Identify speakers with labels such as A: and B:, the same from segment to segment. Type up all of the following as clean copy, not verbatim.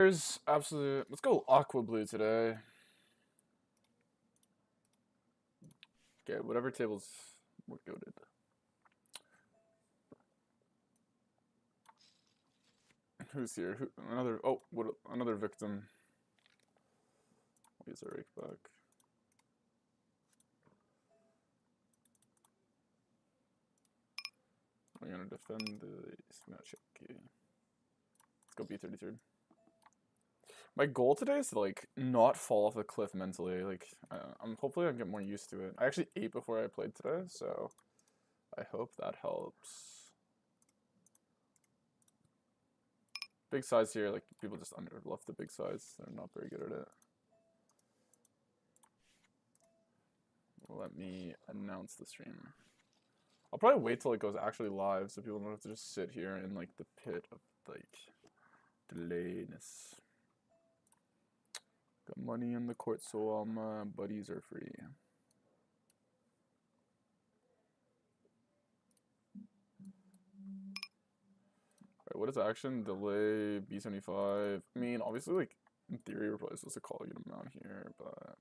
A: There's absolute. Let's go aqua blue today. Okay, whatever tables were goated. Who's here? Who? Another. Oh, what? Another victim. Use a rake back. We're gonna defend the match. Okay. Let's go B33. My goal today is to like not fall off the cliff mentally. Like I'm hopefully I get more used to it. I actually ate before I played today, so I hope that helps. Big size here, like people just under bluff the big size. They're not very good at it. Let me announce the stream. I'll probably wait till it goes actually live so people don't have to just sit here in like the pit of like delayness. Got money in the court, so all my buddies are free. Alright, what is action? Delay, B75. I mean, obviously, like, in theory, we're probably supposed to call, get him out here, but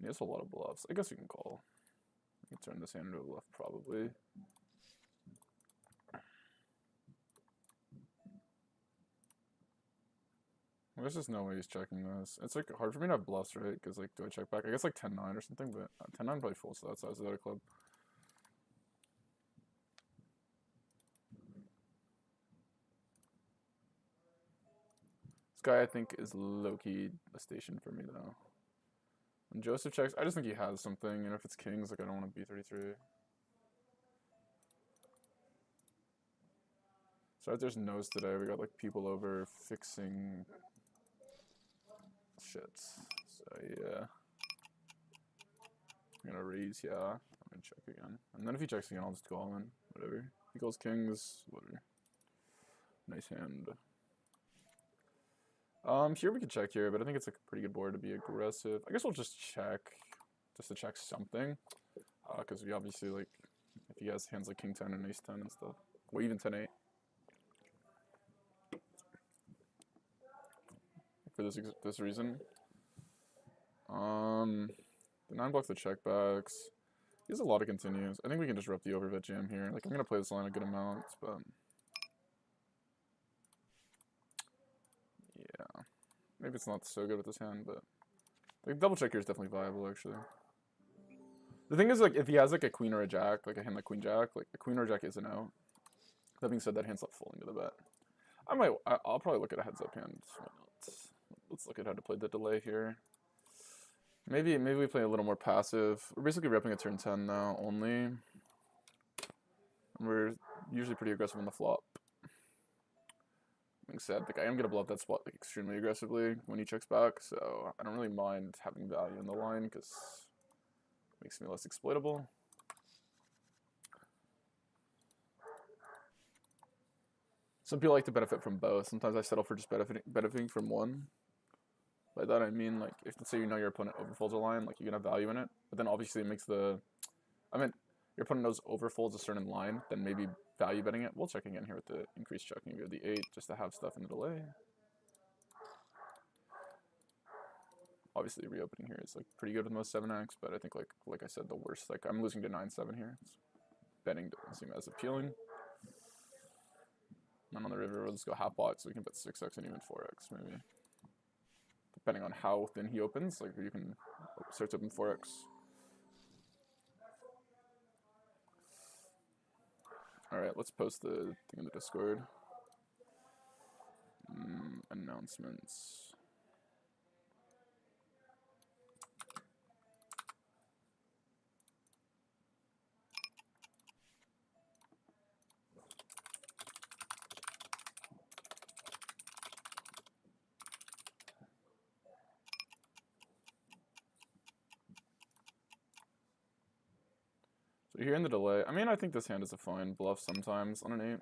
A: he has a lot of bluffs. I guess we can call. We can turn this hand into a bluff, probably. There's just no way he's checking this. It's like hard for me to have bluffs, right? Because like, do I check back? I guess like 10-9 or something, but 10-9 probably folds to that size of the other club. This guy I think is low-key a station for me though. When Joseph checks, I just think he has something, and if it's kings, like I don't want to B33. Sorry if there's no's today. We got like people over fixing shit. So yeah. I'm gonna raise, yeah. I'm gonna check again. And then if he checks again, I'll just go all in. Whatever. He goes kings, whatever. Nice hand. Here we could check here, but I think it's like a pretty good board to be aggressive. I guess we'll just check, just to check something. Because we obviously like, if he has hands like king 10 and ace 10 and stuff. Well, even 10-8. For this reason. The 9 blocks the checkbacks. He has a lot of continues. I think we can just rep the overbet jam here. Like, I'm going to play this line a good amount, but... yeah. Maybe it's not so good with this hand, but... like, double check here is definitely viable, actually. The thing is, like, if he has, like, a queen or a jack, like a hand like queen jack, like, a queen or a jack is an out. That being said, that hand's not folding to the bet. I'll probably look at a heads-up hand. Why not? Let's look at how to play the delay here. Maybe we play a little more passive. We're basically repping a turn 10 now only. And we're usually pretty aggressive on the flop. Being said, like I am gonna blow up that spot like extremely aggressively when he checks back, so I don't really mind having value in the line because it makes me less exploitable. Some people like to benefit from both. Sometimes I settle for just benefiting from one. By that I mean, like, if let's say you know your opponent overfolds a line, like you can have value in it, but then obviously it makes the, I mean, your opponent knows overfolds a certain line, then maybe value betting it. We'll check again here with the increased checking of the 8, just to have stuff in the delay. Obviously reopening here is like pretty good with most 7x, but I think like I said, the worst, like I'm losing to 9-7 here. Betting doesn't seem as appealing. And on the river, we'll just go half pot so we can bet 6x and even 4x maybe. Depending on how thin he opens, like you can start to open 4x. Alright, let's post the thing in the Discord. Announcements. So here in the delay, I mean, I think this hand is a fine bluff sometimes on an 8.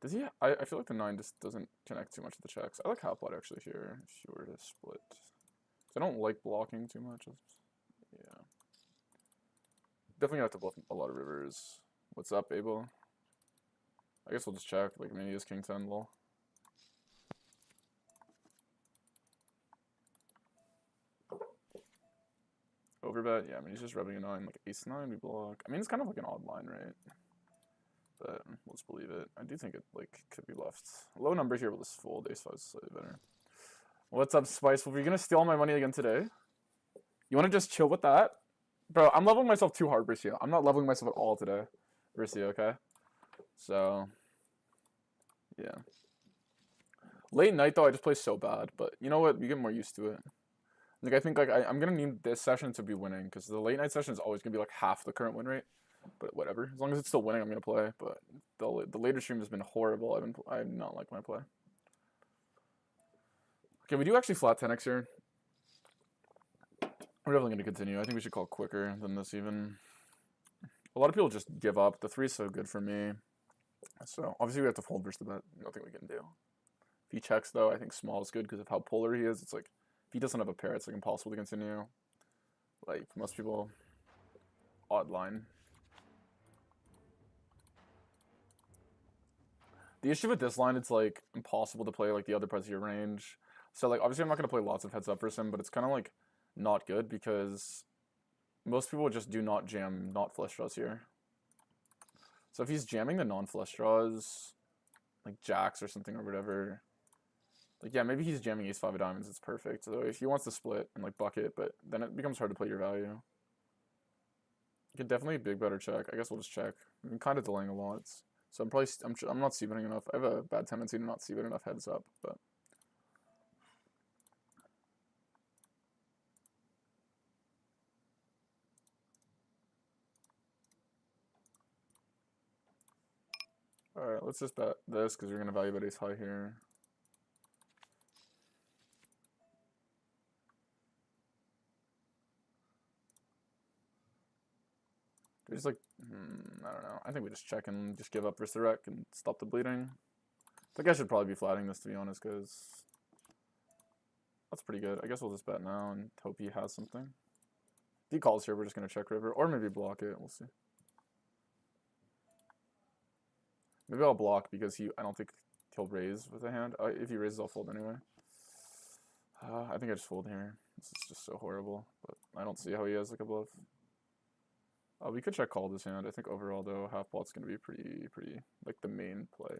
A: Does he? I feel like the 9 just doesn't connect too much with the checks. I like half pot actually here, if you were to split. I don't like blocking too much. Yeah. Definitely have to bluff a lot of rivers. What's up, Abel? I guess we'll just check. Like, maybe he has king 10, lol. overbet. Yeah, I mean, he's just rubbing a 9, like ace 9, we block. I mean, it's kind of like an odd line, right? But let's believe it. I do think it, like, could be left. Low number here, we'll just fold. Ace 5 is slightly better. What's up, Spice? Well, you're gonna steal my money again today? You wanna just chill with that? Bro, I'm leveling myself too hard, Bricio. I'm not leveling myself at all today, Bricio, okay? So, yeah. Late night, though, I just play so bad. But you know what? We get more used to it. Like, I think, like, I'm gonna need this session to be winning. Because the late night session is always gonna be, like, half the current win rate. But whatever. As long as it's still winning, I'm gonna play. But the later stream has been horrible. I do not like my play. Okay, we do actually flat 10x here. We're definitely going to continue. I think we should call quicker than this even. A lot of people just give up. The 3 is so good for me. So, obviously we have to fold versus the bet. Nothing we can do. If he checks, though, I think small is good because of how polar he is. It's like, if he doesn't have a pair, it's like impossible to continue. Like, most people, odd line. The issue with this line, it's like impossible to play like the other parts of your range. So, like, obviously I'm not going to play lots of heads up versus him, but it's kind of like not good because most people just do not jam not flush draws here. So if he's jamming the non-flush draws, like jacks or something or whatever, like, yeah, maybe he's jamming ace 5 of diamonds, it's perfect. So if he wants to split and like bucket, but then it becomes hard to play your value. You could definitely big better check. I guess we'll just check. I'm kind of delaying a lot. So I'm not c-betting enough. I have a bad tendency to not c-bet enough heads up, but alright, let's just bet this because we're going to value bet ace high here. Just like, I don't know. I think we just check and just give up versus the wreck and stop the bleeding. I think I should probably be flatting this, to be honest, because that's pretty good. I guess we'll just bet now and hope he has something. If he calls here, we're just going to check river, or maybe block it. We'll see. Maybe I'll block because I don't think he'll raise with a hand. If he raises, I'll fold anyway. I think I just fold here. This is just so horrible, but I don't see how he has like a bluff. We could check call this hand. I think overall, though, half pot's going to be pretty, like, the main play.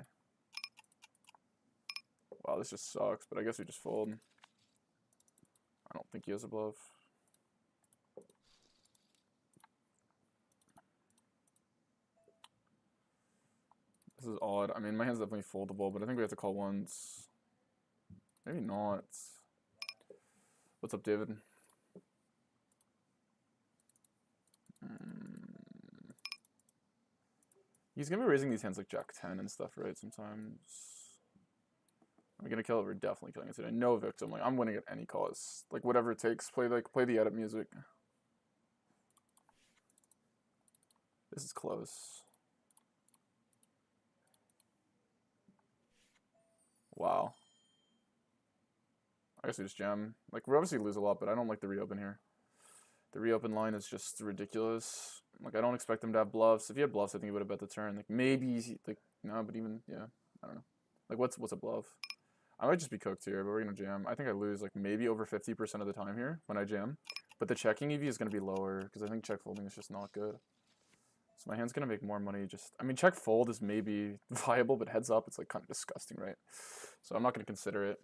A: Wow, this just sucks, but I guess we just fold. I don't think he has a bluff. This is odd. I mean, my hand's definitely foldable, but I think we have to call once. Maybe not. What's up, David? He's going to be raising these hands like Jack 10 and stuff, right, sometimes. I'm going to kill it. We're definitely killing it today. No victim. Like, I'm winning at any cost. Like, whatever it takes. Play the edit music. This is close. Wow. I guess we just jam. Like, we obviously lose a lot, but I don't like the reopen here. The reopen line is just ridiculous. Like, I don't expect him to have bluffs. If he had bluffs, I think he would have bet the turn. Like, maybe, like, no, but even, yeah, I don't know. Like, what's a bluff? I might just be cooked here, but we're going to jam. I think I lose, like, maybe over 50% of the time here when I jam. But the checking EV is going to be lower, because I think check folding is just not good. So my hand's going to make more money just... I mean, check fold is maybe viable, but heads up, it's, like, kind of disgusting, right? So I'm not going to consider it.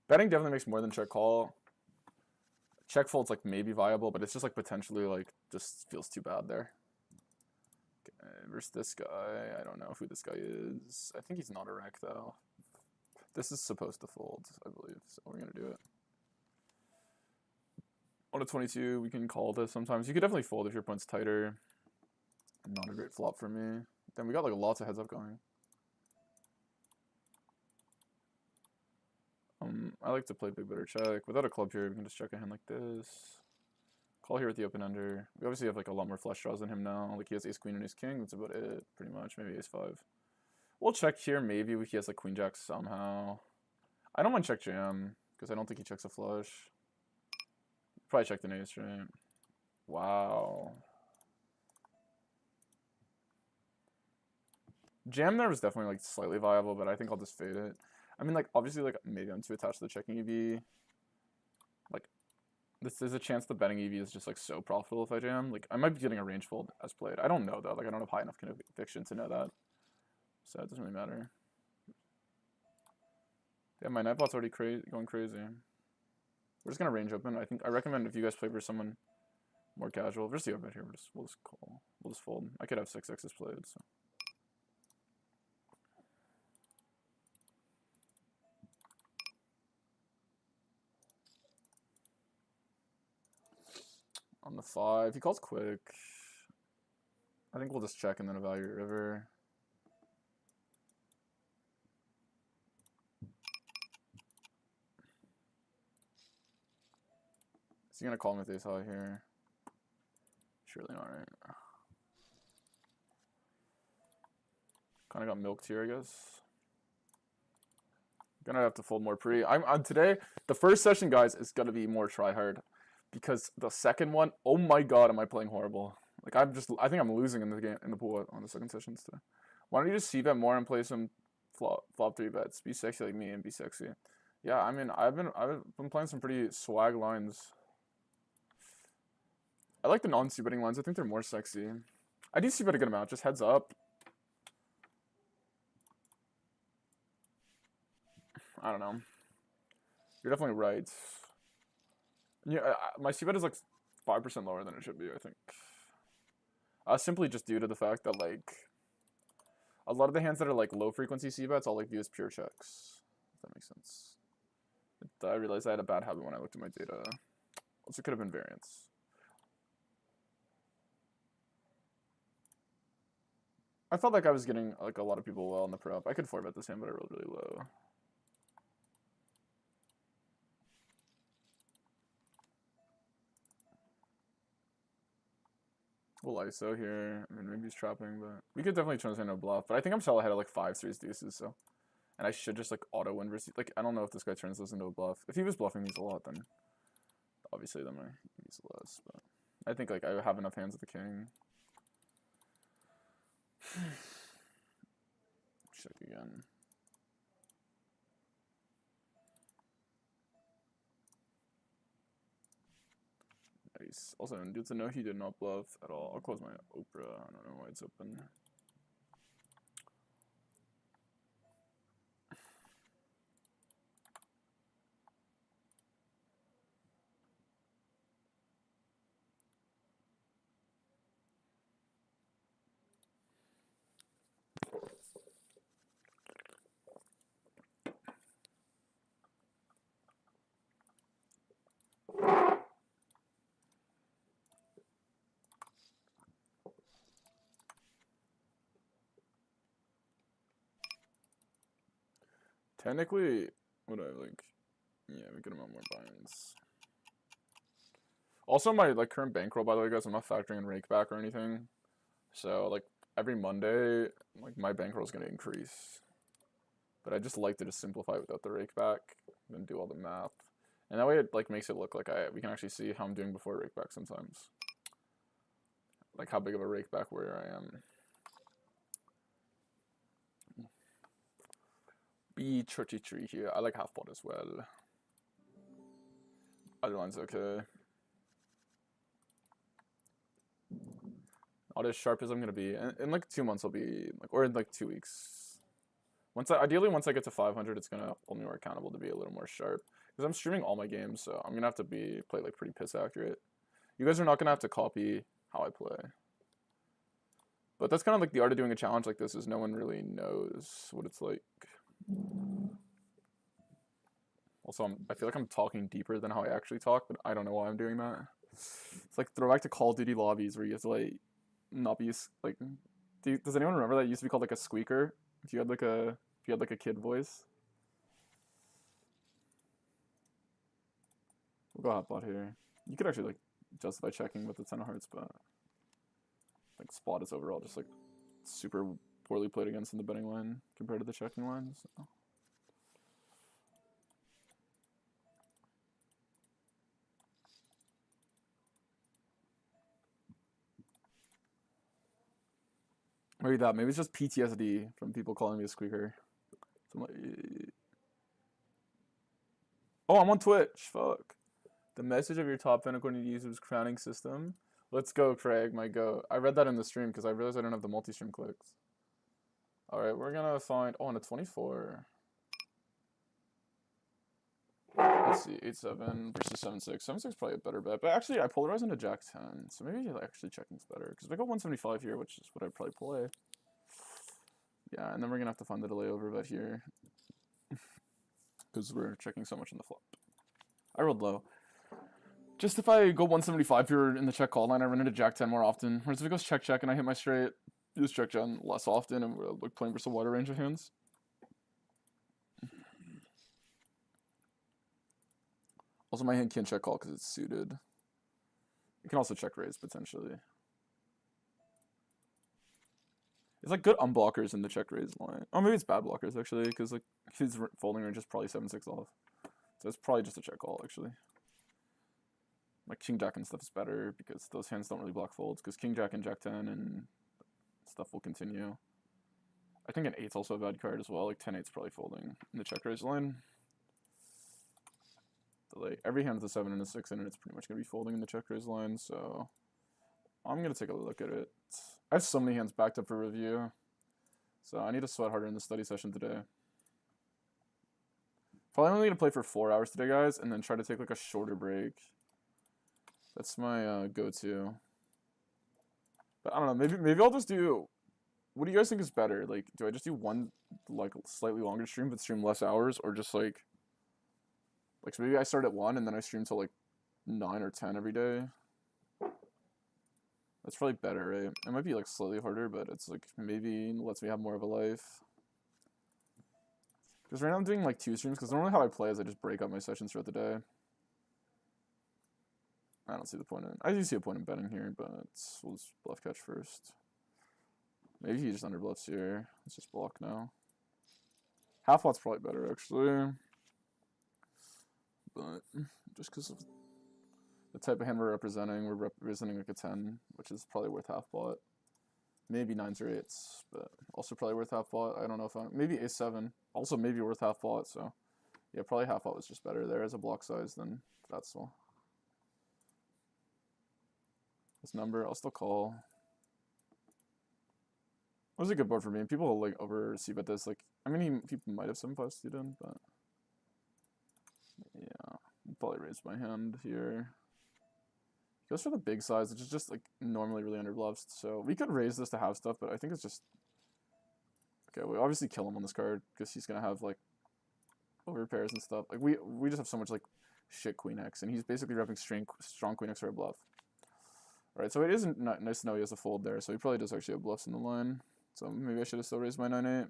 A: Betting definitely makes more than check call. Check fold's like maybe viable, but it's just like potentially like just feels too bad there. Okay, versus this guy. I don't know who this guy is. I think he's not a wreck though. This is supposed to fold, I believe, so we're gonna do it. On a 22, we can call this sometimes. You could definitely fold if your opponent's tighter. Not a great flop for me. Then we got like lots of heads up going. I like to play big better check. Without a club here, we can just check a hand like this. Call here with the open ender. We obviously have like a lot more flush draws than him now. Like he has ace queen and ace king. That's about it, pretty much. Maybe ace 5. We'll check here. Maybe he has like queen jack somehow. I don't mind check jam because I don't think he checks a flush. Probably check the ace, right? Wow. Jam there was definitely like slightly viable, but I think I'll just fade it. I mean, like obviously, like maybe I'm too attached to the checking EV. Like this is a chance the betting EV is just like so profitable if I jam. Like I might be getting a range fold as played. I don't know though. Like I don't have high enough conviction to know that, so it doesn't really matter. Yeah, my nightbot's already going crazy. We're just gonna range open. I recommend if you guys play for someone more casual, just the overbet here. We'll just call. We'll just fold. I could have 6x's played. So. On the 5, he calls quick. I think we'll just check and then evaluate river. Is he gonna call him with ace high here? Surely not, right? Kind of got milked here, I guess. Gonna have to fold more pre. I'm today. The first session, guys, is gonna be more try hard, because the second one, oh my god, am I playing horrible? Like I think I'm losing in the game in the pool on the second sessions today. Why don't you just c-bet more and play some flop 3 bets? Be sexy like me and be sexy. Yeah, I mean I've been playing some pretty swag lines. I like the non-c-betting lines. I think they're more sexy. I do c-bet a good amount. Just heads up. I don't know. You're definitely right. Yeah, my c-bet is like 5% lower than it should be, I think. Simply just due to the fact that like a lot of the hands that are like low frequency c-bets I'll like view as pure checks. If that makes sense. I realized I had a bad habit when I looked at my data. Also could have been variance. I felt like I was getting like a lot of people well in the prep. I could 4-bet this hand, but I rolled really low. We'll ISO here. I mean, maybe he's trapping, but we could definitely turn this into a bluff. But I think I'm still ahead of like 5 3s deuces, so. And I should just like auto win versus, like, I don't know if this guy turns this into a bluff. If he was bluffing these a lot, then obviously then he's less. But I think like I have enough hands with the king. Check again. Nice. Also, good to know he did not bluff at all. I'll close my Oprah. I don't know why it's open. Technically, would I like? Yeah, we could have more binds. Also, my like current bankroll, by the way, guys, I'm not factoring in rake back or anything. So like every Monday, like my bankroll is gonna increase. But I just like to just simplify without the rake back, and do all the math, and that way it like makes it look like we can actually see how I'm doing before rake back sometimes. Like how big of a rake back where I am. Be churchy tree here. I like half pot as well. Other one's okay. Not as sharp as I'm gonna be. In like 2 months I'll be like, or in like 2 weeks. Ideally once I get to 500, it's gonna hold me more accountable to be a little more sharp. Because I'm streaming all my games, so I'm gonna have to play like pretty piss accurate. You guys are not gonna have to copy how I play. But that's kind of like the art of doing a challenge like this, is no one really knows what it's like. Also, I feel like I'm talking deeper than how I actually talk, but I don't know why I'm doing that. It's like throwback to Call of Duty lobbies where you have to like not be like. Does anyone remember that it used to be called like a squeaker? If you had like a kid voice. We'll go hot bot here. You could actually like justify checking with the 10 of hearts, but like spot is overall just like super poorly played against in the betting line compared to the checking line. So. Maybe that. Maybe it's just PTSD from people calling me a squeaker. So I'm like, oh, I'm on Twitch. Fuck. The message of your top fan according to YouTube's crowning system. Let's go, Craig, my goat. I read that in the stream because I realized I don't have the multi-stream clicks. Alright, we're gonna find... Oh, and a 24. Let's see, 8-7 versus 7-6. 7-6 is probably a better bet. But actually, I polarize into Jack-10. So maybe actually checking's better. Because if I go 175 here, which is what I'd probably play. Yeah, and then we're gonna have to find the delay overbet here. Because we're checking so much in the flop. I rolled low. Just if I go 175 here in the check call line, I run into Jack-10 more often. Whereas if it goes check-check and I hit my straight, just check-10 less often, and we're like playing versus a wider range of hands. Also, my hand can't check call because it's suited. You can also check raise potentially. It's like good unblockers in the check raise line. Oh, maybe it's bad blockers actually, because like his folding range is probably 7-6 off. So it's probably just a check call actually. Like King Jack and stuff is better because those hands don't really block folds. Because King Jack and Jack 10 and stuff will continue. I think an 8's also a bad card as well. Like 10-8's probably folding in the check raise line. Like every hand's a 7 and a 6 in, and it's pretty much gonna be folding in the check raise line. So I'm gonna take a look at it. I have so many hands backed up for review, so I need to sweat harder in the study session today. Probably only need to play for 4 hours today, guys, and then try to take like a shorter break. That's my go-to. But I don't know. Maybe I'll just do. What do you guys think is better? Like, do I just do one like slightly longer stream but stream less hours, or just like so maybe I start at 1 and then I stream till like 9 or 10 every day. That's probably better, right? It might be like slightly harder, but it's like maybe lets me have more of a life. Because right now I'm doing like 2 streams, because normally how I play is I just break up my sessions throughout the day. I don't see the point in... I do see a point in betting here, but we'll just bluff catch first. Maybe he just underbluffs here. Let's just block now. Half pot's probably better, actually. But just because of the type of hand we're representing like a 10, which is probably worth half pot. Maybe 9s or 8s, but also probably worth half pot. I don't know if I'm... Maybe A7. Also maybe worth half pot, so... Yeah, probably half pot was just better there as a block size than that small. This number, I'll still call. It was a good board for me. People will like over-receive at this. Like, I mean, people might have 7-5 student, but... Yeah, I'll probably raise my hand here. He goes for the big size, which is just like normally really underbluffed. So we could raise this to have stuff, but I think it's just okay. We obviously kill him on this card because he's gonna have like over pairs and stuff. Like we just have so much like shit Queen X, and he's basically repping strong Queen X for a bluff. All right, so it isn't nice to know he has a fold there. So he probably does actually have bluffs in the line. So maybe I should have still raised my 9-8.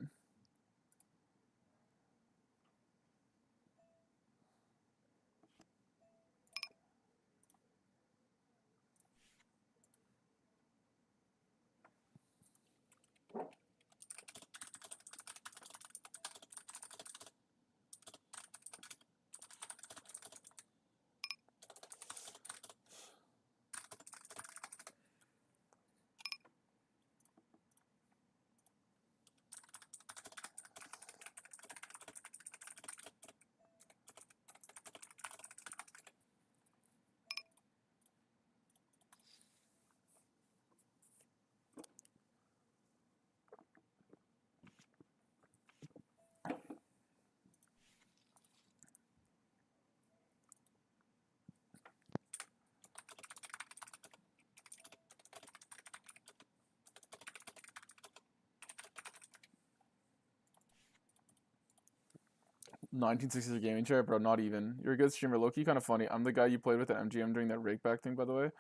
A: 1960s gaming chair, bro, not even. You're a good streamer. Low-key kind of funny. I'm the guy you played with at MGM during that rake back thing, by the way.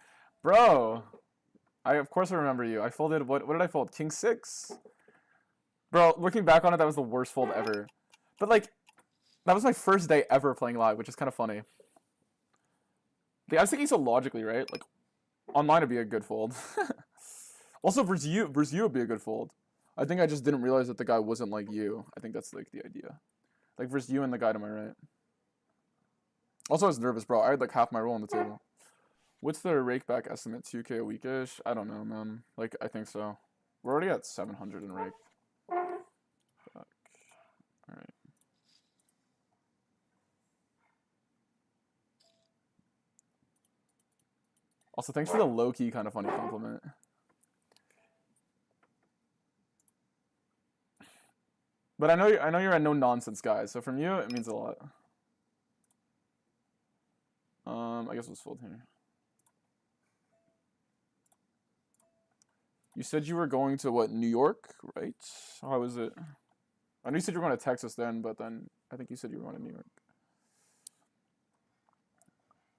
A: Bro! Of course I remember you. I folded, what did I fold? King 6? Bro, looking back on it, that was the worst fold ever. But, like, that was my first day ever playing live, which is kind of funny. I was thinking so logically, right? Like, online would be a good fold. Also, versus you would be a good fold. I think I just didn't realize that the guy wasn't like you. I think that's, like, the idea. Like, versus you and the guy to my right. Also, I was nervous, bro. I had, like, half my roll on the table. What's the rake back estimate? 2K a weekish? I don't know, man. Like, I think so. We're already at 700 in rake. Fuck. All right. Also, thanks for the low-key kind of funny compliment. But I know you're a no-nonsense guy, so from you, it means a lot. I guess let's fold here. You said you were going to, what, New York, right? How was it? I know you said you were going to Texas then, but then I think you said you were going to New York.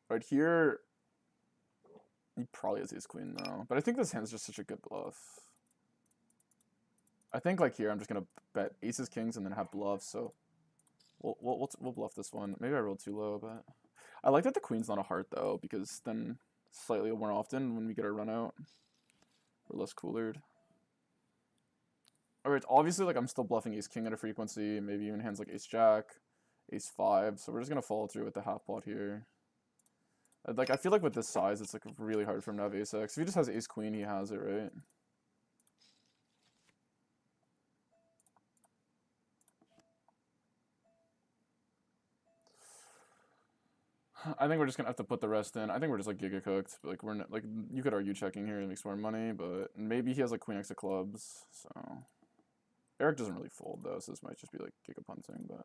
A: Right here, he probably has ace queen though. But I think this hand's just such a good bluff. I think like here, I'm just going to bet aces, kings, and then have bluffs, so we'll bluff this one. Maybe I rolled too low, but I like that the queen's not a heart though, because then slightly more often when we get our run out, we're less coolered. Alright, obviously like I'm still bluffing ace king at a frequency, maybe even hands like ace jack, ace 5, so we're just gonna follow through with the half pot here. Like I feel like with this size it's like really hard for him to have ace x. If he just has ace queen, he has it, right? I think we're just gonna have to put the rest in. I think we're just like giga cooked. Like we're not, like you could argue checking here and make more money, but maybe he has like queen x of clubs. So Eric doesn't really fold though, so this might just be like giga punting. But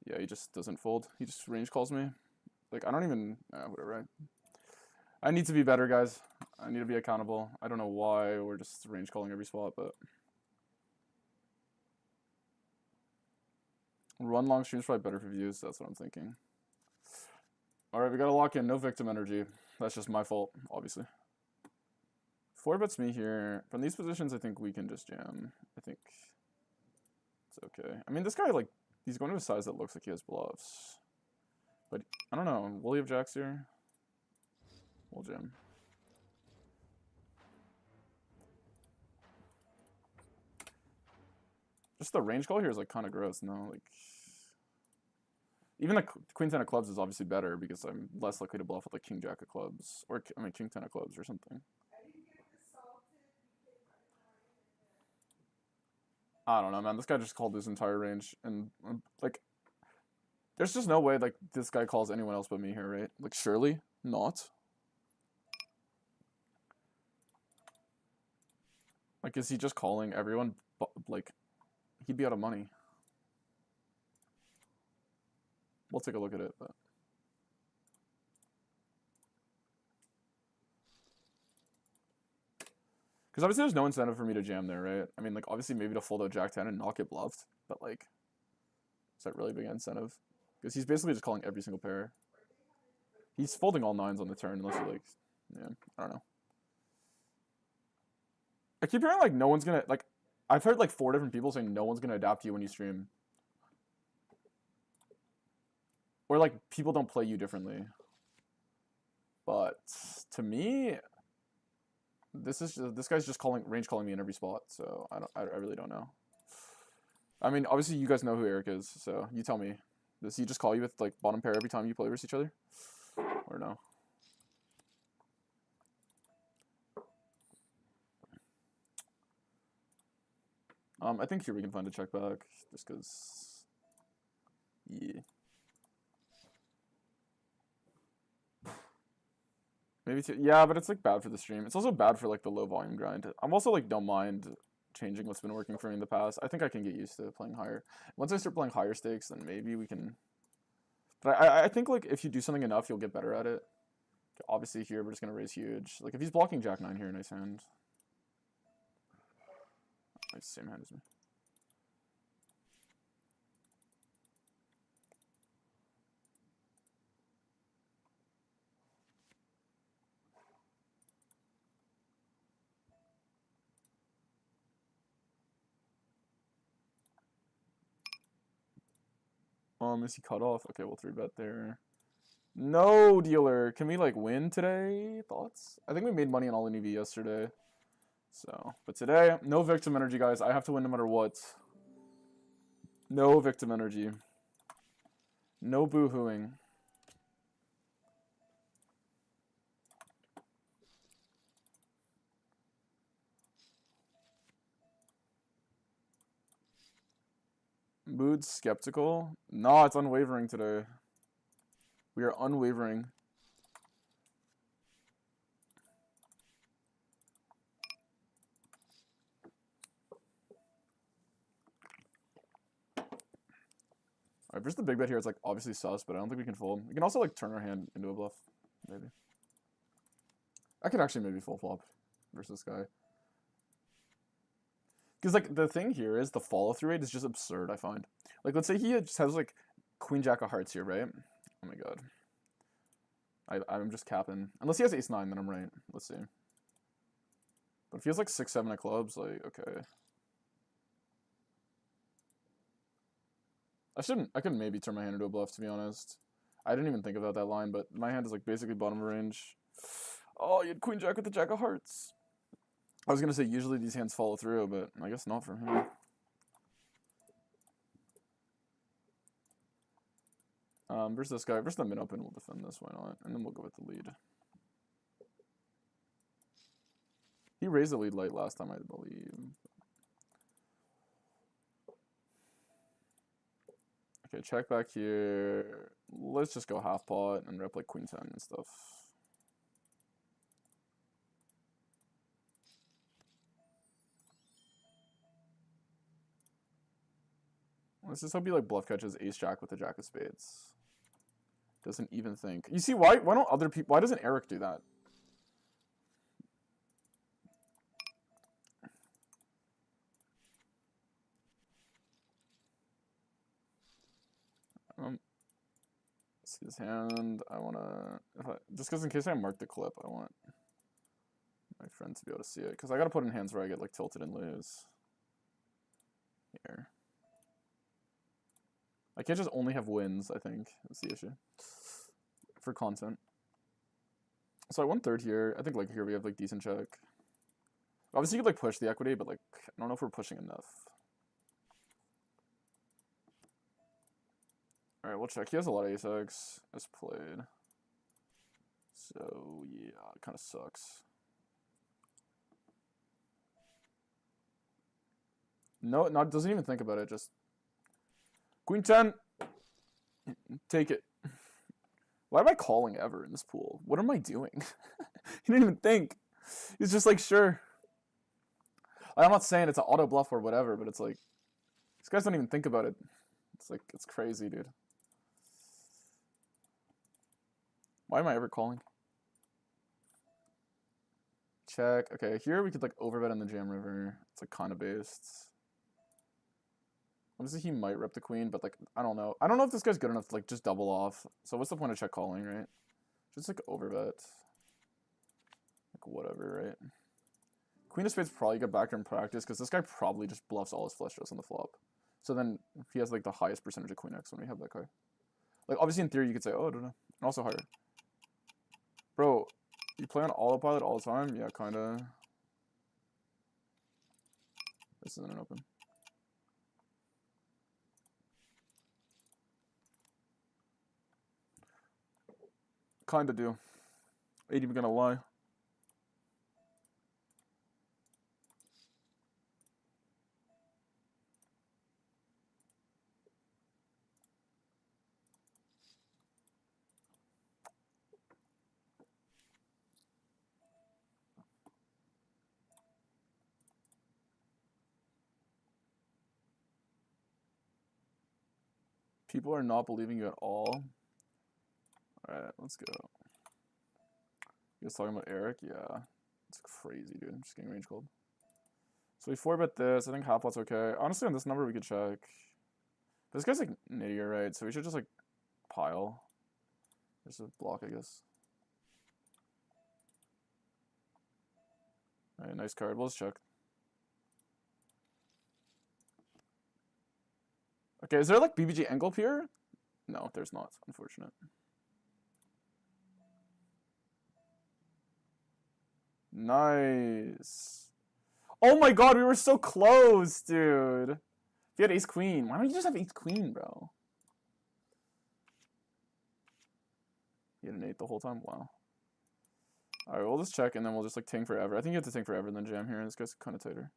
A: yeah, he just doesn't fold. He just range calls me. Like I don't even whatever. Right? I need to be better, guys. I need to be accountable. I don't know why we're just range calling every spot, but run long streams probably better for views. That's what I'm thinking. All right, we gotta lock in. No victim energy. That's just my fault, obviously. 4-bets me here. From these positions, I think we can just jam. I think it's okay. I mean, this guy, like, he's going to a size that looks like he has bluffs. But, I don't know. Will he have jacks here? We'll jam. Just the range call here is, like, kind of gross, no? Like, even the queen 10 of clubs is obviously better because I'm less likely to bluff with, like, king jack of clubs. Or, I mean, king 10 of clubs or something. I don't know, man. This guy just called his entire range, and like, there's just no way like this guy calls anyone else but me here, right? Like, surely not. Like, is he just calling everyone? Like, he'd be out of money. We'll take a look at it, but. Because obviously there's no incentive for me to jam there, right? I mean, like, obviously maybe to fold out Jack 10 and not get bluffed, but, like, is that really big incentive? Because he's basically just calling every single pair. He's folding all nines on the turn unless he, like, yeah, I don't know. I keep hearing, like, no one's gonna, like, I've heard, like, 4 different people saying no one's gonna adapt to you when you stream. Or, like, people don't play you differently. But, to me, this guy's just range calling me in every spot, so I really don't know. I mean, obviously you guys know who Eric is, so you tell me. Does he just call you with like bottom pair every time you play versus each other? Or no? I think here we can find a check back, just because, yeah. Maybe two, yeah, but it's like bad for the stream. It's also bad for like the low volume grind. I'm also like don't mind changing what's been working for me in the past. I think I can get used to playing higher. Once I start playing higher stakes, then maybe we can. But I think like if you do something enough, you'll get better at it. Obviously here we're just gonna raise huge. Like if he's blocking Jack 9 here, nice hand. Nice, same hand as me. Is he cut off? Okay, we'll 3-bet there. No, dealer. Can we like win today? Thoughts? I think we made money on all in EV yesterday. So, but today, no victim energy, guys. I have to win no matter what. No victim energy. No boo-hooing. Mood skeptical? No, it's unwavering today. We are unwavering. Alright, versus the big bet here, it's like obviously sus, but I don't think we can fold. We can also like turn our hand into a bluff, maybe. I could actually maybe full flop versus this guy. Because like the thing here is the follow through rate is just absurd, I find. Like let's say he just has like queen jack of hearts here, right? Oh my god. I'm just capping. Unless he has ace 9, then I'm right. Let's see. But if he has like 6, 7 of clubs, like, okay. I could maybe turn my hand into a bluff, to be honest. I didn't even think about that line, but my hand is like basically bottom of range. Oh, you had queen jack with the jack of hearts. I was gonna say usually these hands follow through, but I guess not for him. Versus this guy, versus the mid open, we'll defend this, why not? And then we'll go with the lead. He raised the lead late last time, I believe. Okay, check back here. Let's just go half pot and rep like queen 10 and stuff. Let's just hope he like bluff catches ace jack with the jack of spades. Doesn't even think. You see why don't other people, why doesn't Eric do that? See his hand. I wanna, just because in case I mark the clip, I want my friend to be able to see it, because I gotta put in hands where I get like tilted and lose. Here. I can't just only have wins, I think, is the issue. For content. So I won third here. I think like here we have like decent check. Obviously you could like push the equity, but like I don't know if we're pushing enough. Alright, we'll check. He has a lot of ace-x as played. So yeah, it kinda sucks. No, not doesn't even think about it, just queen 10. Take it. Why am I calling ever in this pool? What am I doing? He didn't even think. He's just like, sure. I'm not saying it's an auto bluff or whatever, but it's like, these guys don't even think about it. It's like, it's crazy, dude. Why am I ever calling? Check. Okay, here we could like overbet on the jam river. It's like kind of based. Obviously he might rep the queen, but like, I don't know. I don't know if this guy's good enough to like just double off. So what's the point of check calling, right? Just like overbet. Like whatever, right? Queen of spades probably get back in practice because this guy probably just bluffs all his flush draws on the flop. So then he has like the highest percentage of queen X when we have that card. Like obviously in theory you could say, oh, I don't know. And also higher. Bro, you play on autopilot all the time? Yeah, kinda. This isn't an open. Kinda do. Ain't even gonna lie. People are not believing you at all. Alright, let's go. You guys talking about Eric? Yeah. It's crazy, dude. I'm just getting range cold. So we 4-bet this. I think half pot's okay. Honestly, on this number, we could check. But this guy's like nittier, right? So we should just like pile. There's a block, I guess. Alright, nice card. We'll just check. Okay, is there like BBG Engulf here? No, there's not. Unfortunate. Nice. Oh my god, we were so close, dude. If you had ace queen, why don't you just have ace queen, bro? You had an 8 the whole time? Wow. Alright, we'll just check and then we'll just like tank forever. I think you have to tank forever and then jam here. This guy's kind of tighter.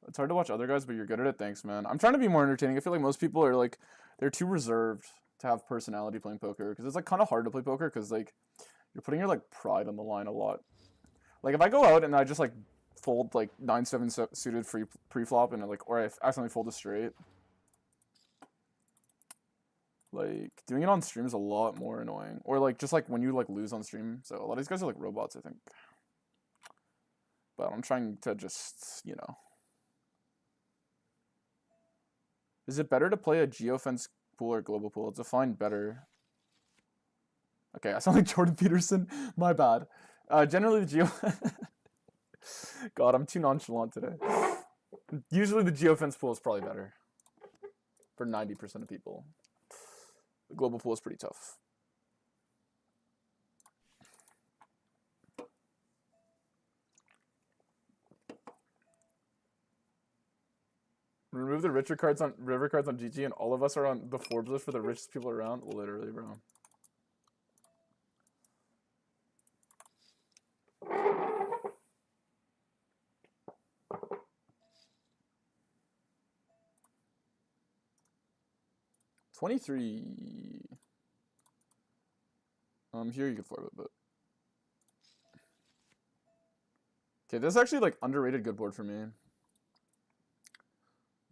A: It's hard to watch other guys, but you're good at it. Thanks, man. I'm trying to be more entertaining. I feel like most people are like, they're too reserved to have personality playing poker because it's like kind of hard to play poker because like you're putting your like pride on the line a lot. Like if I go out and I just like fold like 9-7 suited free pre-flop and like, or I accidentally fold a straight, like doing it on stream is a lot more annoying. Or like just like when you like lose on stream. So a lot of these guys are like robots, I think. But I'm trying to just, you know. Is it better to play a geofence pool or global pool? It's defined better. Okay, I sound like Jordan Peterson. My bad. Generally the geo. God, I'm too nonchalant today. Usually the geofence pool is probably better for 90% of people. The global pool is pretty tough. Remove the river cards on GG, and all of us are on the Forbes list for the richest people around. Literally, bro. $23. Here you can 4-bet, but okay, this is actually like underrated good board for me.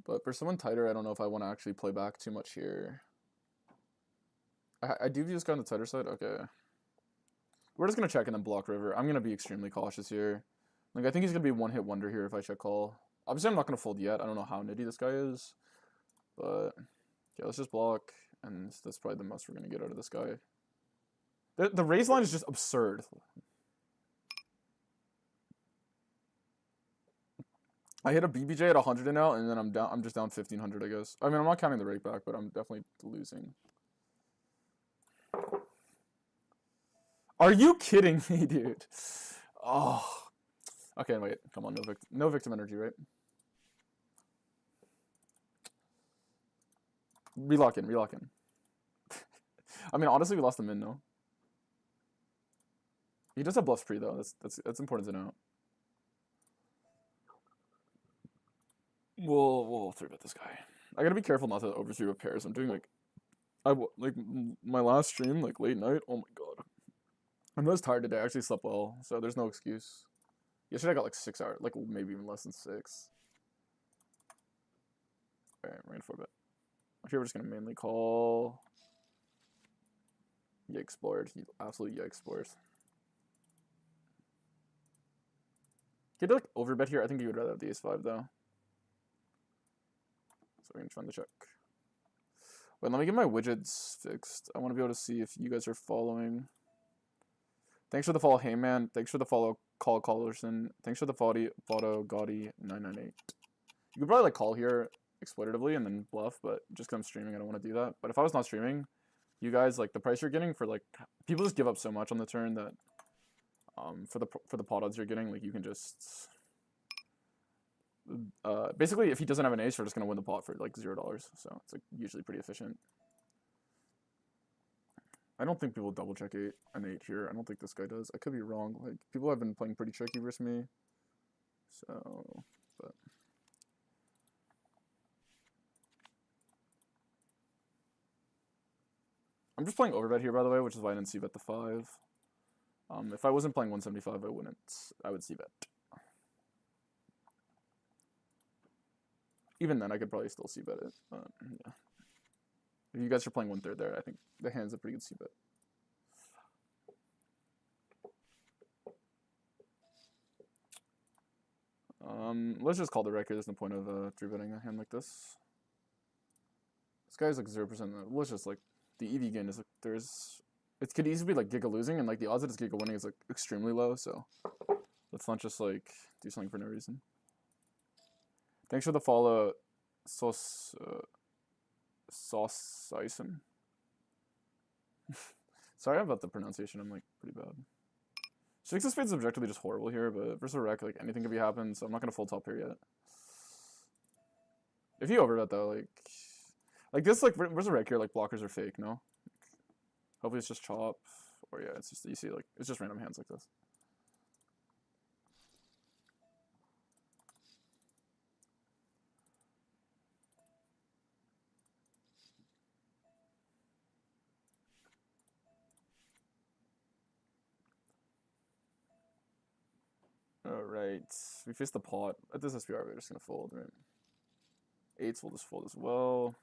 A: But for someone tighter, I don't know if I want to actually play back too much here. I do view this guy on the tighter side. Okay. We're just going to check and then block river. I'm going to be extremely cautious here. Like, I think he's going to be one-hit wonder here if I check call. Obviously, I'm not going to fold yet. I don't know how nitty this guy is. But, yeah, let's just block. And that's probably the most we're going to get out of this guy. The raise line is just absurd. I hit a BBJ at 100 now, and then I'm just down 1,500, I guess. I mean, I'm not counting the rake back, but I'm definitely losing. Are you kidding me, dude? Oh. Okay, wait. Come on, no victim energy, right? Relock in. I mean, honestly, we lost the min, no? He does have bluffs pre, though. That's important to note. We'll 3-bet this guy. I gotta be careful not to over 3-bet pairs. I'm doing like my last stream, like late night. Oh my god, I'm most tired today. I actually slept well, so there's no excuse. Yesterday I got like 6 hours, like maybe even less than 6. Alright, we're gonna 4-bet. Here we're just gonna mainly call. Yeah, explored. He absolutely explored. He did like overbet here. I think he would rather have the ace-5 though. So we're gonna try to check. Wait, let me get my widgets fixed. I want to be able to see if you guys are following. Thanks for the follow, Heyman. Thanks for the follow, Call Callerson. Thanks for the follow, Gaudy 998. You could probably like call here exploitatively and then bluff, but just because I'm streaming, I don't want to do that. But if I was not streaming, you guys like the price you're getting for like people just give up so much on the turn that for the pot odds you're getting, like you can just basically if he doesn't have an ace, we're just gonna win the pot for like $0. So it's like usually pretty efficient. I don't think people double check an 8 here. I don't think this guy does. I could be wrong. Like people have been playing pretty tricky versus me. So, but I'm just playing overbet here, by the way, which is why I didn't c-bet the 5. If I wasn't playing 175, I wouldn't. I would c-bet. Even then, I could probably still c-bet it. Yeah. If you guys are playing 1/3 there, I think the hand's a pretty good c-bet. Let's just call the record. There's no point of 3-betting a hand like this. This guy's like 0%. Let's just like the EV gain is like it could easily be like Giga losing, and like the odds that it's Giga winning is like extremely low. So let's not just like do something for no reason. Thanks for the follow, Sauce Ison. Sorry about the pronunciation. I'm like pretty bad. 6 of spades is objectively just horrible here, but versus a rec, like anything could be happen, so I'm not gonna full top here yet. If you overbet though, like this, like versus a rec here, like blockers are fake, no? Hopefully it's just chop, or yeah, it's just you see like it's just random hands like this. Right. We face the pot. At this SPR, we're just gonna fold, right? Eights will just fold as well.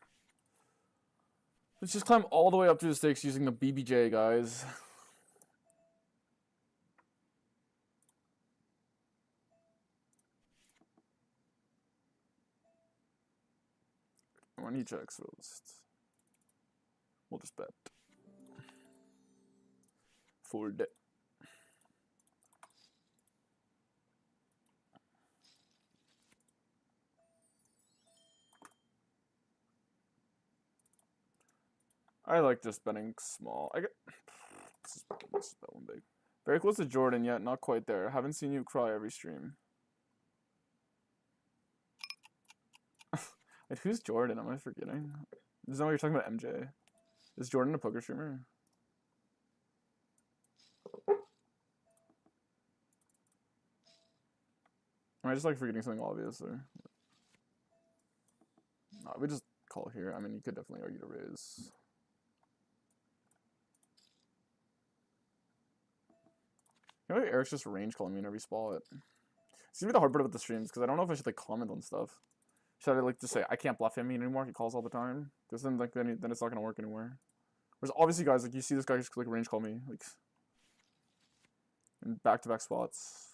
A: Let's just climb all the way up to the stakes using the BBJ, guys. When he checks, we'll just bet. Fold it. I like just betting small. This is bet one big. Very close to Jordan, yet not quite there. Haven't seen you cry every stream. Wait, who's Jordan? Am I forgetting? Is that what you're talking about, MJ? Is Jordan a poker streamer? Am I just like forgetting something obvious or? No, we just call here. I mean, you could definitely argue to raise. You know, Eric's just range calling me in every spot. It's gonna be the hard part about the streams because I don't know if I should like comment on stuff. Should I like just say I can't bluff him anymore? He calls all the time. Because then like then it's not gonna work anymore. Whereas obviously, guys, like you see this guy just like range call me like in back-to-back spots.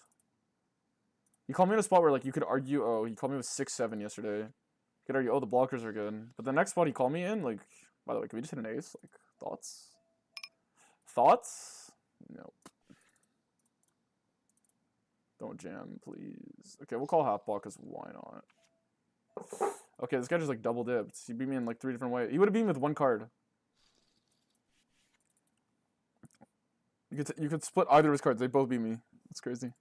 A: He called me in a spot where like you could argue, oh, he called me with 6-7 yesterday. You could argue, oh, the blockers are good. But the next spot he called me in, like, by the way, can we just hit an ace? Like, thoughts? Thoughts? Nope. Don't jam, please. Okay, we'll call half block because why not? Okay, this guy just like double dipped. He beat me in like 3 different ways. He would have beat me with 1 card. You could split either of his cards. They both beat me. That's crazy.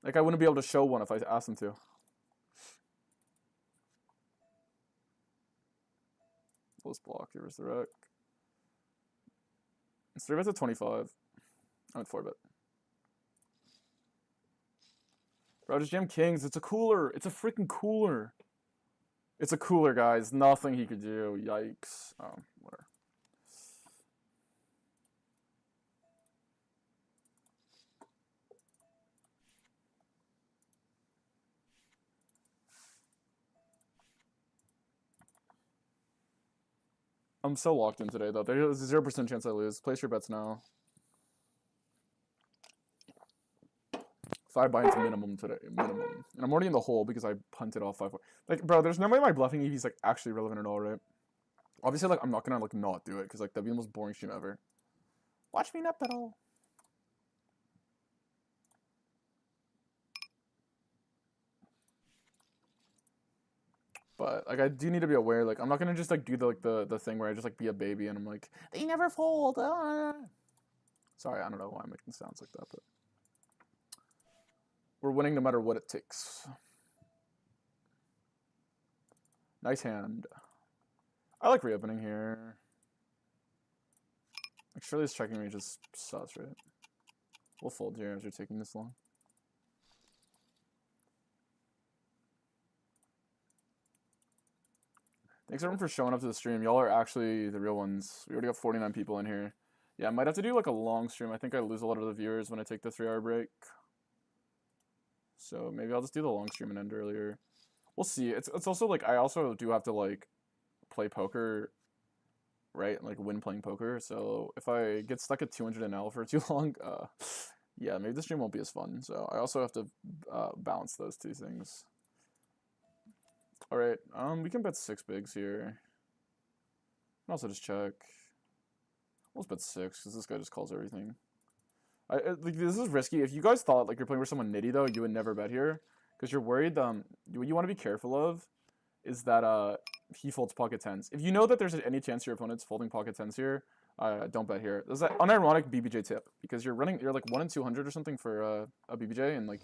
A: Like I wouldn't be able to show one if I asked him to. Close block. Here's the wreck. It's 3 bets at 25. I'm at 4 bet. Bro, just jam kings. It's a cooler. It's a freaking cooler. It's a cooler, guys. Nothing he could do. Yikes. Oh, whatever. I'm so locked in today, though. There's a 0% chance I lose. Place your bets now. 5 buy-ins minimum today. Minimum. And I'm already in the hole because I punted off 5-4. Like, bro, there's no way my bluffing EV is, like, actually relevant at all, right? Obviously, like, I'm not gonna, like, not do it because, like, that'd be the most boring stream ever. Watch me not pedal. But like I do need to be aware, like I'm not gonna just like do the thing where I just like be a baby and I'm like, they never fold. Sorry, I don't know why I'm making sounds like that, but we're winning no matter what it takes. Nice hand. I like reopening here. Like surely this checking range is sus, right? We'll fold here as you're taking this long. Thanks everyone for showing up to the stream. Y'all are actually the real ones. We already got 49 people in here. Yeah, I might have to do like a long stream. I think I lose a lot of the viewers when I take the 3-hour break. So maybe I'll just do the long stream and end earlier. We'll see. It's also like I also do have to like play poker, right? Like win playing poker. So if I get stuck at 200 an L for too long, yeah, maybe the stream won't be as fun. So I also have to balance those two things. All right, we can bet 6 bigs here. And also just check. Let's bet 6 because this guy just calls everything. Like this is risky. If you guys thought like you're playing with someone nitty though, you would never bet here because you're worried. What you want to be careful of is that he folds pocket tens. If you know that there's any chance your opponent's folding pocket tens here, don't bet here. There's an unironic BBJ tip because you're like 1 in 200 or something for a BBJ and like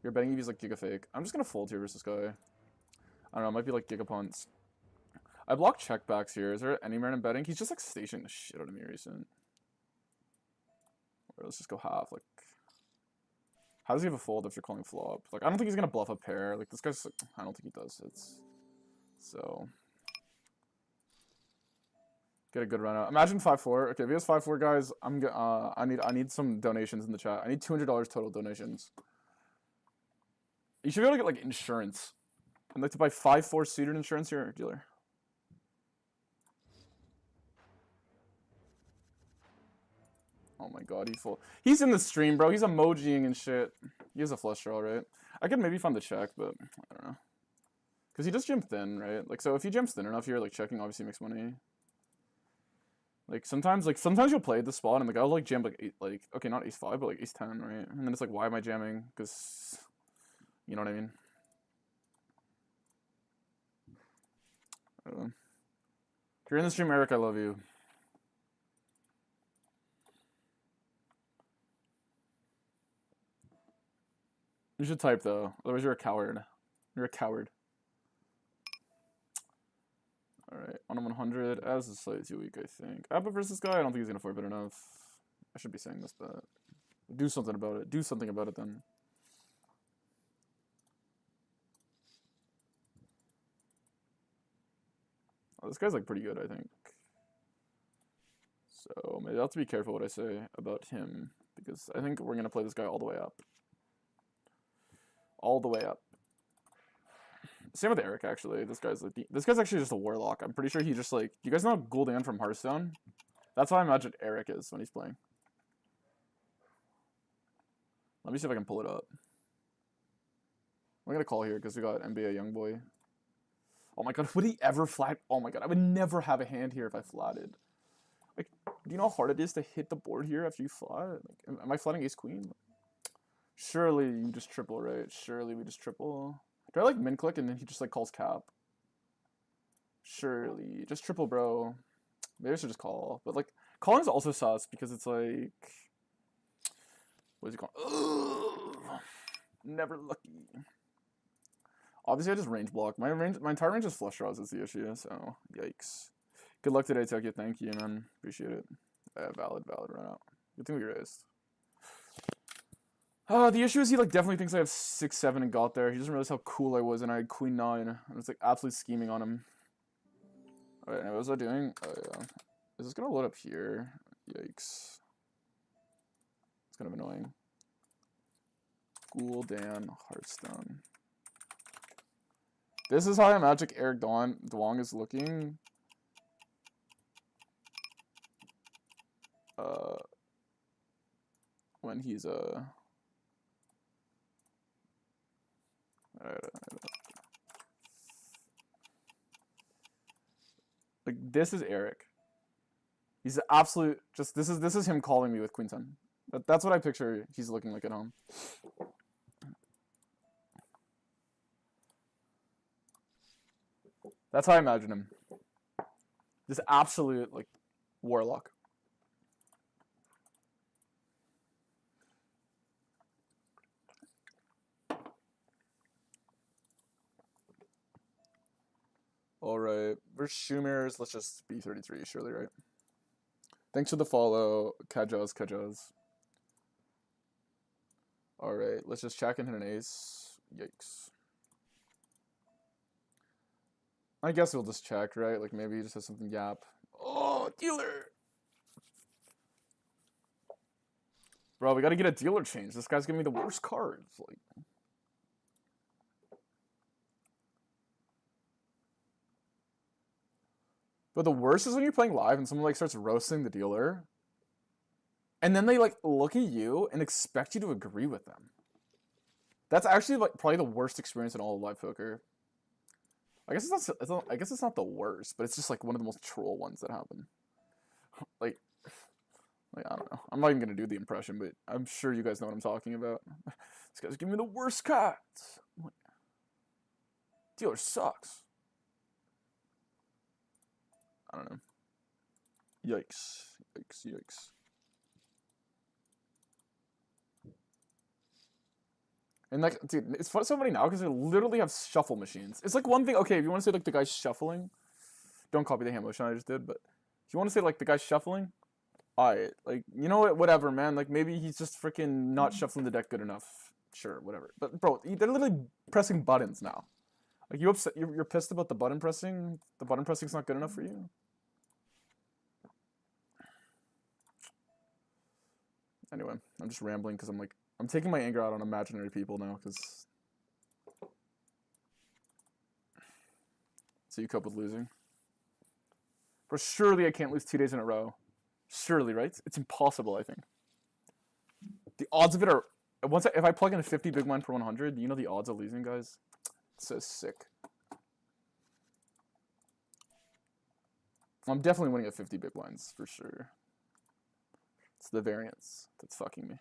A: your betting EV's like giga fake. I'm just gonna fold here versus this guy. I don't know, it might be like gigapunts. I block checkbacks here. Is there any merit in betting? He's just like stationing the shit out of me recent. Or let's just go half. Like, how does he have a fold if you're calling flop? Like, I don't think he's gonna bluff a pair. Like, this guy's like, I don't think he does. It's so. Get a good run out. Imagine 5-4. Okay, if he has 5-4, guys, I need some donations in the chat. I need $200 total donations. You should be able to get like insurance. I'd like to buy 5-4 suited insurance here, dealer. Oh my god, he's in the stream, bro. He's emojiing and shit. He has a flush draw, right? I could maybe find the check, but I don't know. Because he just jump thin, right? Like, so if he jumps thin enough here, like, checking obviously makes money. Like, sometimes you'll play at the spot and the guy will, like, jam, like, okay, not ace-5, but, like, ace-10, right? And then it's like, why am I jamming? Because, you know what I mean? If you're in the stream, Eric, I love you. You should type, though. Otherwise, you're a coward. You're a coward. Alright, on a 100, as is slightly too weak, I think. Abba versus guy, I don't think he's gonna 4-bet enough. I should be saying this, but do something about it. Do something about it, then. Oh, this guy's, like, pretty good, I think. So, maybe I'll have to be careful what I say about him, because I think we're gonna play this guy all the way up. All the way up. Same with Eric, actually. This guy's actually just a warlock. I'm pretty sure he just, like... You guys know Gul'dan from Hearthstone? That's how I imagine Eric is when he's playing. Let me see if I can pull it up. I'm gonna call here because we got NBA Youngboy. Oh my god, would he ever flat? Oh my god, I would never have a hand here if I flatted. Like, do you know how hard it is to hit the board here after you flat? Like, am I flatting ace-queen? Surely you just triple, right? Surely we just triple. Do I like min click and then he just like calls cap? Surely. Just triple, bro. Maybe I should just call. But like, calling is also sus because it's like... What is he called? Ugh. Never lucky. Obviously I just range block. My entire range is flush draws is the issue, so yikes. Good luck today, Tokyo. Thank you, man. Appreciate it. Valid run out. Good thing we raised. The issue is he like definitely thinks I have 6-7 and got there. He doesn't realize how cool I was and I had queen 9. And it's like absolutely scheming on him. Alright, what was I doing? Oh yeah. Is this gonna load up here? Yikes. It's kind of annoying. Gul'dan Hearthstone. This is how I magic Eric Duong is looking. When he's like this is Eric. He's absolute. Just this is him calling me with queen 10. That's what I picture. He's looking like at home. That's how I imagine him. This absolute like warlock. Alright, versus Schumer's, let's just be 33, surely, right? Thanks for the follow, Kajaz. Alright, let's just check and hit an ace. Yikes. I guess we'll just check, right? Like maybe he just has something gap. Oh, dealer! Bro, we gotta get a dealer change. This guy's giving me the worst cards. Like... But the worst is when you're playing live and someone like starts roasting the dealer. And then they like look at you and expect you to agree with them. That's actually like probably the worst experience in all of live poker. I guess it's not the worst, but it's just like one of the most troll ones that happen. like I don't know. I'm not even gonna do the impression, but I'm sure you guys know what I'm talking about. This guy's giving me the worst cards. Dealer sucks. I don't know. Yikes. And like, dude, it's so funny now because they literally have shuffle machines. It's like one thing, okay, if you want to say like the guy's shuffling, don't copy the hand motion I just did, but if you want to say like the guy's shuffling, alright, like, you know what, whatever, man, like maybe he's just freaking not shuffling the deck good enough. Sure, whatever. But bro, they're literally pressing buttons now. Like, you're pissed about the button pressing? The button pressing's not good enough for you? Anyway, I'm just rambling because I'm taking my anger out on imaginary people now because. So you cope with losing. But surely I can't lose 2 days in a row. Surely, right? It's impossible, I think. The odds of it are if I plug in a 50 big blind per 100, you know the odds of losing, guys? It's so sick. I'm definitely winning at 50 big blinds for sure. It's the variance that's fucking me.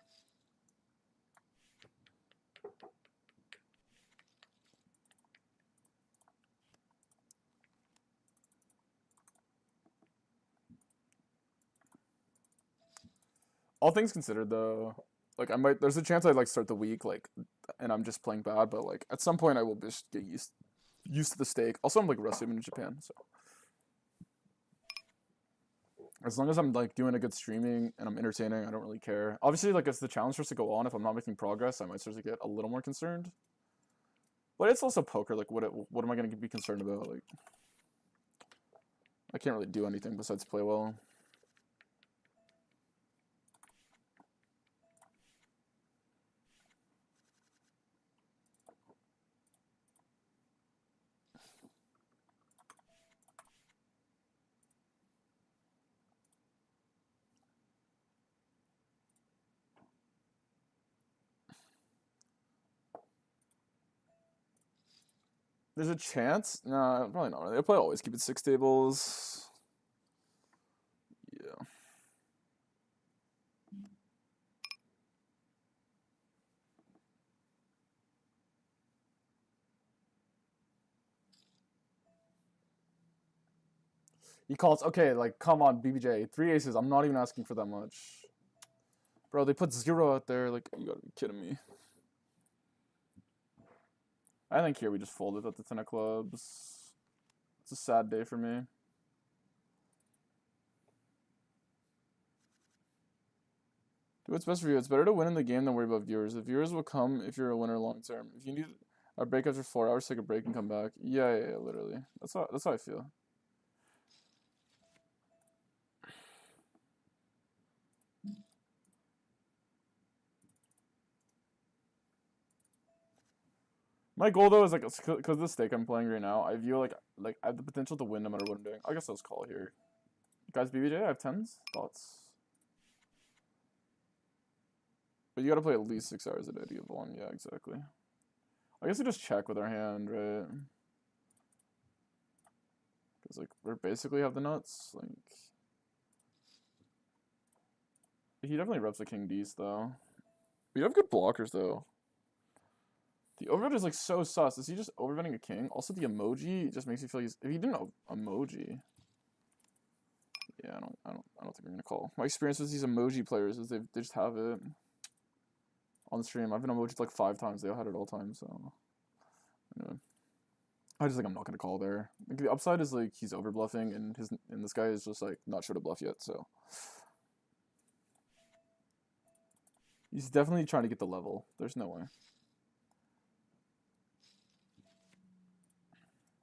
A: All things considered, though, like there's a chance I'd like start the week like, and I'm just playing bad, but like at some point I will just get used to the stake. Also, I'm like rusty in Japan, so as long as I'm like doing a good streaming and I'm entertaining, I don't really care. Obviously, like as the challenge starts to go on, if I'm not making progress, I might start to get a little more concerned. But it's also poker. Like, what am I gonna be concerned about? Like, I can't really do anything besides play well. There's a chance? Nah, probably not. They'll probably always keep it 6 tables. Yeah. He calls, okay, like, come on, BBJ. 3 aces, I'm not even asking for that much. Bro, they put 0 out there, like, you gotta be kidding me. I think here we just folded at the 10 of clubs. It's a sad day for me. Do what's best for you. It's better to win in the game than worry about viewers. The viewers will come if you're a winner long term. If you need a break after 4 hours, take a break and come back. Yeah, literally. That's how I feel. My goal though is like because the stake I'm playing right now, I view like I have the potential to win no matter what I'm doing. I guess I'll just call here. Guys, BBJ, I have 10s. Thoughts? But you gotta play at least 6 hours a day to get one. Yeah, exactly. I guess we just check with our hand, right? Because like we basically have the nuts. Like he definitely reps the king D's though. We have good blockers though. The overbet is like so sus. Is he just overbetting a king? Also, the emoji just makes me feel he's. If he didn't emoji, yeah, I don't think we're gonna call. My experience with these emoji players is they just have it on the stream. I've been emojied like 5 times. They all had it all times. So anyway, I just think I'm not gonna call there. Like, the upside is like he's over bluffing, and this guy is just like not sure to bluff yet. So he's definitely trying to get the level. There's no way.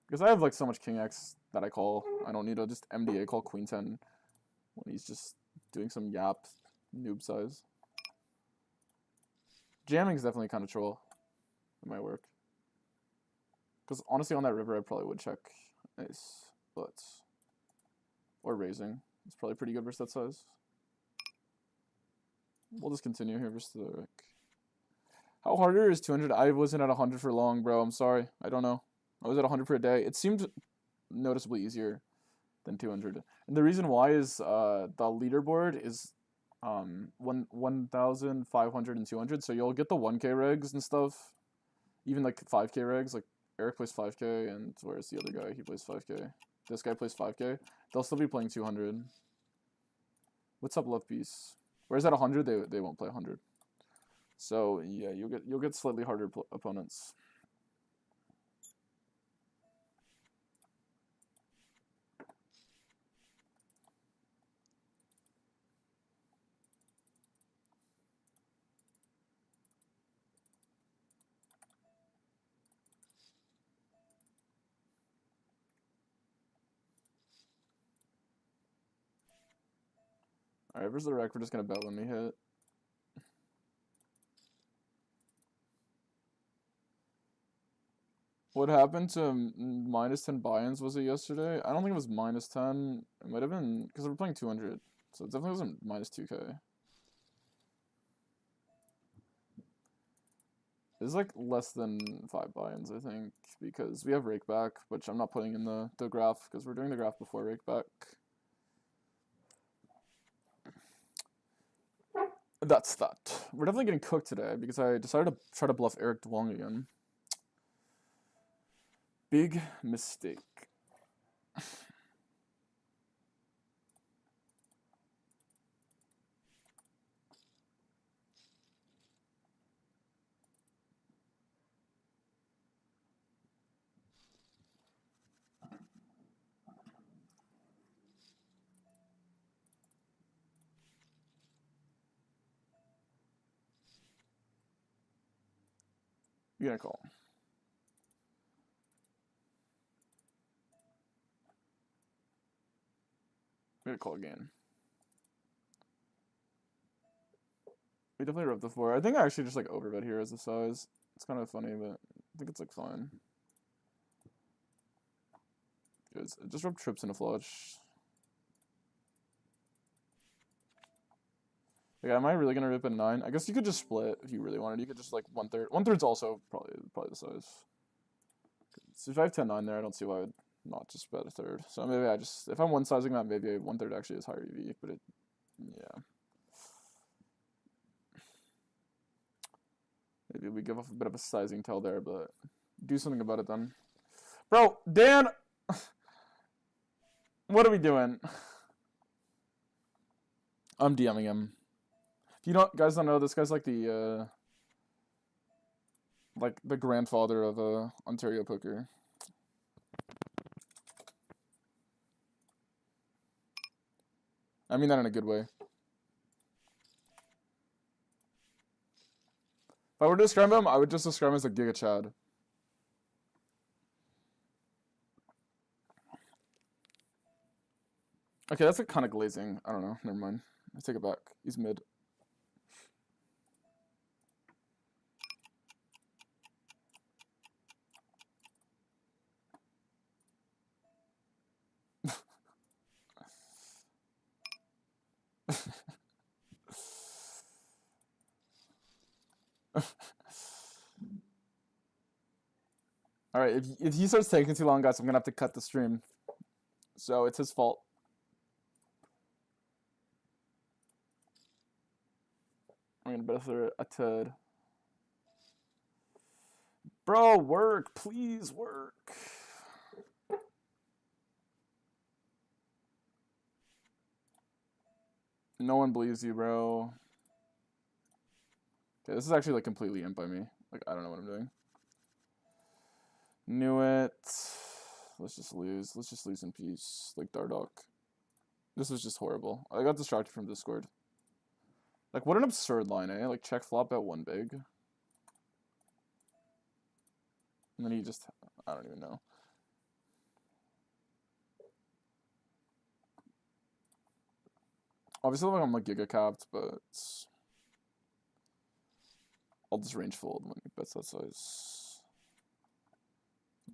A: Because I have like so much king X that I call. I don't need to just MDA call queen 10 when he's just doing some yap noob size. Jamming is definitely kind of troll. It might work. Because honestly, on that river, I probably would check ace, but or raising. It's probably pretty good versus that size. We'll just continue here versus the Rick. How harder is 200? I wasn't at 100 for long, bro. I'm sorry. I don't know. I was at 100 per day. It seemed noticeably easier than 200. And the reason why is the leaderboard is 1,500 and 200. So you'll get the 1K regs and stuff. Even like 5K regs. Like Eric plays 5K, and where's the other guy? He plays 5K. This guy plays 5K. They'll still be playing 200. What's up, Love Piece? Whereas at 100, they won't play 100. So yeah, you'll get slightly harder opponents. Alright, versus the Rec, we're just gonna bet when we hit. What happened to minus 10 buy-ins, was it yesterday? I don't think it was minus 10. It might have been, because we're playing 200. So it definitely wasn't minus 2k. It's like less than 5 buy-ins, I think, because we have rakeback, which I'm not putting in the graph, because we're doing the graph before rakeback. That's that. We're definitely getting cooked today, because I decided to try to bluff Eric Dwong again. Big mistake. You're gonna call. We're gonna call again. We definitely rubbed the 4. I think I actually just like overbet here as the size. It's kind of funny, but I think it's like fine. Good. Just rub trips in a flush. Okay, am I really gonna rip a 9? I guess you could just split if you really wanted. You could just like 1/3. 1/3's also probably the size. So if I have 10-9 there, I don't see why I would not just bet a third. So maybe I just, if I'm one sizing that, maybe 1/3 actually is higher EV, but it, yeah. Maybe we give off a bit of a sizing tell there, but do something about it then. Bro, Dan! What are we doing? I'm DMing him. If you guys don't know, this guy's like the grandfather of Ontario poker. I mean that in a good way. If I were to describe him, I would just describe him as a Giga Chad. Okay, that's like kind of glazing. I don't know. Never mind. I take it back. He's mid. Alright, if he starts taking too long, guys, I'm gonna have to cut the stream. So it's his fault. I'm gonna bet for a turd. Bro, work. Please work. No one believes you, bro. Okay, this is actually like completely imp by me. Like, I don't know what I'm doing. Knew it. Let's just lose. Let's just lose in peace. Like Dardock. This was just horrible. I got distracted from Discord. Like, what an absurd line, eh? Like, check flop at 1 big. And then he just... I don't even know. Obviously, like, I'm like giga capped, but... I'll just range fold when he bets that size.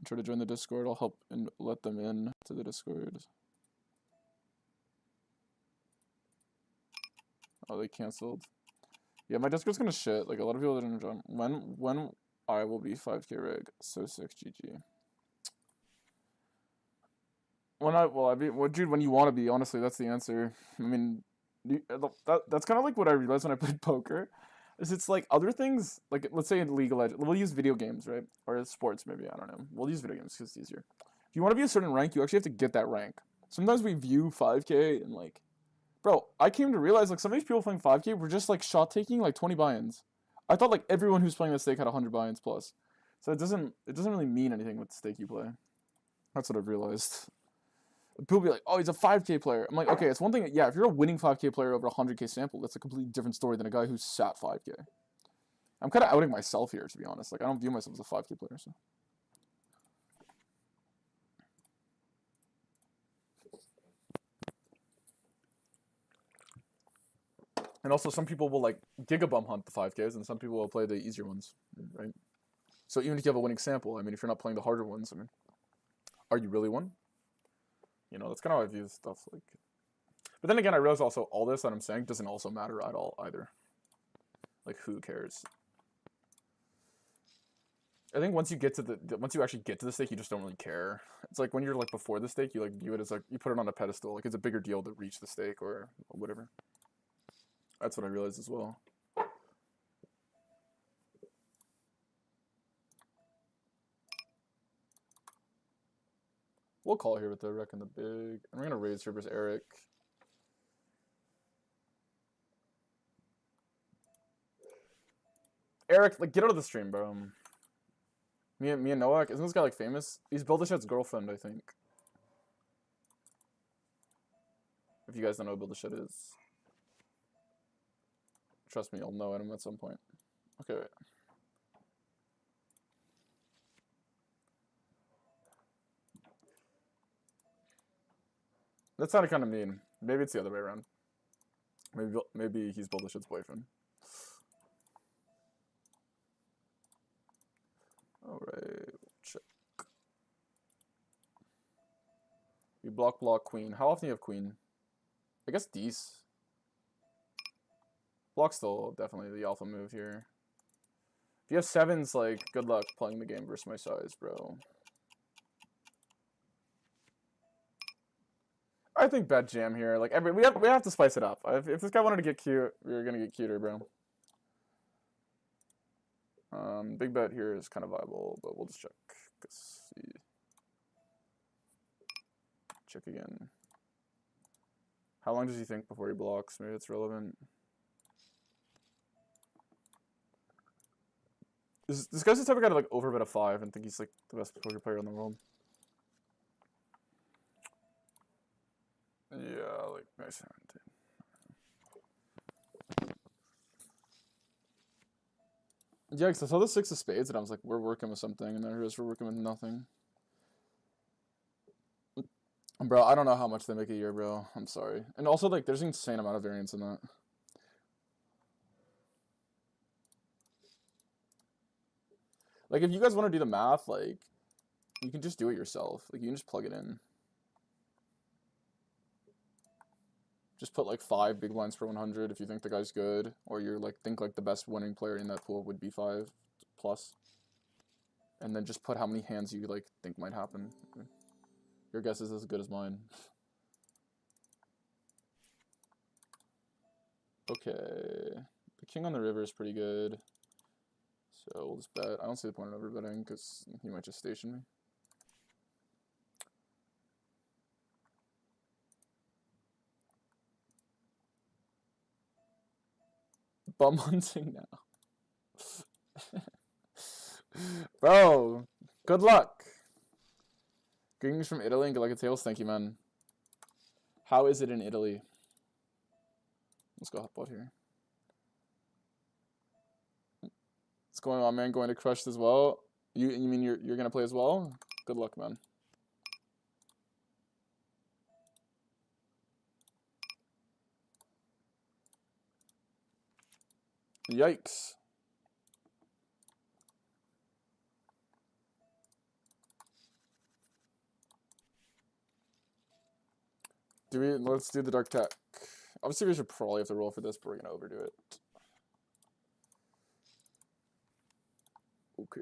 A: Try to join the Discord. I'll help and let them in to the Discord. Oh, they canceled. Yeah, my Discord's gonna shit. Like, a lot of people didn't join. When I will be 5k rig. So sick, GG. Dude, when you want to be, honestly, that's the answer. I mean, that's kind of like what I realized when I played poker. Is it's like other things, like let's say in League of Legends, we'll use video games, right? Or sports, maybe, I don't know. We'll use video games because it's easier. If you want to be a certain rank, you actually have to get that rank. Sometimes we view 5k and like, bro, I came to realize like some of these people playing 5k were just like shot taking like 20 buy-ins. I thought like everyone who's playing that stake had 100 buy-ins plus. So it doesn't really mean anything with the stake you play. That's what I've realized. People be like, oh, he's a 5k player. I'm like, okay, it's one thing. Yeah, if you're a winning 5k player over a 100k sample, that's a completely different story than a guy who's sat 5k. I'm kind of outing myself here, to be honest. Like, I don't view myself as a 5k player, so. And also, some people will, like, gigabum hunt the 5ks, and some people will play the easier ones, right? So even if you have a winning sample, I mean, if you're not playing the harder ones, I mean, are you really one? You know, that's kind of how I view stuff. Like, but then again, I realize also all this that I'm saying doesn't also matter at all either. Like, who cares? I think once you actually get to the stake, you just don't really care. It's like when you're like before the stake, you like view it as like you put it on a pedestal. Like it's a bigger deal to reach the stake or whatever. That's what I realized as well. We'll call here with the rec and the big. And we're gonna raise here versus Eric. Eric, like get out of the stream, bro. Me and Noak, isn't this guy like famous? He's Build-A-Shed's girlfriend, I think. If you guys don't know what Build-A-Shed is. Trust me, you'll know him at some point. Okay. That sounded kind of mean. Maybe it's the other way around. Maybe he's Build-A-Shed's boyfriend. Alright, check. We block queen. How often do you have queen? I guess Dece. Block's still definitely the alpha move here. If you have sevens, like, good luck playing the game versus my size, bro. I think bet jam here. Like we have to spice it up. If this guy wanted to get cute, we were gonna get cuter, bro. Big bet here is kind of viable, but we'll just check. See. Check again. How long does he think before he blocks? Maybe it's relevant. This guy's the type of guy to like overbet a 5 and think he's like the best poker player in the world. Yeah, like nice hand. Yeah, because I saw the 6 of spades and I was like, we're working with something, and then I realized we're working with nothing. Bro, I don't know how much they make a year, bro. I'm sorry. And also, like, there's an insane amount of variance in that. Like, if you guys want to do the math, like, you can just do it yourself. Like, you can just plug it in. Just put, like, 5 big blinds per 100 if you think the guy's good. Or you're, like, think, like, the best winning player in that pool would be 5 plus. And then just put how many hands you, like, think might happen. Your guess is as good as mine. Okay. The king on the river is pretty good. So we'll just bet. I don't see the point in overbetting because he might just station me. Bum hunting now. Bro, good luck. Greetings from Italy and good luck at tables. Thank you, man. How is it in Italy? Let's go hotbot here. What's going on, man? Going to crush as well? You mean you're gonna play as well? Good luck, man. Yikes. Let's do the dark tech. Obviously we should probably have to roll for this, but we're gonna overdo it. Okay.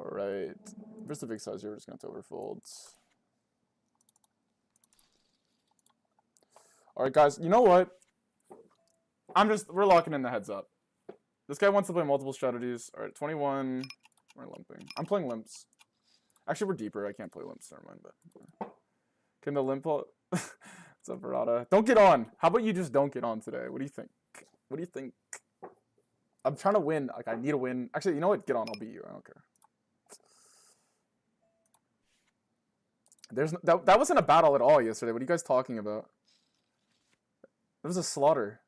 A: Alright. Where's the big size here? We're just gonna have to overfold. Alright, guys, you know what? We're locking in the heads up. This guy wants to play multiple strategies. All right, 21. We're limping. I'm playing limps. Actually, we're deeper. I can't play limps. Never mind. But can the limp? What's up, Verada? Don't get on. How about you just don't get on today? What do you think? What do you think? I'm trying to win. Like, I need a win. Actually, you know what? Get on. I'll beat you. I don't care. There's that wasn't a battle at all yesterday. What are you guys talking about? It was a slaughter.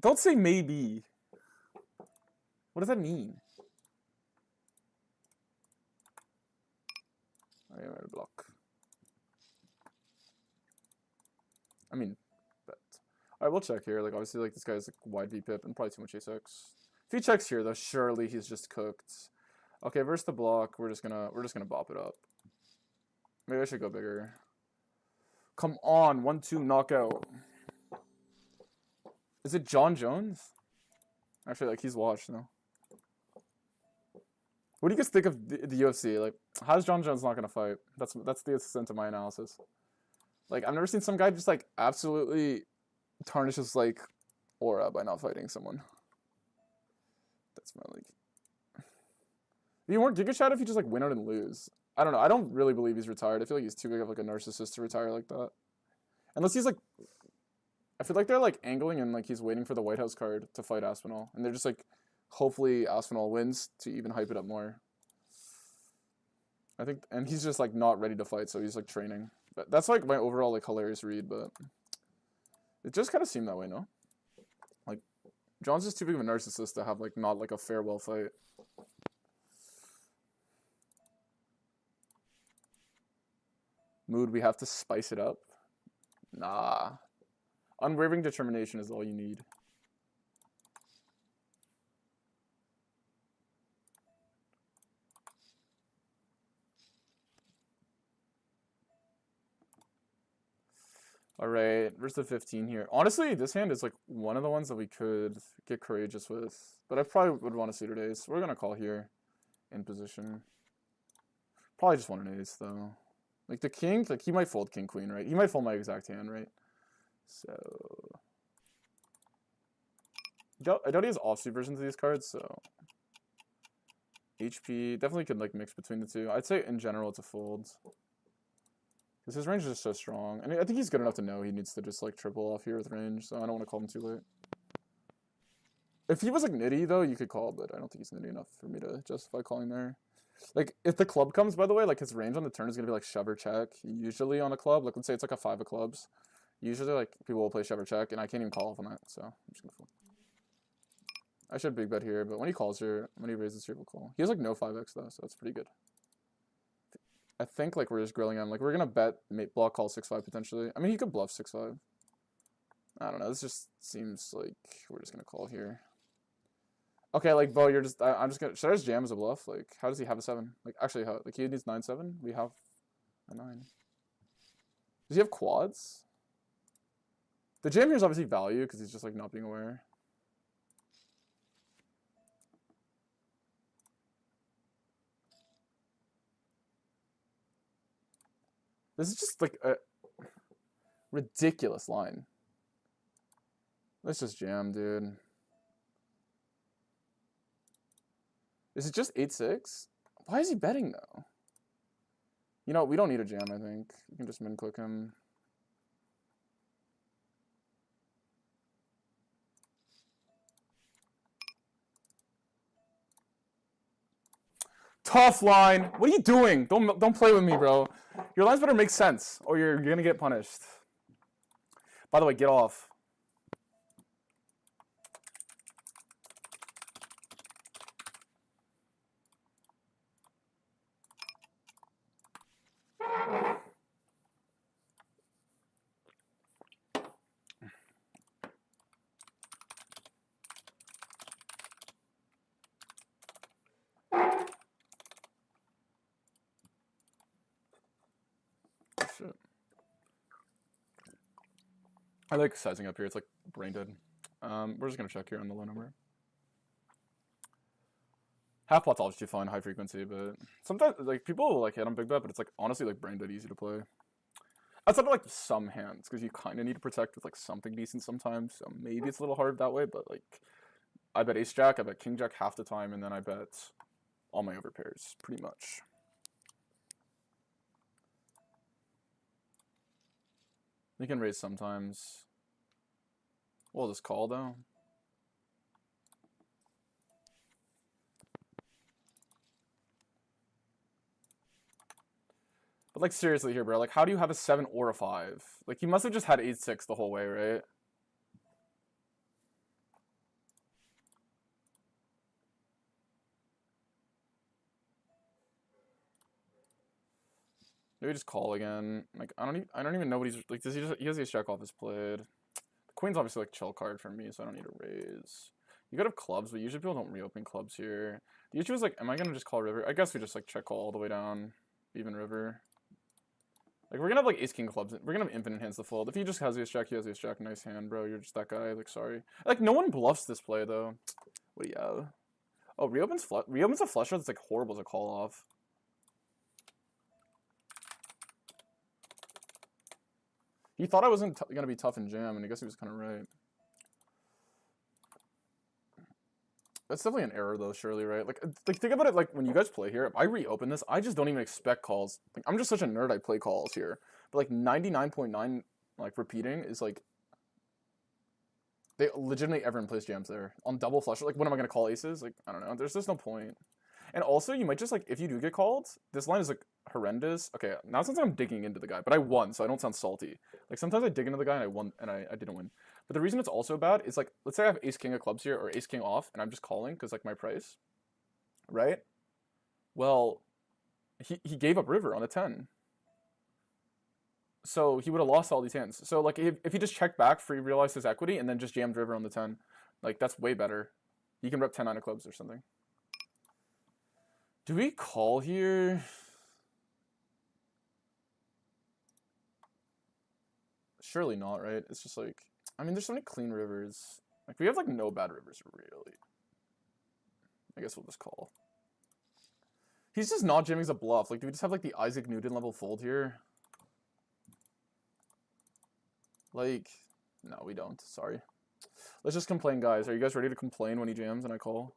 A: Don't say maybe. What does that mean? I am at a block. I mean, bet. Alright, we'll check here. Like, obviously, like, this guy's like wide V pip and probably too much A6. If he checks here, though, surely he's just cooked. Okay, versus the block, we're just gonna bop it up. Maybe I should go bigger. Come on, 1-2 knockout. Is it John Jones? Actually, like, he's washed now. What do you guys think of the UFC? Like, how's John Jones not gonna fight? That's the extent of my analysis. Like, I've never seen some guy just like absolutely tarnish his like aura by not fighting someone. That's my like. It'd be more giga chat if you just like win out and lose. I don't know. I don't really believe he's retired. I feel like he's too big of like a narcissist to retire like that. Unless he's like, I feel like they're like angling and like he's waiting for the White House card to fight Aspinall, and they're just like, hopefully Aspinall wins to even hype it up more. I think, and he's just like not ready to fight, so he's like training. But that's like my overall like hilarious read, but it just kind of seemed that way, no? Like, John's just too big of a narcissist to have like not like a farewell fight. Mood, we have to spice it up. Nah. Unwavering determination is all you need. Alright, versus the 15 here. Honestly, this hand is like one of the ones that we could get courageous with. But I probably would want a suited ace. We're gonna call here in position. Probably just want an ace though. Like the king, like he might fold king queen, right? He might fold my exact hand, right? So I doubt he has offsuit versions of these cards, so HP definitely could like mix between the two. I'd say in general it's a fold. Because his range is just so strong. And I think he's good enough to know he needs to just like triple off here with range, so I don't want to call him too late. If he was like nitty though, you could call, but I don't think he's nitty enough for me to justify calling there. Like, if the club comes, by the way, like his range on the turn is going to be like shove or check. Usually on a club, like let's say it's like a 5 of clubs. Usually like people will play shove or check, and I can't even call off on that, so I'm just going to fold. I should big bet here, but when he calls here, when he raises here, we'll call. He has like no 5x though, so that's pretty good. I think like we're just grilling him. Like we're gonna bet block call 6-5 potentially. I mean he could bluff 6-5. I don't know. This just seems like we're just gonna call here. Okay, like Bo, you're just. I'm just gonna. Should I just jam as a bluff? Like how does he have a 7? Like actually, how like he needs 9-7. We have a 9. Does he have quads? The jam here is obviously value because he's just like not being aware. This is just like a ridiculous line. Let's just jam, dude. Is it just 8-6? Why is he betting though? You know, we don't need a jam, I think. You can just min click him. Tough line. What are you doing? Don't play with me, bro. Your lines better make sense, or you're gonna get punished. By the way, get off. Shit. I like sizing up here. It's like brain dead. We're just gonna check here on the low number. Half pot's obviously fine, high frequency, but sometimes like people will like hit on big bet, but it's like honestly like brain dead easy to play. Outside of like some hands, because you kind of need to protect with like something decent sometimes. So maybe it's a little hard that way, but like I bet ace jack, I bet king jack half the time, and then I bet all my overpairs pretty much. We can raise sometimes. We'll just call though. But like seriously here, bro, like how do you have a 7 or a 5? Like you must have just had 8-6 the whole way, right? Maybe just call again. Like I don't even know what he's like. He has ace jack off his played. The queen's obviously like chill card for me, so I don't need to raise. You could have clubs, but usually people don't reopen clubs here. The issue is like, am I gonna just call river? I guess we just like check call all the way down, even river. Like we're gonna have like ace king clubs. We're gonna have infinite hands to fold. If he just has ace jack, he has ace jack. Nice hand, bro. You're just that guy. Like sorry. Like no one bluffs this play though. What do you have? Oh, reopens a flush draw that's like horrible to call off. He thought I wasn't gonna be tough in jam, and I guess he was kind of right. That's definitely an error though, surely, right? Like think about it. Like when you guys play here, if I reopen this, I just don't even expect calls. Like I'm just such a nerd. I play calls here, but like 99.9 like repeating is like they legitimately everyone plays jams there on double flush. Like when am I gonna call aces? Like I don't know. There's just no point. And also, you might just like if you do get called, this line is like horrendous. Okay, now it sounds like I'm digging into the guy, but I won, so I don't sound salty. Like sometimes I dig into the guy and I won, and I didn't win. But the reason it's also bad is like, let's say I have ace king of clubs here or ace king off, and I'm just calling because like my price, right? Well, he gave up river on a 10. So he would have lost all these hands. So like if he just checked back, free realized his equity, and then just jammed river on the 10, like that's way better. He can rep 10-9 of clubs or something. Do we call here? Surely not, right? It's just like, I mean, there's so many clean rivers. Like, we have, like, no bad rivers, really. I guess we'll just call. He's just not jamming as a bluff. Like, do we just have, like, the Isaac Newton level fold here? Like, no, we don't. Sorry. Let's just complain, guys. Are you guys ready to complain when he jams and I call?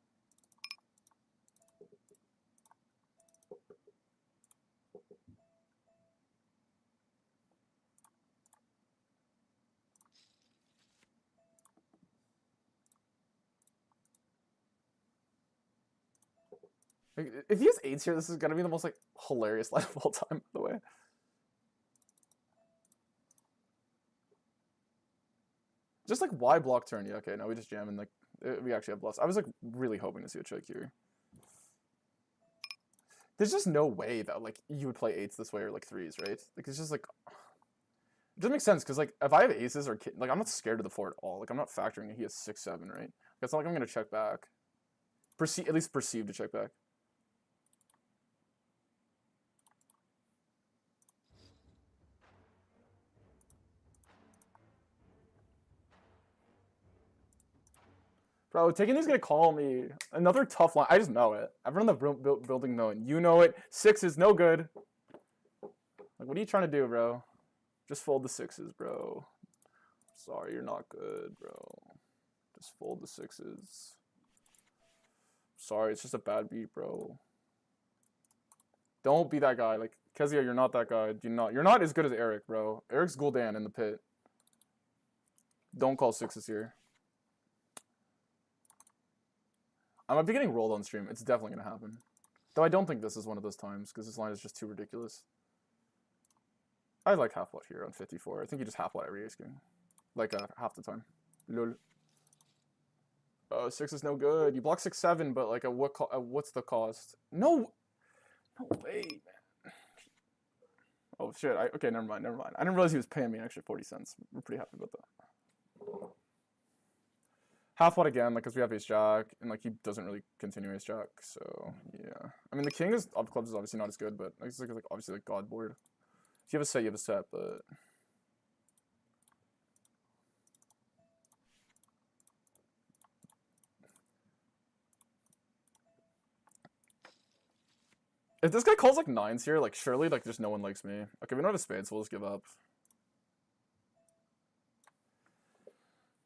A: Like, if he has 8s here, this is gonna be the most, like, hilarious line of all time, by the way. Just, like, why block turn? Yeah, okay, now we just jam and, like, we actually have bluffs. I was, like, really hoping to see a check here. There's just no way that, like, you would play 8s this way or, like, 3s, right? Like, it's just, like... It doesn't make sense, because, like, if I have aces or... Like, I'm not scared of the 4 at all. Like, I'm not factoring he has 6-7, right? It's not like I'm gonna check back. At least perceive to check back. Bro, taking these gonna call me. Another tough line. I just know it. Everyone in the building know it. You know it. 6 is no good. Like, what are you trying to do, bro? Just fold the 6s, bro. Sorry, you're not good, bro. Just fold the 6s. Sorry, it's just a bad beat, bro. Don't be that guy. Like, Kezia, you're not that guy. You're not as good as Eric, bro. Eric's Gul'dan in the pit. Don't call 6s here. I might be getting rolled on stream. It's definitely going to happen. Though I don't think this is one of those times, because this line is just too ridiculous. I like half pot here on 54. I think you just half pot every ace king. Like, half the time. Lol. 6 is no good. You block 6-7, but like, what's the cost? No way, man. Oh shit. Okay, never mind. I didn't realize he was paying me an extra 40 cents. We're pretty happy about that. Half pot again, like, because we have ace jack, and like he doesn't really continue ace jack, so yeah. I mean, the king of clubs is obviously not as good, but it's like obviously like god board. If you have a set, you have a set, but If this guy calls like nines here, like surely like just no one likes me. Okay, we don't have a spade, so we'll just give up.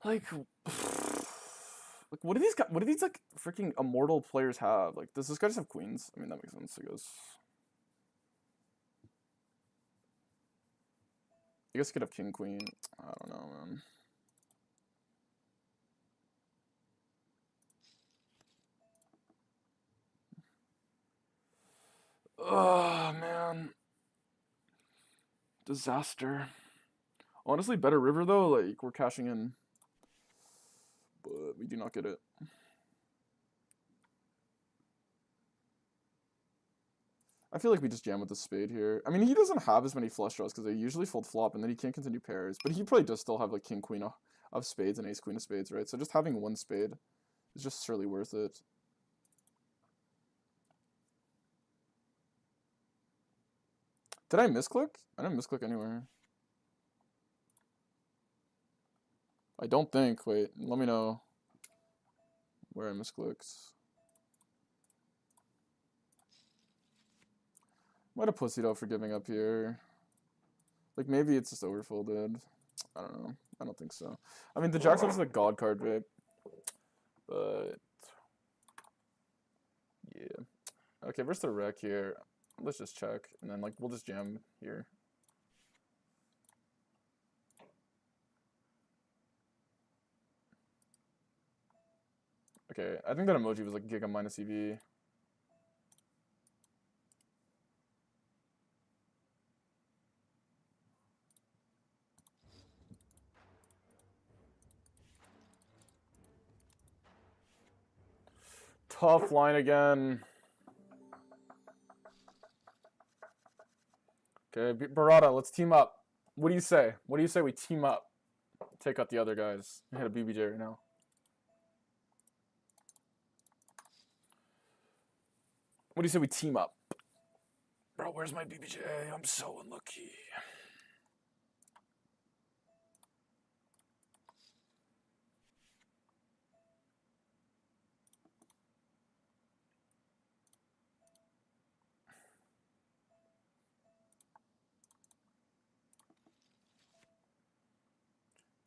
A: Like, like what do these guys, what do these like freaking immortal players have? Like, does this guy just have queens? I mean, that makes sense, I guess. I guess he could have king, queen. I don't know, man. Oh, man. Disaster. Honestly, better river, though. Like, we're cashing in. But we do not get it. I feel like we just jam with the spade here. I mean, he doesn't have as many flush draws because they usually fold flop and then he can't continue pairs. But he probably does still have like king, queen of spades and ace, queen of spades, right? So just having one spade is just surely worth it. Did I misclick? I didn't misclick anywhere. I don't think. Wait, let me know where I misclicked. Might have pussied out for giving up here. Like, maybe it's just overfolded. I don't know. I don't think so. I mean, the jack's obviously the god card, right? But yeah. Okay, versus the wreck here. Let's just check, and then like we'll just jam here. Okay, I think that emoji was like giga minus EV. Tough line again. Okay, Barada, let's team up. What do you say? What do you say we team up? Take out the other guys. I hit a BBJ right now. What do you say we team up? Bro, where's my BBJ? I'm so unlucky.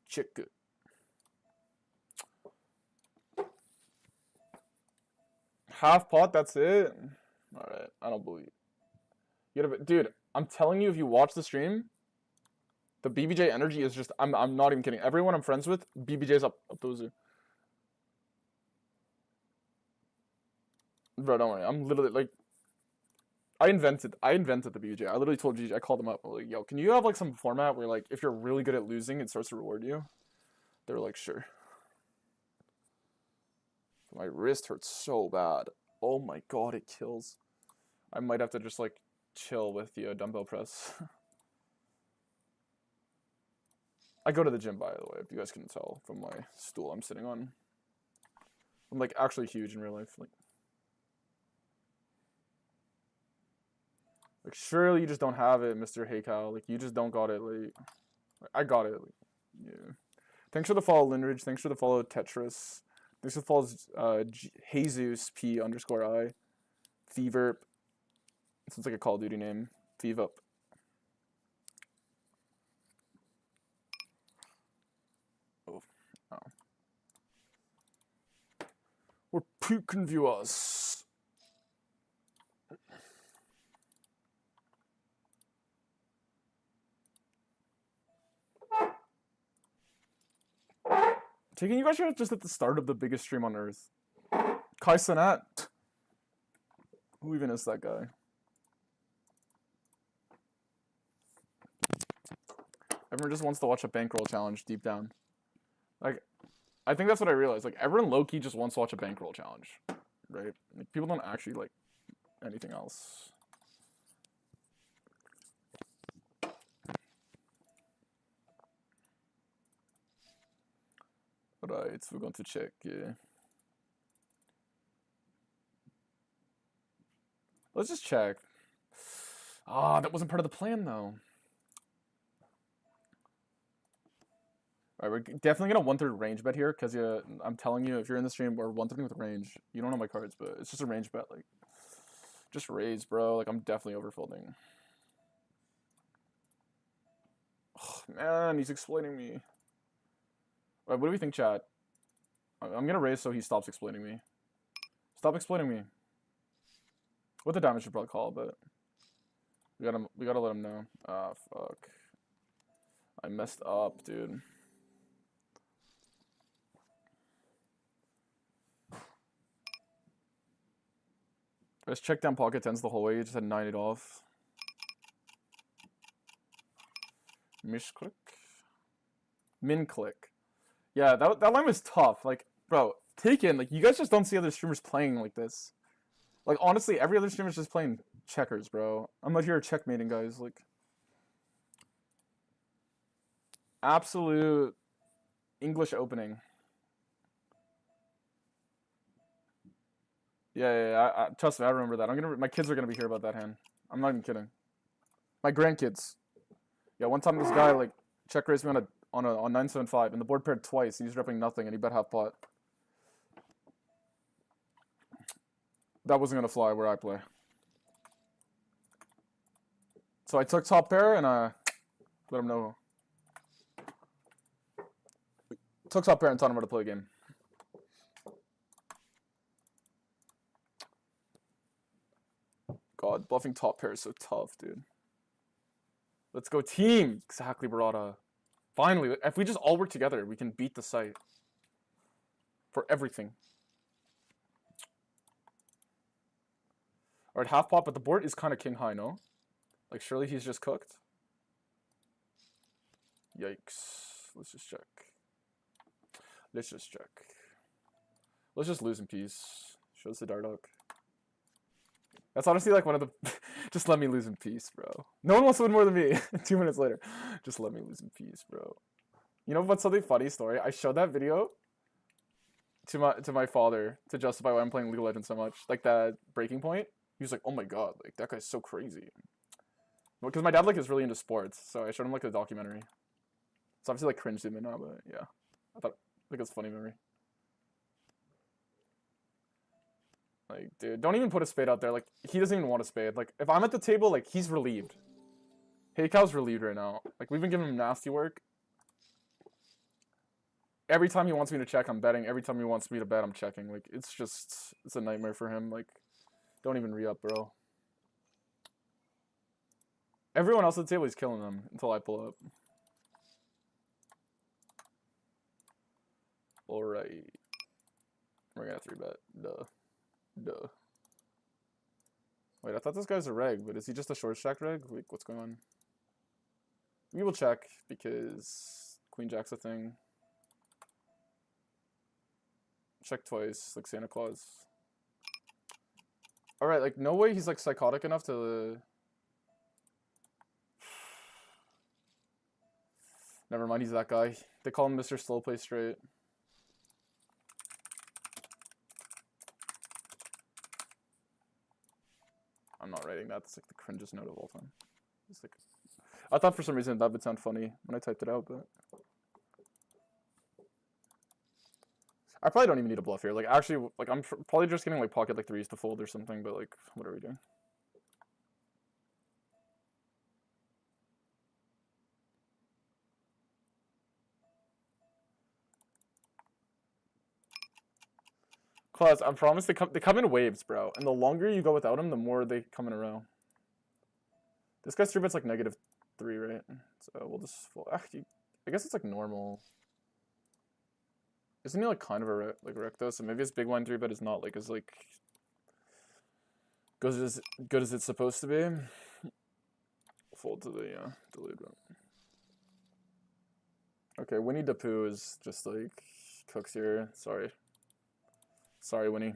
A: Check it. Half pot, that's it? Alright, I don't believe. Dude, I'm telling you, if you watch the stream, the BBJ energy is just, I'm not even kidding. Everyone I'm friends with, BBJ's up those. Bro, don't worry. I'm literally like, I invented the BBJ. I literally told GG, I called them up. I was like, yo, can you have like some format where like if you're really good at losing, it starts to reward you? They were like, sure. My wrist hurts so bad. Oh my god, it kills. I might have to just like chill with the dumbbell press. I go to the gym, by the way, if you guys can tell from my stool I'm sitting on. I'm like actually huge in real life. Like surely you just don't have it, Mr. Haycow. Like you just don't got it. Like I got it. Like, yeah. Thanks for the follow, Linridge. Thanks for the follow, Tetris. Thanks for the follow, Jesus P _I. Feverp. Sounds like a Call of Duty name. Fevup. Oh. We're peeking viewers. Taking you guys are just at the start of the biggest stream on earth. Kai Cenat. Who even is that guy? Everyone just wants to watch a bankroll challenge deep down. Like, I think that's what I realized. Like, everyone low-key just wants to watch a bankroll challenge. Right? Like, people don't actually like anything else. Alright, we're going to check, yeah. Let's just check. Ah, that wasn't part of the plan, though. Alright, we're definitely gonna 1/3 range bet here, because I'm telling you, if you're in the stream, we're 1/3 with range. You don't know my cards, but it's just a range bet, like. Just raise, bro. Like, I'm definitely overfolding. Oh, man, he's exploiting me. Alright, what do we think, chat? I'm gonna raise so he stops exploiting me. Stop exploiting me. With the damage should probably call, but we gotta let him know. Ah, fuck. I messed up, dude. Let's check down pocket tens the whole way. You just had 9 it off. Mishclick. Min click. Yeah, that line was tough. Like, bro, Taken, like, you guys just don't see other streamers playing like this. Like, honestly, every other streamer's just playing checkers, bro. I'm out here checkmating, guys. Like, absolute English opening. Yeah. Trust me, I remember that. My kids are gonna be here about that hand. I'm not even kidding. My grandkids. Yeah, one time this guy like check raised me on 975, and the board paired twice. And he's repping nothing, and he bet half pot. That wasn't gonna fly where I play. So I took top pair and let him know. Took top pair and taught him how to play a game. God, bluffing top pair is so tough, dude. Let's go team! Exactly, Barada. Finally, if we just all work together, we can beat the site. For everything. Alright, half pot, but the board is kind of king high, no? Like, surely he's just cooked? Yikes. Let's just check. Let's just lose in peace. Shows the Dardock. That's honestly like one of the... Just let me lose in peace, bro. No one wants to win more than me. 2 minutes later. Just let me lose in peace, bro. You know what's something funny story? I showed that video to my father to justify why I'm playing League of Legends so much. Like that breaking point. He was like, oh my god, like that guy's so crazy. Because my dad like is really into sports, so I showed him like a documentary. It's obviously like cringed him now, but yeah. I thought like it's a funny memory. Like, dude, don't even put a spade out there. Like, he doesn't even want a spade. Like, if I'm at the table, like, he's relieved. Hey, Cow's relieved right now. Like, we've been giving him nasty work. Every time he wants me to check, I'm betting. Every time he wants me to bet, I'm checking. Like, it's a nightmare for him. Like, don't even re-up, bro. Everyone else at the table, he's killing them until I pull up. Alright. We're gonna 3-bet. Duh. Wait, I thought this guy's a reg, but is he just a short stack reg? Like, what's going on? We will check, because Queen Jack's a thing. Check twice, like Santa Claus. Alright, like, no way he's, like, psychotic enough to... Never mind, he's that guy. They call him Mr. Slow Play Straight. I'm not writing that. That's like the cringest note of all time. It's like, I thought for some reason that would sound funny when I typed it out, but I probably don't even need a bluff here. Like, actually, like I'm probably just getting like pocket like threes to fold or something. But like, what are we doing? Claus, I promise they come in waves, bro. And the longer you go without them, the more they come in a row. This guy's 3-bet's like -3, right? So we'll just fold. Actually, I guess it's like normal. Isn't he like kind of a wreck though? So maybe his big blind 3-bet is not like as like good as it's supposed to be. Fold to the delayed one. Okay, Winnie the Pooh is just like cooks here. Sorry, Winnie.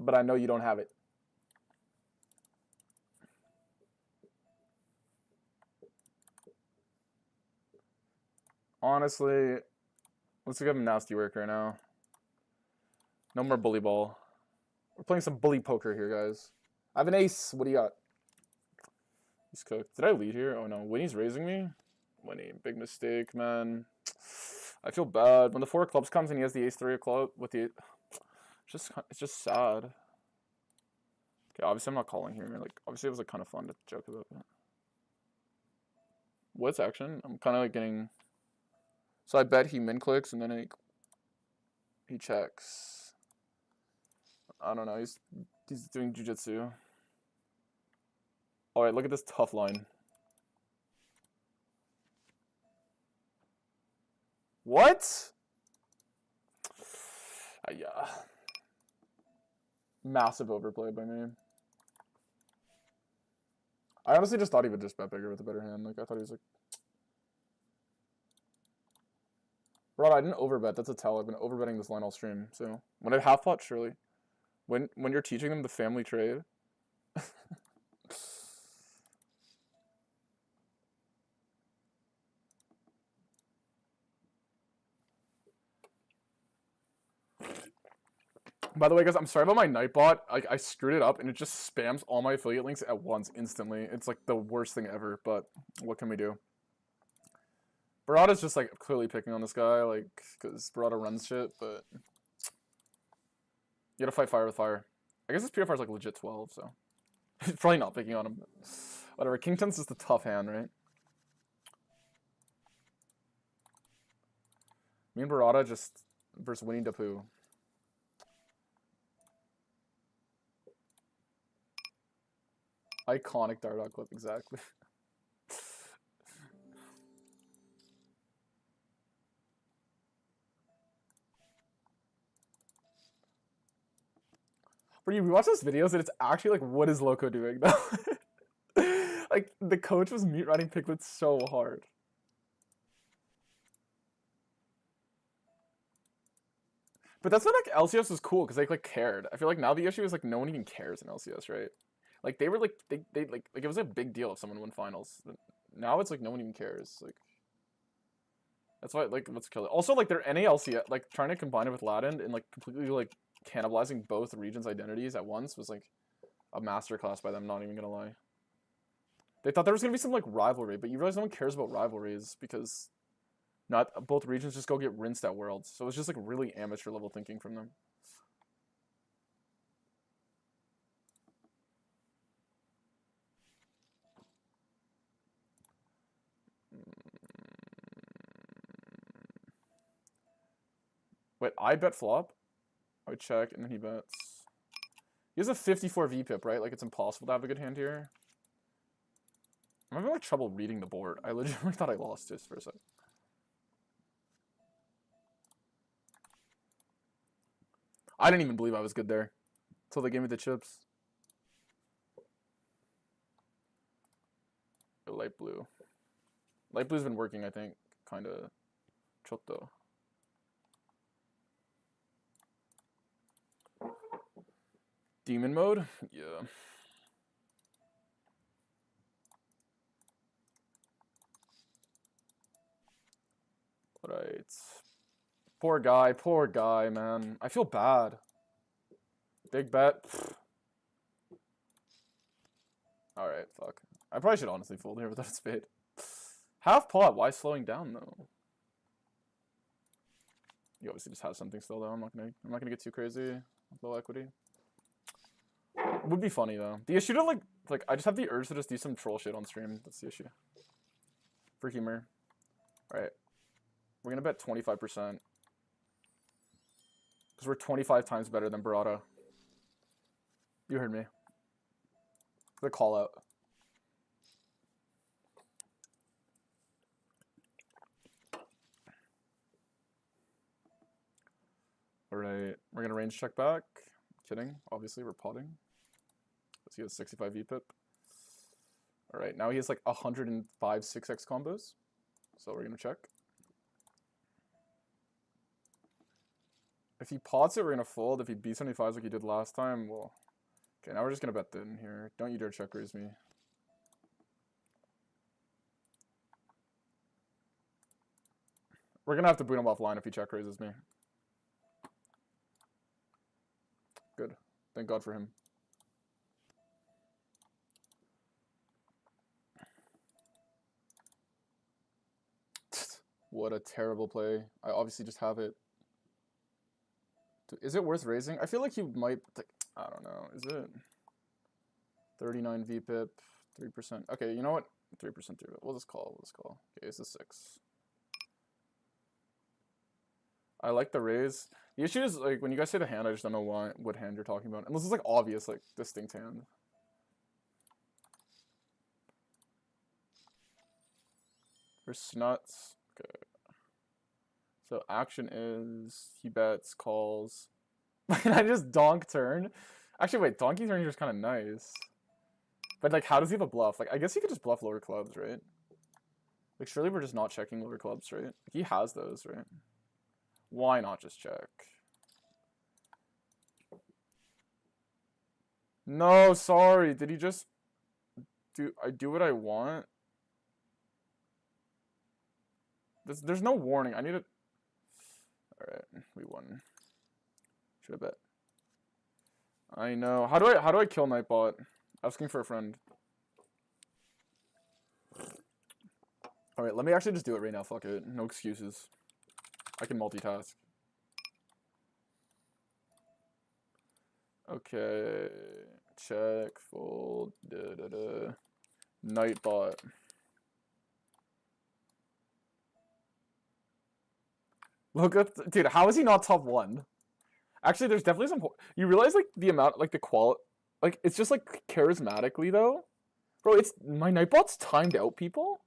A: But I know you don't have it. Honestly, let's give him nasty work right now. No more bully ball. We're playing some bully poker here, guys. I have an ace. What do you got? He's cooked. Did I lead here? Oh no, Winnie's raising me? Winnie, big mistake, man. I feel bad when the 4 of clubs comes and he has the ace 3 of club with the. It's just sad. Okay, obviously I'm not calling here. Like obviously it was like kind of fun to joke about that. What's action? I'm kind of like getting. So I bet he min clicks and then he checks. I don't know. He's doing jujitsu. All right, look at this tough line. What? Yeah. Massive overplay by me. I honestly just thought he would just bet bigger with a better hand. Like I thought he was like. Rod, I didn't overbet. That's a tell. I've been overbetting this line all stream. So when I half pot, surely. When you're teaching them the family trade. By the way, guys, I'm sorry about my Nightbot. I screwed it up, and it just spams all my affiliate links at once, instantly. It's, like, the worst thing ever, but what can we do? Barada's just, like, clearly picking on this guy, like, because Barada runs shit, but... You gotta fight fire with fire. I guess this PFR is, like, legit 12, so... He's probably not picking on him, but... Whatever, King 10's just a tough hand, right? Me and Barada just... versus Winnie the Pooh. Iconic Dardock clip, exactly. But you rewatch those videos and it's actually like, what is Loco doing though? Like, the coach was mute riding Piglet so hard. But that's what like LCS was cool because they like cared. I feel like now the issue is like no one even cares in LCS, right? Like they were like they like it was a big deal if someone won finals. Now it's like no one even cares. Like that's why like let's kill it. Also like their NALCS like trying to combine it with Latin and like completely like cannibalizing both regions' identities at once was like a masterclass by them. Not even gonna lie. They thought there was gonna be some like rivalry, but you realize no one cares about rivalries because not both regions just go get rinsed at Worlds. So it's just like really amateur level thinking from them. Wait, I bet flop? I would check, and then he bets. He has a 54 VPIP, right? Like, it's impossible to have a good hand here. I'm having, like, trouble reading the board. I legitimately thought I lost this for a sec. I didn't even believe I was good there. Until they gave me the chips. Light blue. Light blue's been working, I think. Kinda. Chotto. Demon mode? Yeah. Alright. Poor guy, man. I feel bad. Big bet. Alright, fuck. I probably should honestly fold here without a spade. Half pot, why slowing down though? You obviously just have something still though. I'm not gonna get too crazy with low equity. Would be funny though. The issue to like I just have the urge to just do some troll shit on stream. That's the issue. For humor. Alright. We're gonna bet 25%. Because we're 25 times better than Barada. You heard me. The call out. Alright. We're gonna range check back. Kidding. Obviously, we're potting. Let's see, he has 65 VPIP. Alright, now he has like 105 6x combos. So we're gonna check. If he pots it, we're gonna fold. If he B75s like he did last time, well... Okay, now we're just gonna bet thin here. Don't you dare check raise me. We're gonna have to boot him offline if he check raises me. Good. Thank God for him. What a terrible play. I obviously just have it. Is it worth raising? I feel like he might. I don't know. Is it? 39 VPIP, 3%. Okay, you know what? 3% 3. We'll just call. We'll just call. Okay, it's a 6. I like the raise. The issue is, like, when you guys say the hand, I just don't know what hand you're talking about. And this is, like, obvious, like, distinct hand. For snuts. Okay. So action is he bets, calls. And I just donk turn. Actually, wait, donkey turn is kind of nice. But, like, how does he have a bluff? Like, I guess he could just bluff lower clubs, right? Like, surely we're just not checking lower clubs, right? Like, he has those, right? Why not just check? No, sorry. Did he just do what I want? There's no warning. I need to. Alright, we won. Should have bet. I know. How do I kill Nightbot? Asking for a friend. Alright, let me actually just do it right now. Fuck it. No excuses. I can multitask. Okay. Check, fold, Nightbot. Look at, dude, how is he not top 1? Actually, there's definitely some, you realize, like, the amount, like, the quality, like, it's just, like, charismatically, though? Bro, it's, my Nightbot's timed out, people?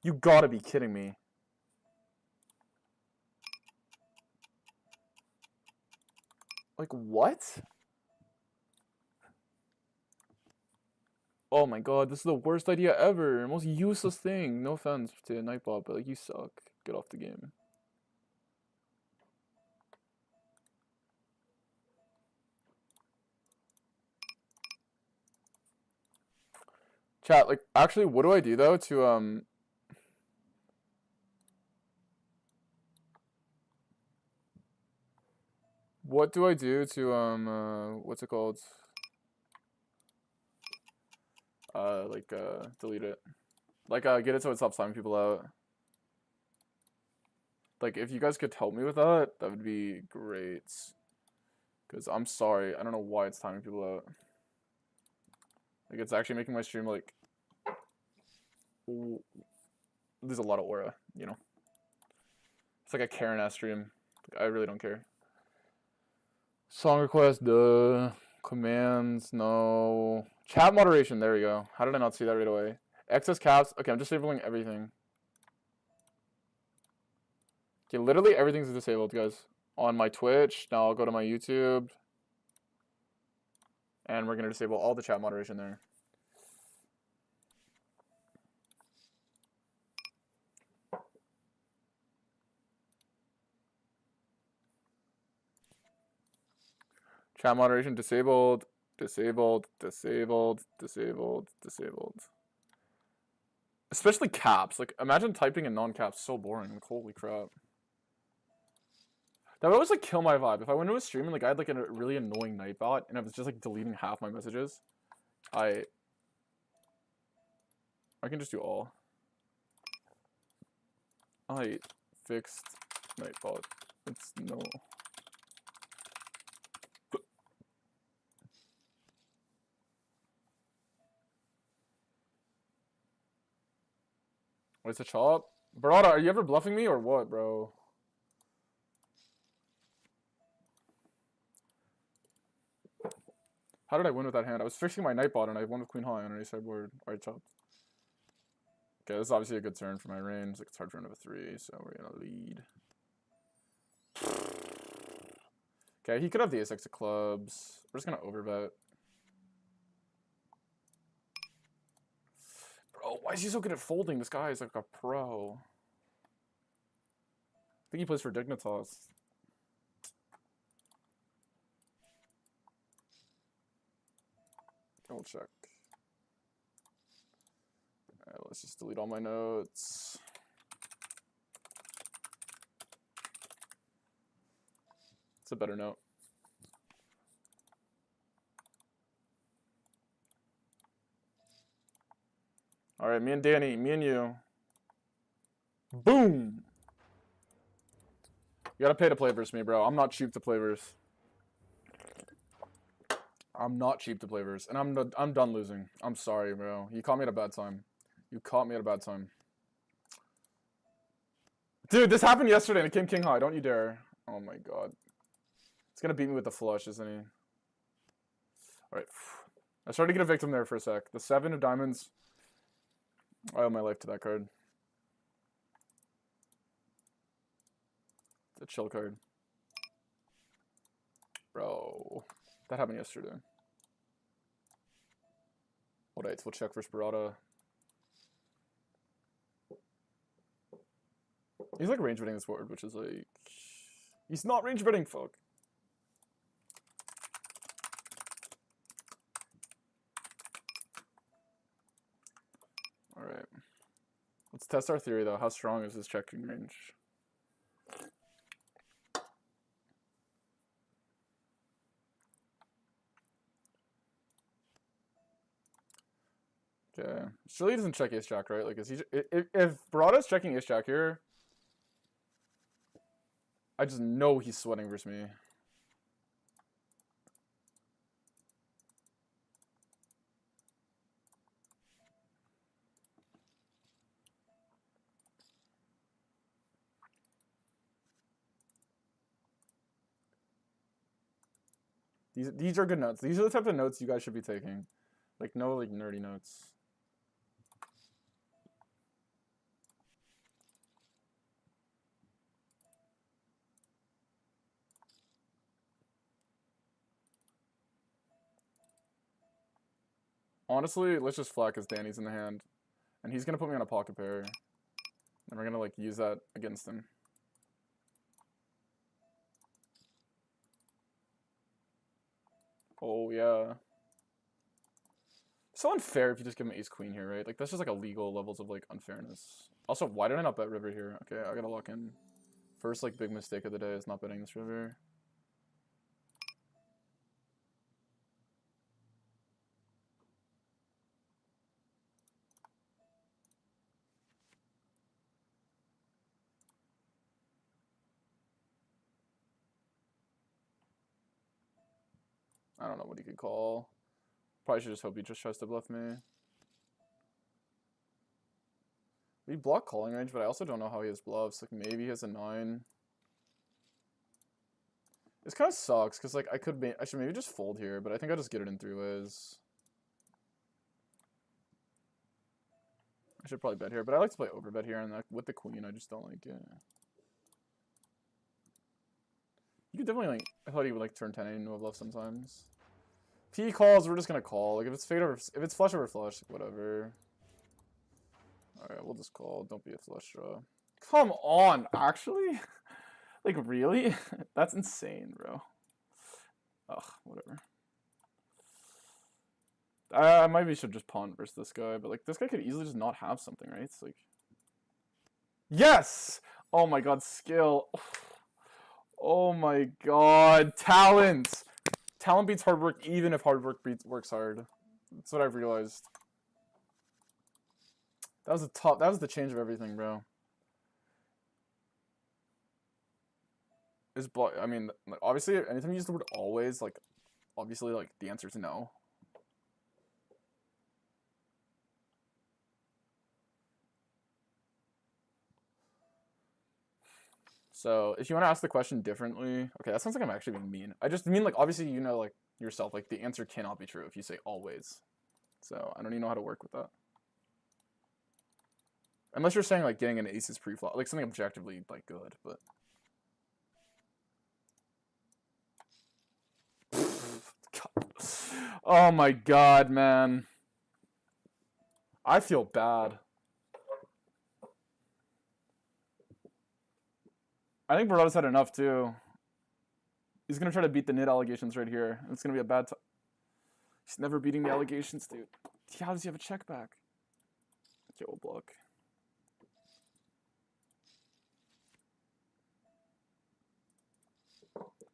A: You gotta be kidding me. Like, what? Oh my god, this is the worst idea ever. Most useless thing. No offense to Nightbot, but, like, you suck. Get off the game. Chat, like, actually, what do I do, though, to, what do I do to, what's it called? Delete it. Like, get it so it stops timing people out. Like, if you guys could help me with that, that would be great. Because I'm sorry, I don't know why it's timing people out. Like, it's actually making my stream, like, lose a lot of aura, you know? It's like a Karen-ass stream. Like, I really don't care. Song request, duh. Commands, no. Chat moderation, there we go. How did I not see that right away? Excess caps, okay, I'm disabling everything. Okay, literally everything's disabled, guys. On my Twitch, now I'll go to my YouTube. And we're gonna disable all the chat moderation there. Chat moderation disabled, disabled, disabled, disabled, disabled. Especially caps. Like, imagine typing in non-caps. So boring. Like, holy crap. That would always, like, kill my vibe. If I went to a stream and, like, I had, like, a really annoying Nightbot and I was just, like, deleting half my messages, I can just do all. I fixed Nightbot. It's no. What's a chop? Barada, are you ever bluffing me or what, bro? How did I win with that hand? I was fixing my Nightbot and I won with Queen High on an ace sideboard. Alright, chopped. Okay, this is obviously a good turn for my range. Like, it's hard to run over 3, so we're gonna lead. Okay, he could have the ace-6 of clubs. We're just gonna overbet. Bro, why is he so good at folding? This guy is like a pro. I think he plays for Dignitas. Double check. Alright, let's just delete all my notes. It's a better note. Alright, me and Danny, me and you. Boom! You gotta pay to play versus me, bro. I'm not cheap to play versus. I'm not cheap to play versus, and I'm done losing. I'm sorry, bro. You caught me at a bad time. You caught me at a bad time. Dude, this happened yesterday and it came king high. Don't you dare. Oh my god. It's gonna beat me with the flush, isn't he? Alright. I started to get a victim there for a sec. The 7 of diamonds. I owe my life to that card. It's a chill card. Bro. That happened yesterday. Alright, we'll check for Sparata. He's like range betting this board, which is like... He's not range betting, fuck. Alright. Let's test our theory though. How strong is his checking range? Okay. Surely he doesn't check ace jack, right? Like, is he? If Barada's checking ace jack here, I just know he's sweating versus me. These are good notes. These are the type of notes you guys should be taking. Like, no, like, nerdy notes. Honestly, let's just flat because Danny's in the hand. And he's going to put me on a pocket pair. And we're going to, like, use that against him. Oh, yeah. So unfair if you just give him ace queen here, right? Like, that's just, like, illegal levels of, like, unfairness. Also, why did I not bet river here? Okay, I gotta lock in. First, like, big mistake of the day is not betting this river. I don't know what he could call. Probably should just hope he just tries to bluff me. We block calling range, but I also don't know how he has bluffs. Like, maybe he has a 9. This kind of sucks, because, like, I should maybe just fold here, but I think I'll just get it in 3 ways. I should probably bet here, but I like to play overbet here, and like, with the queen, I just don't like it. You could definitely, like, I thought he would, like, turn 10 into a bluff sometimes. If he calls, we're just gonna call. Like, if it's fade over, if it's flush over flush, like, whatever. Alright, we'll just call. Don't be a flush draw. Come on, actually? Like, really? That's insane, bro. Ugh, whatever. I maybe should just pawn versus this guy, but, like, this guy could easily just not have something, right? It's like... Yes! Oh my god, skill. Oh my god, talent! Talent beats hard work even if hard work works hard. That's what I've realized. That was the change of everything, bro. I mean, like, obviously, anytime you use the word always, like, obviously, like, the answer is no. So, if you want to ask the question differently, okay, that sounds like I'm actually being mean. I just mean, like, obviously, you know, like, yourself, like, the answer cannot be true if you say always. So, I don't even know how to work with that. Unless you're saying, like, getting an ace is pre-flop, like, something objectively, like, good, but... Oh my god, man. I feel bad. I think Barada's had enough, too. He's going to try to beat the nit allegations right here. It's going to be a bad time. He's never beating the allegations, dude. How does he have a check back? Okay, we'll block.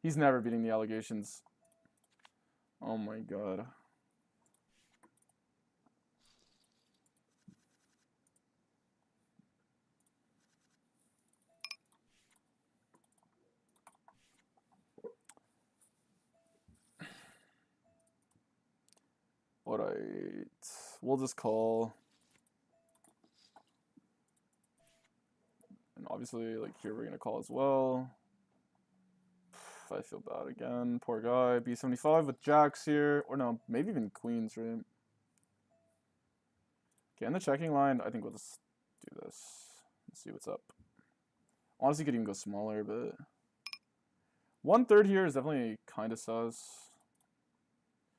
A: He's never beating the allegations. Oh my god. Alright. We'll just call. And obviously, like, here we're gonna call as well. I feel bad again. Poor guy. B75 with jacks here. Or no, maybe even queens, right? Okay, in the checking line, I think we'll just do this. Let's see what's up. Honestly, could even go smaller, but 1/3 here is definitely kind of sus.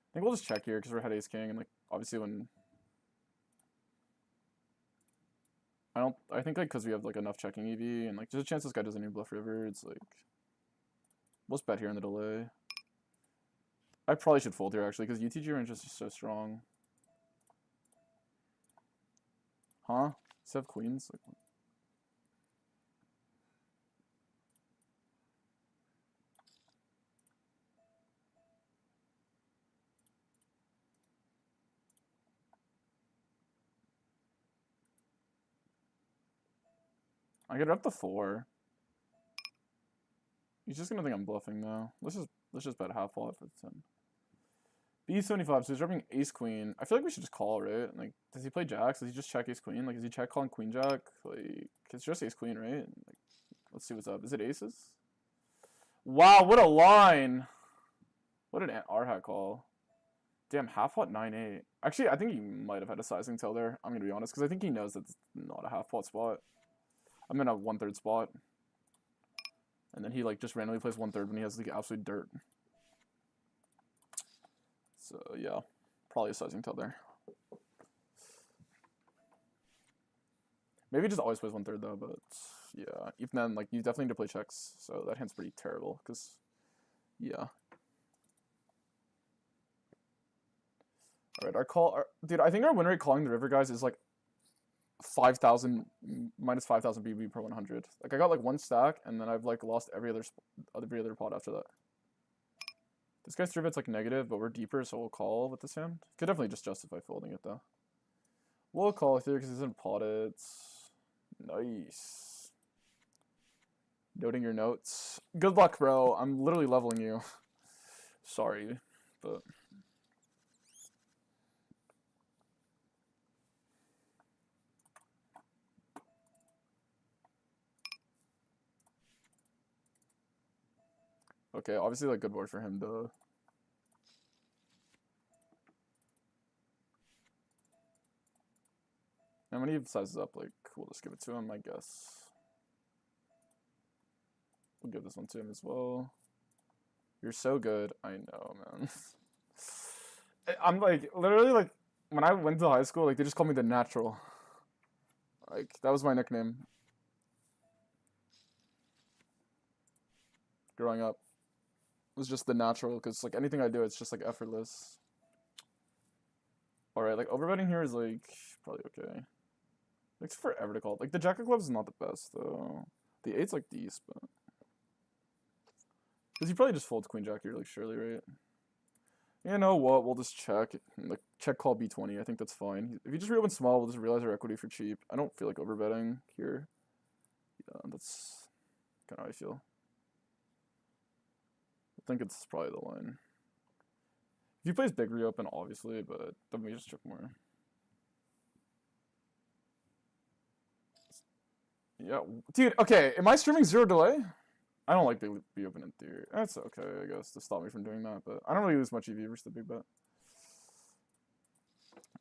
A: I think we'll just check here because we're head ace king, and like obviously when I think like because we have like enough checking EV and like there's a chance this guy doesn't even bluff river. It's like we'll just bet here in the delay. I probably should fold here actually because UTG range is just so strong. Huh? Does he have queens? Like, I get it up to 4. He's just gonna think I'm bluffing though. Let's just bet half pot for 10. B75, so he's dropping ace queen. I feel like we should just call, right? Like, does he play jacks? Does he just check ace queen? Like, is he check calling queen jack? Like, it's just ace queen, right? Like, let's see what's up. Is it aces? Wow, what a line! What an R hat call. Damn, half pot 9-8. Actually, I think he might have had a sizing tell there. I'm gonna be honest, because I think he knows that's not a half pot spot. I'm in a 1/3 spot. And then he like just randomly plays 1/3 when he has like absolute dirt. So yeah, probably a sizing tell there. Maybe he just always plays 1/3 though, but yeah. Even then, like you definitely need to play checks, so that hand's pretty terrible. Cause yeah. All right, our call, dude. I think our win rate calling the river guys is like 5,000 minus 5,000 BB per 100. Like I got like one stack, and then I've like lost every other pot after that. This guy's 3-bet's like negative, but we're deeper, so we'll call with this hand. Could definitely just justify folding it though. We'll call here because he's in potted. Nice. Noting your notes. Good luck, bro. I'm literally leveling you. Sorry, but. Okay, obviously like good board for him to. And when he sizes up, like we'll just give it to him, I guess. We'll give this one to him as well. You're so good. I know, man. I'm like literally like when I went to high school, like they just called me the natural. Like that was my nickname growing up. It was just the natural because like anything I do, it's just like effortless. All right, like overbetting here is like probably okay. Takes forever to call. Like the jack of clubs is not the best though. The 8's like decent, but because he probably just folds queen jack here, like surely, right? You know what? We'll just check. Like check call B20. I think that's fine. If you just reopen small, we'll just realize our equity for cheap. I don't feel like overbetting here. Yeah, that's kind of how I feel. I think it's probably the line. If he plays big reopen, obviously, but then we just check more. Yeah, dude. Okay, am I streaming 0 delay? I don't like big reopen in theory. That's okay, I guess, to stop me from doing that. But I don't really lose much EV versus the big bet.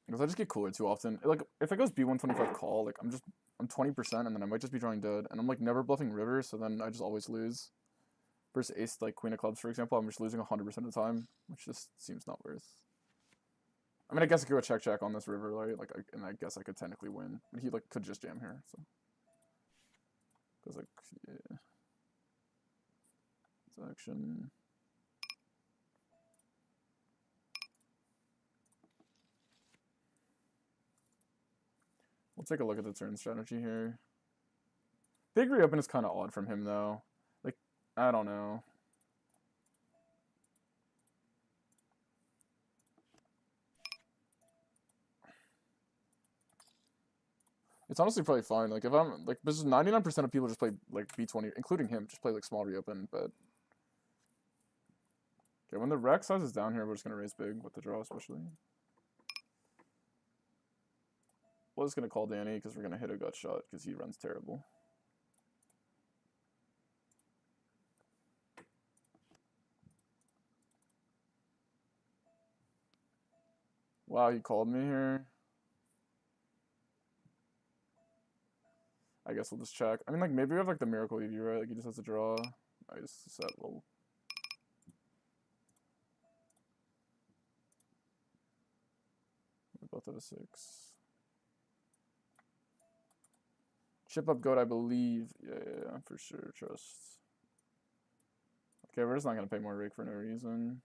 A: Because I just get cooler too often. Like if it goes B125 call, like I'm 20% and then I might just be drawing dead. And I'm like never bluffing river, so then I just always lose. Versus ace like queen of clubs, for example, I'm just losing 100% of the time, which just seems not worth. I mean, I guess I could go check on this river, right? Like, and I guess I could technically win. But he like could just jam here, so. Because like, yeah. It's action. We'll take a look at the turn strategy here. Big reopen is kind of odd from him though. Like, I don't know. It's honestly probably fine. Like if I'm like, this is 99% of people just play like B20, including him, just play like small reopen. But okay, when the rec size is down here, we're just gonna raise big with the draw, especially. was gonna call Danny because we're gonna hit a gut shot because he runs terrible. Wow, he called me here. I guess we'll just check. I mean, like, maybe we have, like, the miracle EV, right? Like, he just has to draw. Nice, set, well. We both have a 6. Chip up goat, I believe. Yeah, for sure, trust. Okay, we're just not gonna pay more rake for no reason.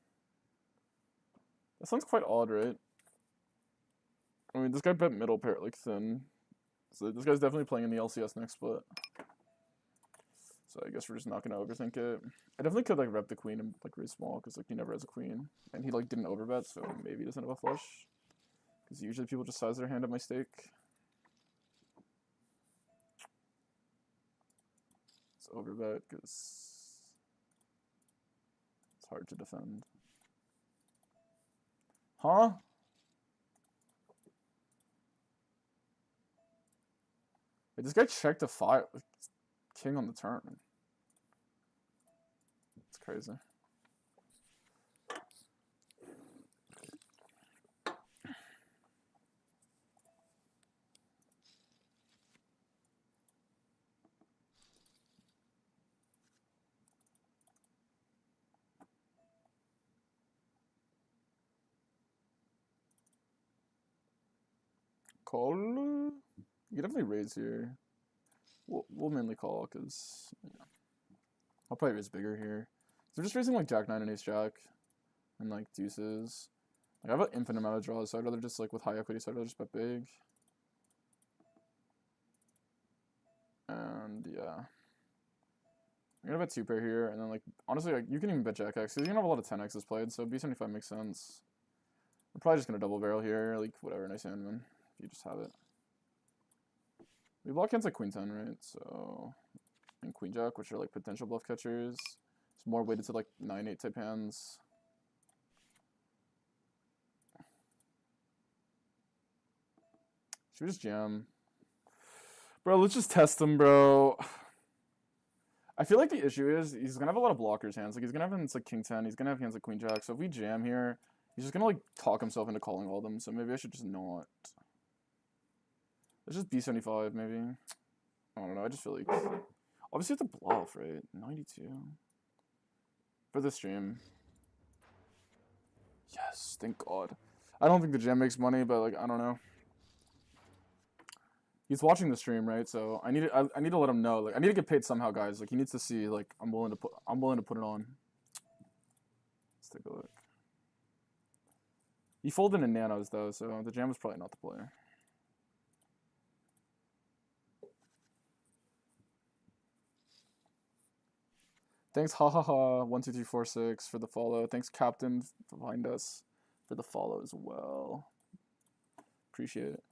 A: That sounds quite odd, right? I mean, this guy bet middle pair, like, thin. So this guy's definitely playing in the LCS next split. So I guess we're just not gonna overthink it. I definitely could like rep the queen and like raise small because like he never has a queen, and he like didn't overbet, so maybe he doesn't have a flush. Because usually people just size their hand at my stake. It's overbet because it's hard to defend. Huh? Wait, this guy checked a 5 with king on the turn. It's crazy. Call? You can definitely raise here. We'll mainly call because I'll probably raise bigger here. So we're just raising like Jack 9 and Ace Jack and like deuces. Like, I have an infinite amount of draws, so I'd rather just like with high equity, so I'd rather just bet big. And yeah, I'm gonna bet 2 pair here, and then like honestly, like you can even bet Jack X because you're gonna have a lot of 10x's played, so B75 makes sense. We're probably just gonna double barrel here, like whatever, nice hand, man. If you just have it. We block hands like Queen 10, right? So, and Queen Jack, which are like potential bluff catchers. It's more weighted to like 9-8 type hands. Should we just jam? Bro, let's just test him, bro. I feel like the issue is he's gonna have a lot of blockers hands. Like he's gonna have hands like King 10. He's gonna have hands like Queen Jack. So if we jam here, he's just gonna like talk himself into calling all of them. So maybe I should just not. Let's just B75 maybe. I don't know. I just feel like obviously you have to bluff, right? 92 for the stream. Yes, thank God. I don't think the jam makes money, but like I don't know. He's watching the stream, right? So I need to let him know. Like I need to get paid somehow, guys. Like he needs to see like I'm willing to put it on. Let's take a look. He folded in nanos though, so the jam was probably not the play. Thanks, ha 12346 for the follow. Thanks, Captain, behind us for the follow as well. Appreciate it.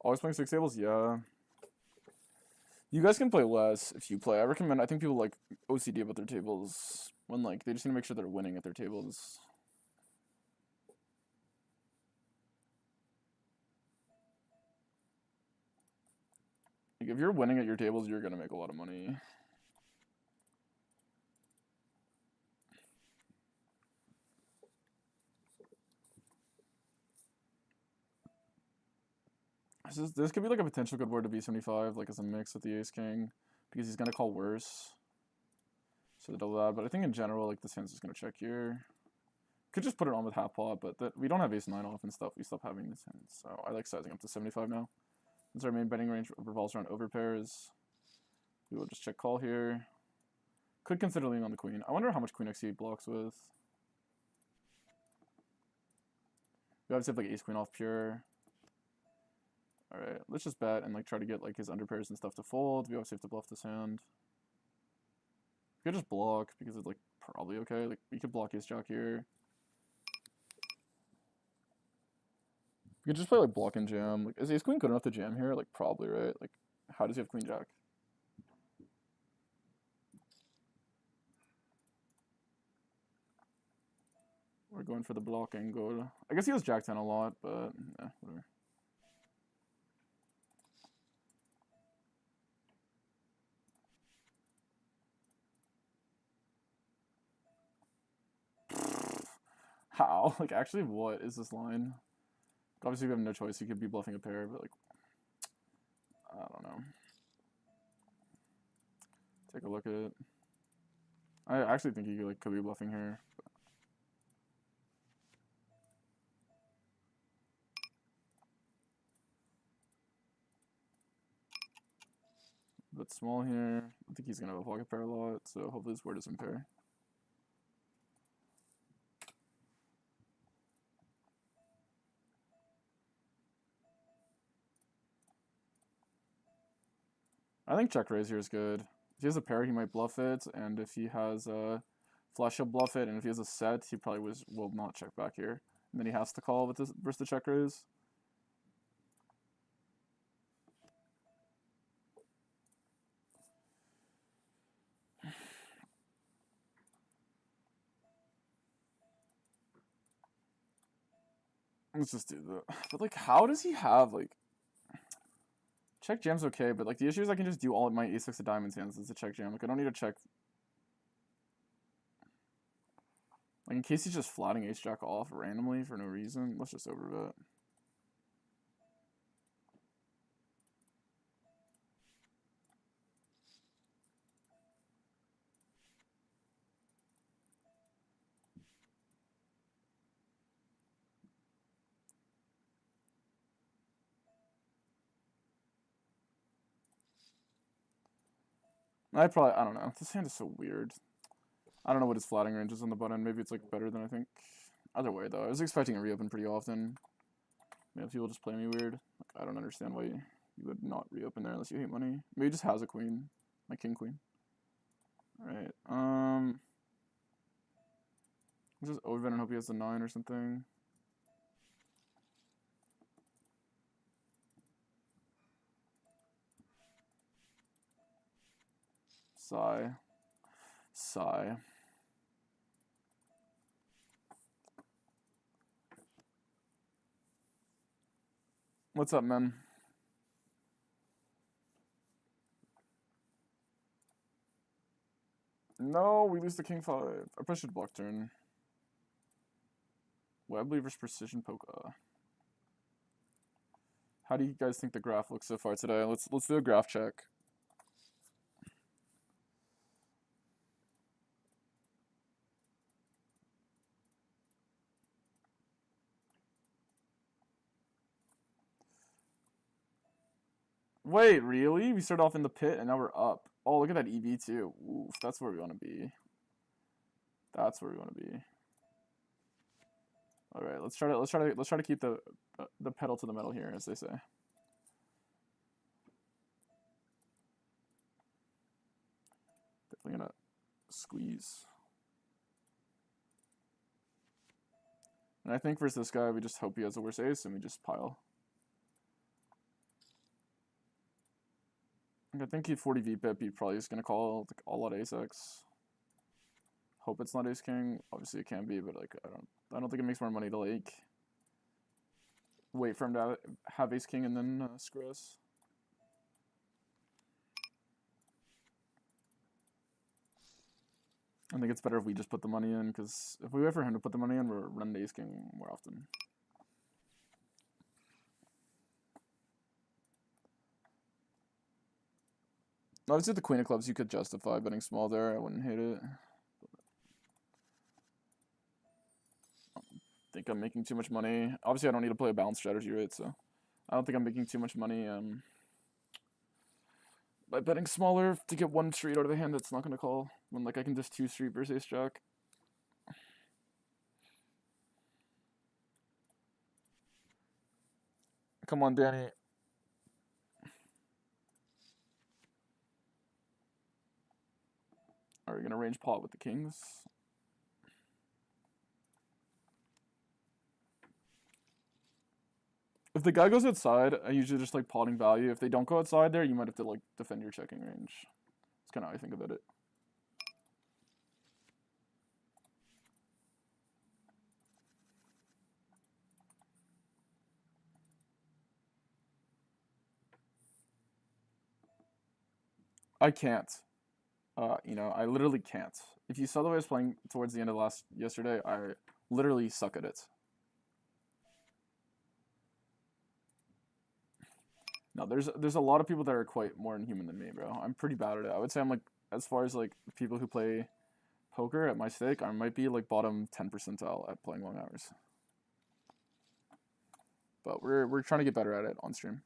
A: Always playing 6 tables? Yeah. You guys can play less if you play. I think people like OCD about their tables when like they just need to make sure they're winning at their tables. Like if you're winning at your tables, you're gonna make a lot of money. This could be like a potential good board to B75, like as a mix with the Ace King, because he's gonna call worse. So double that, but I think in general, like this hand's just gonna check here. Could just put it on with half pot, but we don't have Ace 9 off and stuff. We stop having this hand, so I like sizing up to 75 now. Since our main betting range revolves around overpairs, we will just check call here. Could consider leaning on the queen. I wonder how much Queen X he blocks with. We obviously have like Ace Queen off pure. Alright, let's just bet and like try to get like his underpairs and stuff to fold. We obviously have to bluff this hand. We could just block because it's like probably okay. Like we could block Ace Jack here. We could just play like block and jam. Like is Ace Queen good enough to jam here? Like probably, right? Like how does he have Queen Jack? We're going for the blocking goal. I guess he was Jack 10 a lot, but yeah, whatever. How? Like, actually, what is this line? Obviously, we have no choice. He could be bluffing a pair, but, like, I don't know. Take a look at it. I actually think he could be bluffing here. But small here. I think he's going to have a pocket pair a lot, so hopefully this word doesn't pair. I think check raise here is good. If he has a pair, he might bluff it, and if he has a flush, he'll bluff it, and if he has a set, he probably will not check back here. And then he has to call with this versus the check raise. Let's just do that. But, like, how does he have, like... Check jam's okay, but, like, the issue is I can just do all of my a6 of diamonds hands as a check jam. Like, I don't need to check... Like, in case he's just flatting ace-jack off randomly for no reason, let's just overbet. I don't know. This hand is so weird. I don't know what his flatting range is on the button. Maybe it's, like, better than I think. Either way, though, I was expecting a reopen pretty often. Maybe people just play me weird. Like, I don't understand why you would not reopen there unless you hate money. Maybe he just has a queen. Like king-queen. Alright, let's just overbet and hope he has the 9 or something. Sigh. Sigh. What's up, man? No, we lose the king 5. I probably should block turn. Webley versus Precision Polka. How do you guys think the graph looks so far today? Let's do a graph check. Wait, really? We started off in the pit and now we're up. Oh, look at that EV too. Oof, that's where we want to be. That's where we want to be. All right, let's try to keep the pedal to the metal here, as they say. Definitely gonna squeeze. And I think versus this guy, we just hope he has a worse ace and we just pile. I think he 40 VPip, he probably is gonna call like all out ace X. Hope it's not ace king. Obviously it can be, but like I don't think it makes more money to like wait for him to have ace king and then screw us. I think it's better if we just put the money in, because if we wait for him to put the money in, we're running ace king more often. Obviously, the queen of clubs, you could justify betting small there. I wouldn't hate it. I think I'm making too much money. Obviously, I don't need to play a balanced strategy, right? So I don't think I'm making too much money by betting smaller to get one street out of a hand that's not going to call. When like I can just 2 street versus ace jack. Come on, Danny. Are we going to range pot with the kings? If the guy goes outside, I usually just like potting value. If they don't go outside there, you might have to like defend your checking range. That's kind of how I think about it. I can't. You know, I literally can't. If you saw the way I was playing towards the end of yesterday, I literally suck at it. No, there's a lot of people that are quite more inhuman than me, bro. I'm pretty bad at it. I would say I'm like, as far as like people who play poker at my stake, I might be like bottom 10 percentile at playing long hours. But we're trying to get better at it on stream.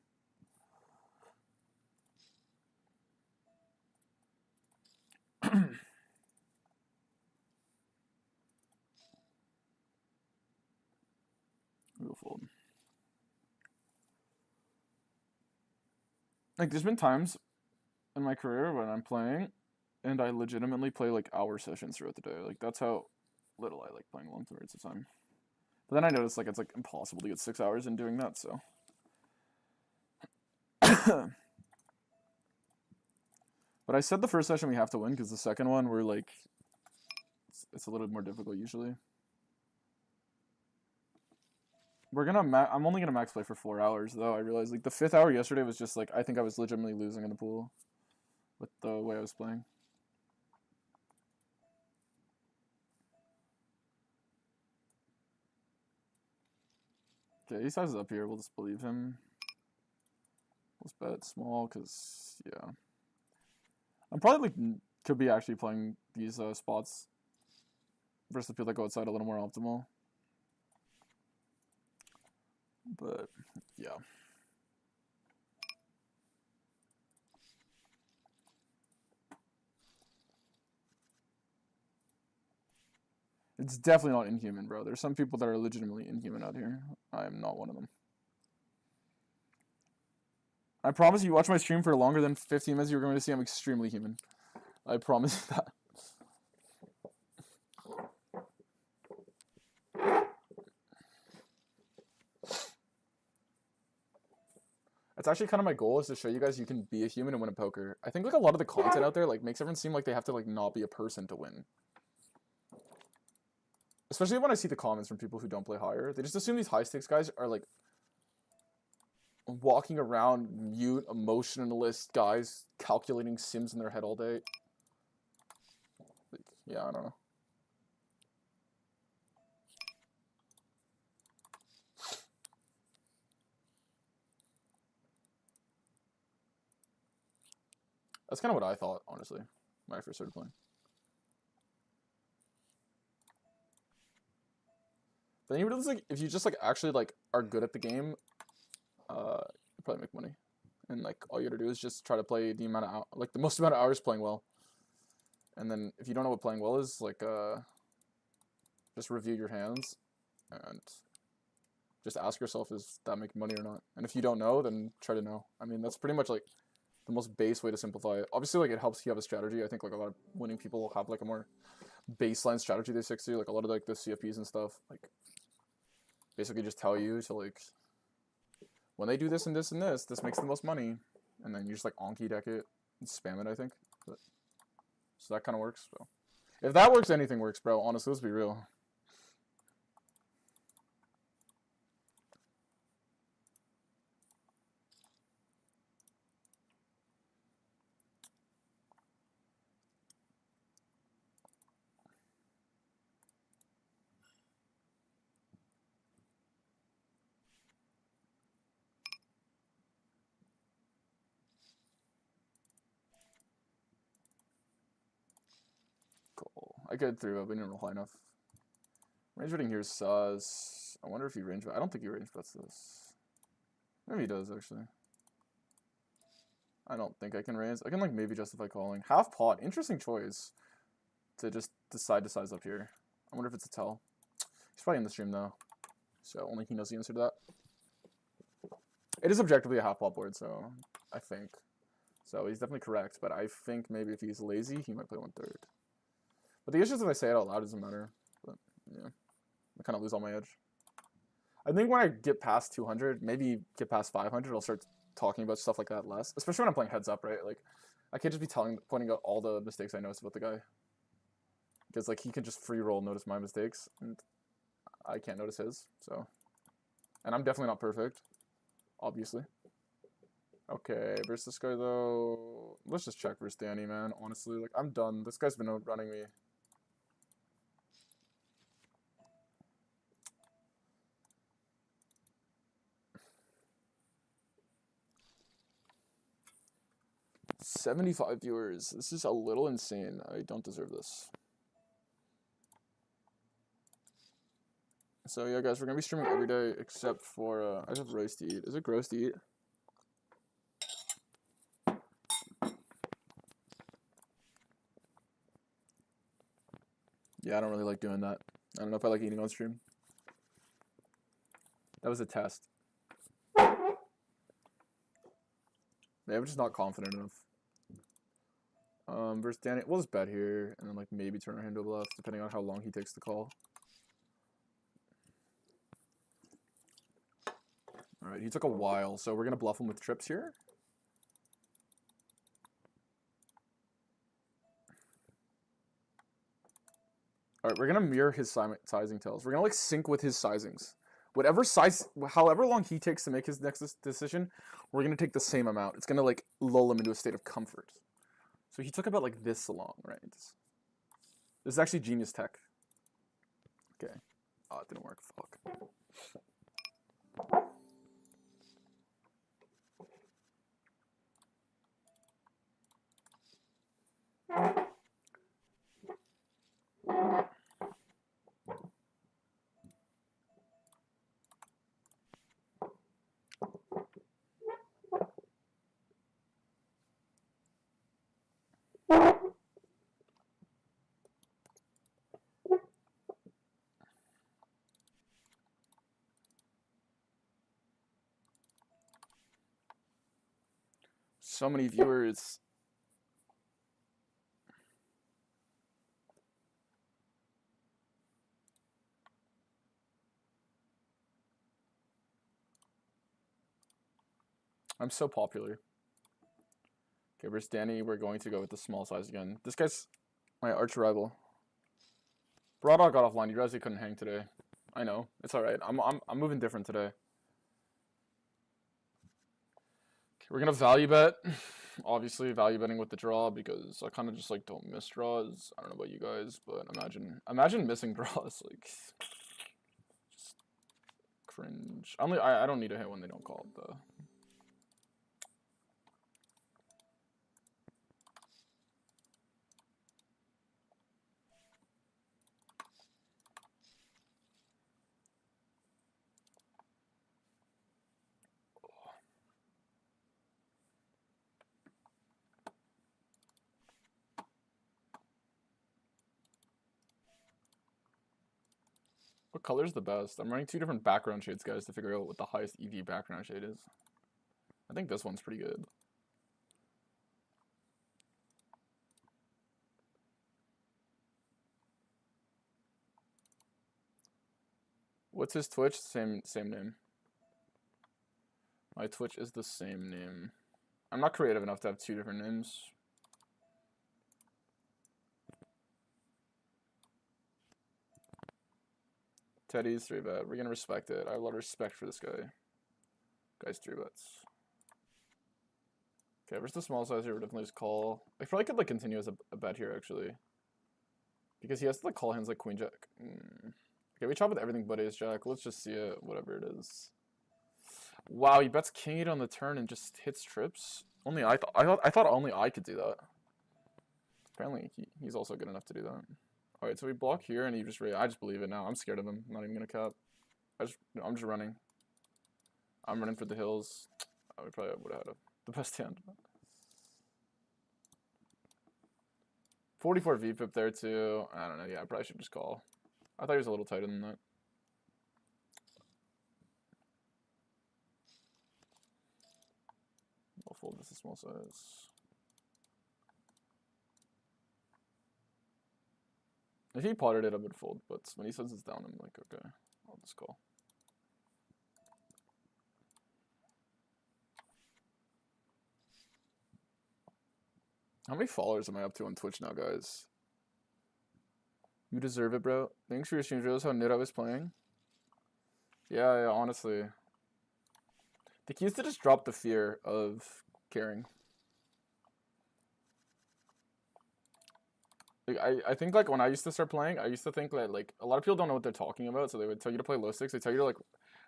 A: We'll fold. Like, there's been times in my career when I'm playing, and I legitimately play like hour sessions throughout the day. Like, that's how little I like playing long periods of time. But then I noticed like it's like impossible to get 6 hours in doing that. So. But I said the first session we have to win because the second one we're like, it's a little more difficult usually. We're gonna. I'm only gonna max play for 4 hours though. I realized like the 5th hour yesterday was just like I think I was legitimately losing in the pool, with the way I was playing. Okay, he sizes up here. We'll just believe him. Let's bet small because yeah, I'm probably like could be actually playing these spots versus the people that go outside a little more optimal. But yeah. It's definitely not inhuman, bro. There's some people that are legitimately inhuman out here. I am not one of them. I promise you watch my stream for longer than 15 minutes, you're going to see I'm extremely human. I promise you that. That's actually kind of my goal, is to show you guys you can be a human and win a poker. I think like a lot of the content out there like makes everyone seem like they have to like not be a person to win. Especially when I see the comments from people who don't play higher. They just assume these high stakes guys are like walking around mute, emotionless guys calculating sims in their head all day. Like, yeah, I don't know. That's kind of what I thought, honestly, when I first started playing. But then you realize, like, if you just like actually like are good at the game, you probably make money. And like all you gotta do is just try to play the amount of like the most amount of hours playing well. And then if you don't know what playing well is, like just review your hands and just ask yourself, is that making money or not? And if you don't know, then try to know. I mean, that's pretty much like the most base way to simplify it. Obviously, like it helps you have a strategy. I think like a lot of winning people have like a more baseline strategy they stick to. Like a lot of like the CFPs and stuff, like basically just tell you to like, when they do this and this and this makes the most money, and then you just like Anki deck it and spam it. I think, but, so that kind of works. So if that works, anything works, bro. Honestly, let's be real. Cool. I could 3-bet, but didn't roll high enough. Range betting here is sus. I wonder if he range bet. I don't think he range bets this. Maybe he does, actually. I don't think I can raise. I can like maybe justify calling. Half pot. Interesting choice to just decide to size up here. I wonder if it's a tell. He's probably in the stream though, so only he knows the answer to that. It is objectively a half pot board, so I think. So he's definitely correct, but I think maybe if he's lazy, he might play 1/3. But the issue is if I say it out loud, it doesn't matter. But yeah, I kind of lose all my edge. I think when I get past 200, maybe get past 500, I'll start talking about stuff like that less. Especially when I'm playing heads up, right? Like, I can't just be pointing out all the mistakes I noticed about the guy. Because, like, he can just free roll notice my mistakes, and I can't notice his, so. And I'm definitely not perfect, obviously. Okay, versus this guy though. Let's just check versus Danny, man. Honestly, like I'm done. This guy's been running me. $75 viewers. This is a little insane. I don't deserve this. So yeah, guys, we're gonna be streaming every day except for I just have rice to eat. Is it gross to eat? Yeah, I don't really like doing that. I don't know if I like eating on stream. That was a test. Yeah, I'm just not confident enough. Versus Danny, we'll just bet here and then like maybe turn our hand to a bluff depending on how long he takes to call. All right, he took a while, so we're gonna bluff him with trips here. All right, we're gonna mirror his sizing tells. We're gonna like sync with his sizings. Whatever size, however long he takes to make his next decision, we're gonna take the same amount. It's gonna like lull him into a state of comfort. So he took about like this long, right? This is actually genius tech. Okay. Oh, it didn't work. Fuck. So many viewers. I'm so popular. Okay, versus Danny, we're going to go with the small size again. This guy's my arch rival. Broadog got offline. You realize he couldn't hang today. I know. It's alright. I'm moving different today. Okay, we're gonna value bet. Obviously value betting with the draw because I kind of just like don't miss draws. I don't know about you guys, but imagine missing draws, like just cringe. I don't need a hit when they don't call it though. What color is the best? I'm running two different background shades, guys, to figure out what the highest EV background shade is. I think this one's pretty good. What's his Twitch? Same name. My Twitch is the same name. I'm not creative enough to have two different names. Teddy's 3-bet. We're gonna respect it. I have a lot of respect for this guy. Guy's 3-bets. Okay, versus the small size here, we're definitely just call. I probably could like continue as a bet here actually. Because he has to like call hands like Queen Jack. Okay, we chop with everything but Ace Jack. Let's just see it, whatever it is. Wow, he bets King 8 on the turn and just hits trips. Only I thought only I could do that. Apparently he's also good enough to do that. Alright, so we block here and he just I just believe it now. I'm scared of him. I'm not even gonna cap. I'm just running. I'm running for the hills. I probably would have had the best hand. 44 VPIP there too. I don't know. Yeah, I probably should just call. I thought he was a little tighter than that. I'll fold this a small size. If he potted it, I would fold, but when he says it's down, I'm like, okay, I'll just call. How many followers am I up to on Twitch now, guys? You deserve it, bro. Thanks for your stream. Realize how nit I was playing. Yeah, honestly. The key is to just drop the fear of caring. Like, I think, like, when I used to start playing, I used to think that, like, a lot of people don't know what they're talking about, so they would tell you to play low stakes. They tell you to, like,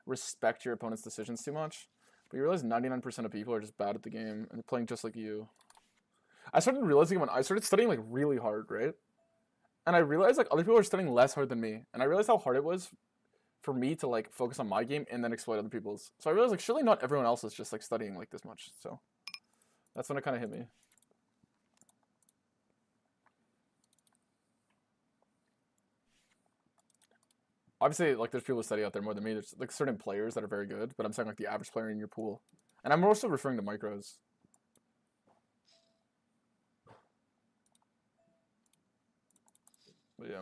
A: respect your opponent's decisions too much. But you realize 99% of people are just bad at the game, and they're playing just like you. I started realizing when I started studying, like, really hard, right? And I realized, like, other people are studying less hard than me. And I realized how hard it was for me to, like, focus on my game and then exploit other people's. So I realized, like, surely not everyone else is just, like, studying, like, this much. So that's when it kind of hit me. Obviously, like, there's people who study out there more than me. There's, like, certain players that are very good, but I'm saying, like, the average player in your pool. And I'm also referring to micros. But yeah.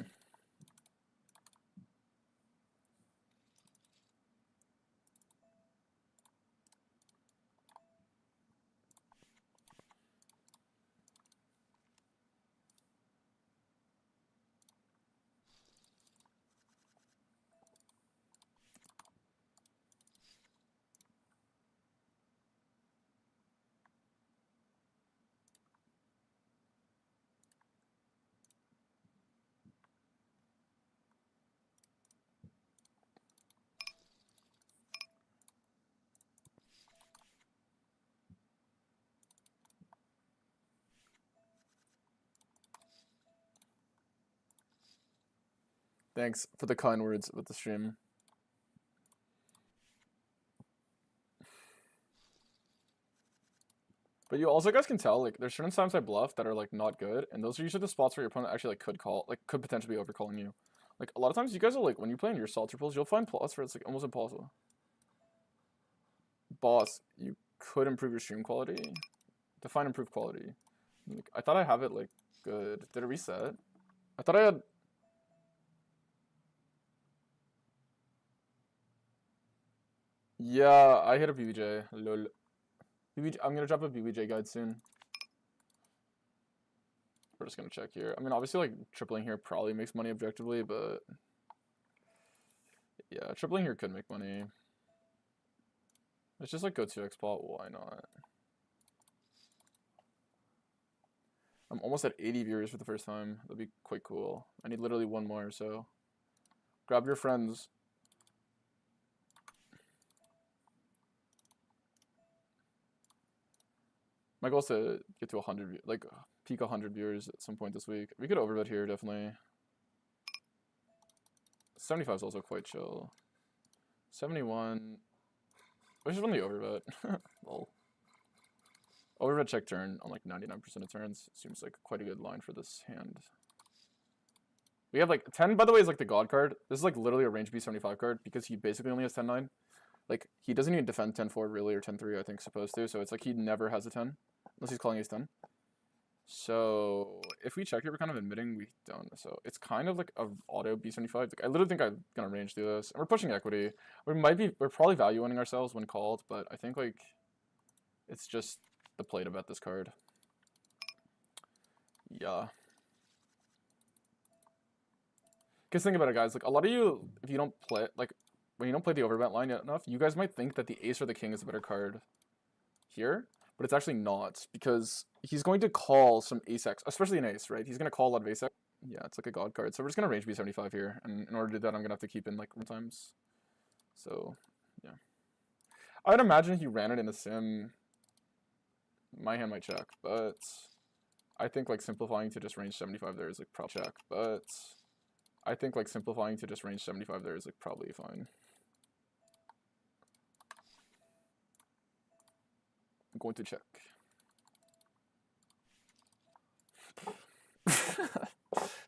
A: Thanks for the kind words with the stream. But you also guys can tell, like, there's certain times I bluff that are, like, not good, and those are usually the spots where your opponent actually, like, could call, like, could potentially be overcalling you. Like, a lot of times you guys are, like, when you play in your salty pools, you'll find plots where it's, like, almost impossible. Boss, you could improve your stream quality. Define improved quality. Like, I thought I have it, like, good. Did it reset? I thought I had... Yeah, I hit a BBJ. Lol. BBJ, I'm gonna drop a BBJ guide soon. We're just gonna check here. I mean, obviously, like, tripling here probably makes money objectively, but... Yeah, tripling here could make money. Let's just, like, go 2x pot. Why not? I'm almost at 80 viewers for the first time. That'd be quite cool. I need literally one more, so... Grab your friends. My goal is to get to 100, like, peak 100 viewers at some point this week. We could overbet here, definitely. 75 is also quite chill. 71. I just want the overbet. Lol. Overbet check turn on, like, 99% of turns. Seems like quite a good line for this hand. We have, like, 10, by the way, is, like, the God card. This is, like, literally a range B75 card because he basically only has 10-9. Like, he doesn't even defend 10-4 really, or 10-3, I think, supposed to. So it's like he never has a 10. Unless he's calling ace 10. So if we check here, we're kind of admitting we don't. So it's kind of like a auto B75. Like, I literally think I'm gonna range through this. And we're pushing equity. We're probably value winning ourselves when called, but I think, like, it's just the play to bet this card. Yeah. Because think about it, guys. Like, a lot of you, if you don't play, like, when you don't play the overbet line enough, you guys might think that the ace or the king is a better card here, but it's actually not, because he's going to call some ace x, especially an ace, right? He's going to call a lot of ace x. Yeah, it's like a god card. So we're just going to range B75 here, and in order to do that, I'm going to have to keep in, like, times. So, yeah. I'd imagine he ran it in a sim. My hand might check, but I think, like, simplifying to just range 75 there is, like, probably check, but I think, like, simplifying to just range 75 there is, like, probably fine. I'm going to check.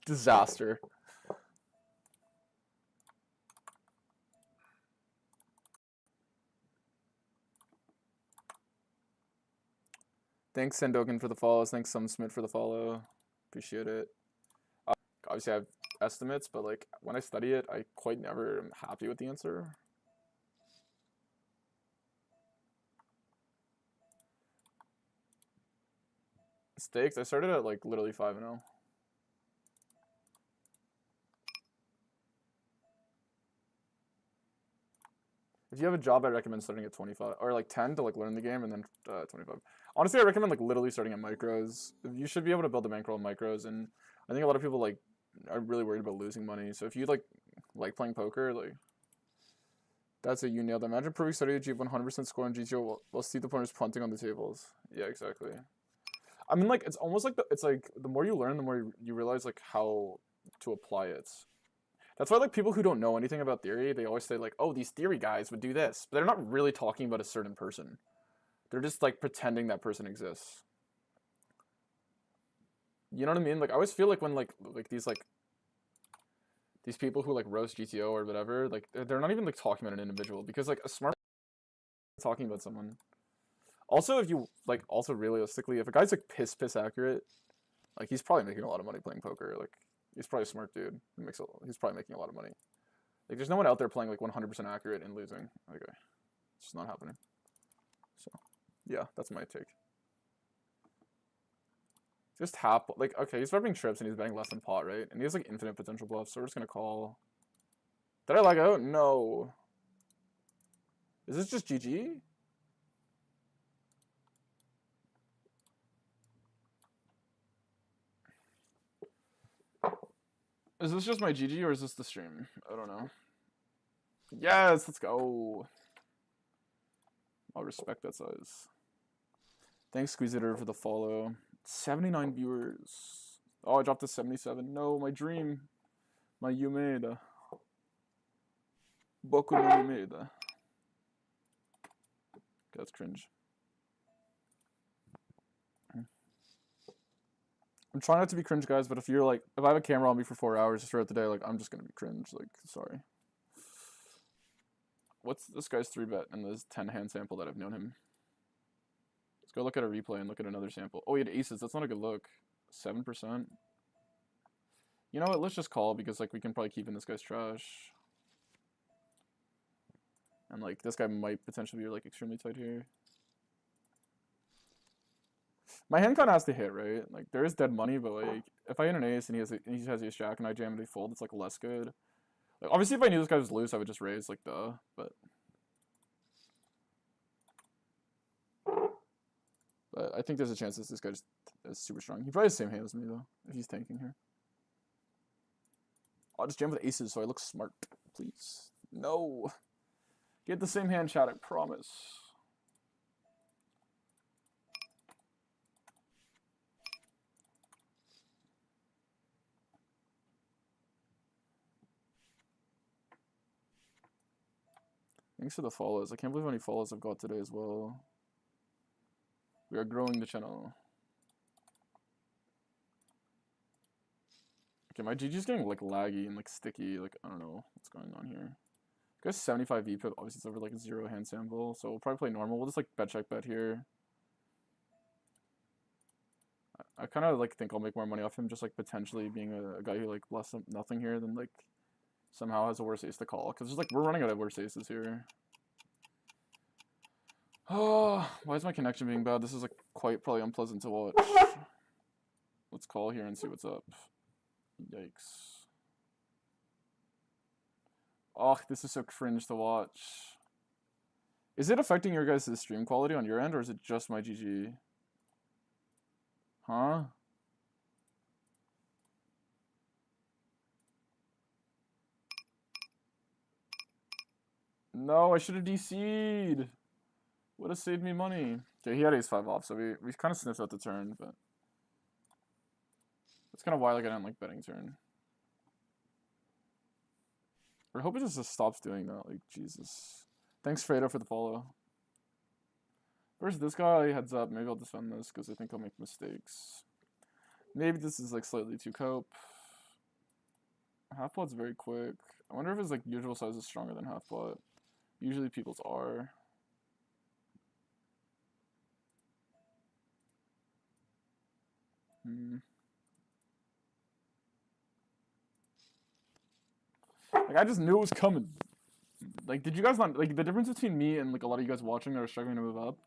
A: Disaster. Thanks, Sendoken, for the follows. Thanks, Smith, for the follow. Appreciate it. Obviously, I have estimates, but, like, when I study it, I quite never am happy with the answer. Stakes? I started at, like, literally 5-0. If you have a job, I recommend starting at 25 or like 10 to like learn the game, and then 25. Honestly, I recommend like literally starting at micros. You should be able to build a bankroll in micros, and I think a lot of people like are really worried about losing money. So if you like playing poker, like that's a you nailed it. Imagine proving study achieve 100% score in GTO while see the pointers punting on the tables. Yeah, exactly. I mean, like it's almost like it's like the more you learn, the more you realize like how to apply it. That's why like people who don't know anything about theory, they always say like, "Oh, these theory guys would do this," but they're not really talking about a certain person. They're just like pretending that person exists. You know what I mean? Like I always feel like when like these people who like roast GTO or whatever, like they're not even like talking about an individual, because like a smart talking about someone. Also, if you like, also realistically, if a guy's like piss accurate, like he's probably making a lot of money playing poker. Like he's probably a smart dude. He's probably making a lot of money. Like there's no one out there playing like 100% accurate and losing. Okay, it's just not happening. So yeah, that's my take. Just like okay, he's rubbing trips and he's betting less than pot, right? And he has like infinite potential bluffs, so we're just gonna call. Did I lag out? No. Is this just GG? Is this just my GG or is this the stream? I don't know. Yes, let's go. I'll respect that size. Thanks, Squeezitor, for the follow. 79 viewers. Oh, I dropped to 77. No, my dream. My Yumeda. Boku no Yumeda. That's cringe. I'm trying not to be cringe, guys, but if you're like, if I have a camera on me for 4 hours throughout the day, like, I'm just gonna be cringe. Like, sorry. What's this guy's 3-bet and this 10-hand sample that I've known him? Let's go look at a replay and look at another sample. Oh, he had aces. That's not a good look. 7%. You know what? Let's just call, because like we can probably keep in this guy's trash. And like this guy might potentially be like extremely tight here. My hand kind of has to hit, right? Like there is dead money, but like if I hit an ace and he has ace jack and I jam and he fold, it's like less good. Like obviously if I knew this guy was loose, I would just raise, like duh. But I think there's a chance that this guy just is super strong. He probably has the same hand as me though, if he's tanking here. I'll just jam with aces so I look smart, please. No. Get the same hand, chat, I promise. Thanks for the follows. I can't believe how many follows I've got today as well. We are growing the channel. Okay, my GG's getting like laggy and like sticky. Like, I don't know what's going on here. Guy's 75 VPIP. Obviously, it's over like 0 hand sample. So we'll probably play normal. We'll just like bet check bet here. I kind of like think I'll make more money off him just like potentially being a guy who like blessed nothing here than like somehow has a worse ace to call. Because just like we're running out of worse aces here. Oh, why is my connection being bad? This is like quite probably unpleasant to watch. Let's call here and see what's up. Yikes. Oh, this is so cringe to watch. Is it affecting your guys' stream quality on your end, or is it just my GG? Huh? No, I should have DC'd. Would have saved me money. Okay, he had ace-5 off, so we kind of sniffed out the turn, but that's kind of why like I didn't like betting turn. I hope it just stops doing that. Like Jesus. Thanks, Fredo, for the follow. Where's this guy? Heads up. Maybe I'll defend this because I think I'll make mistakes. Maybe this is like slightly too cope. Half pot's very quick. I wonder if his like usual size is stronger than half pot. Usually people's are. Like I just knew it was coming. Like, did you guys not like the difference between me and like a lot of you guys watching that are struggling to move up?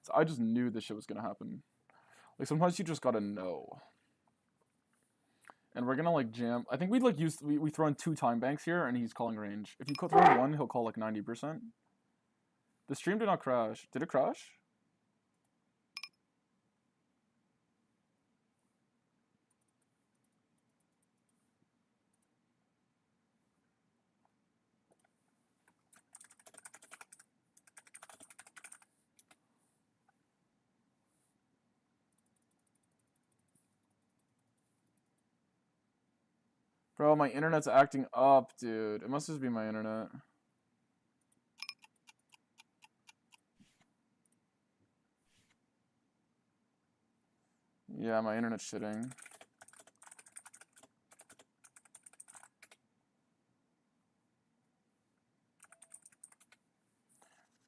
A: So I just knew this shit was gonna happen. Like sometimes you just gotta know. And we're gonna like jam. I think we'd like we throw in 2 time banks here, and he's calling range. If you throw in 1, he'll call like 90%. The stream did not crash. Did it crash? Bro, my internet's acting up, dude. It must just be my internet. Yeah, my internet's shitting.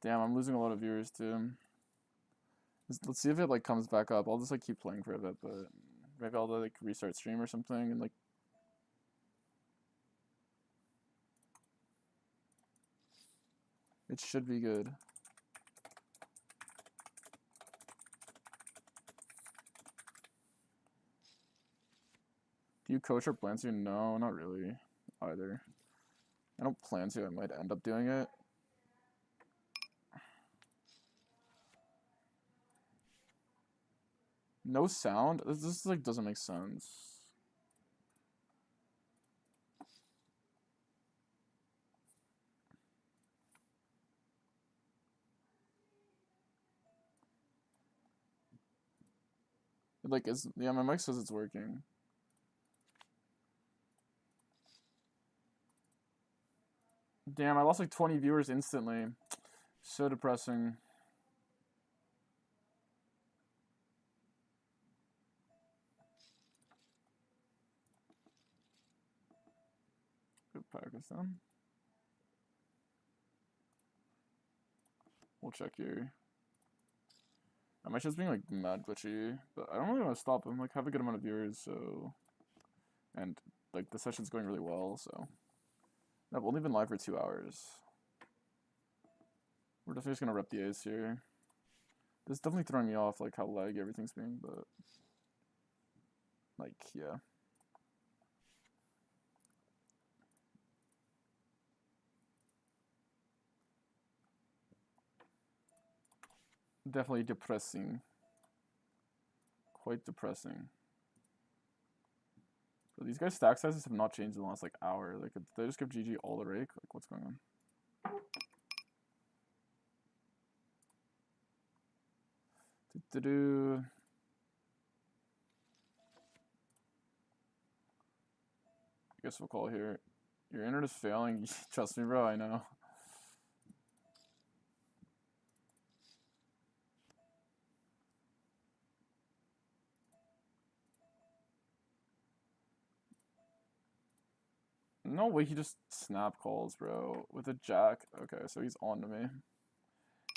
A: Damn, I'm losing a lot of viewers too. Let's see if it like comes back up. I'll just like keep playing for a bit, but maybe I'll like restart stream or something and like. It should be good. Do you coach or plan to? No, not really either. I don't plan to. I might end up doing it. No sound? This like doesn't make sense. Like yeah, my mic says it's working. Damn, I lost like 20 viewers instantly. So depressing. Good Pakistan. We'll check here. My shit's being like mad glitchy, but I don't really want to stop. I'm like have a good amount of viewers, so and like the session's going really well, so I've only been live for 2 hours. We're definitely just gonna rep the ace here. This is definitely throwing me off, like how laggy everything's being, but like yeah. Definitely depressing. Quite depressing. But these guys' stack sizes have not changed in the last like hour. Like, did they just give GG all the rake? Like, what's going on? Do-do-do. I guess we'll call here. Your internet's failing. Trust me, bro. I know. No way he just snap calls, bro. With a jack. Okay, so he's on to me.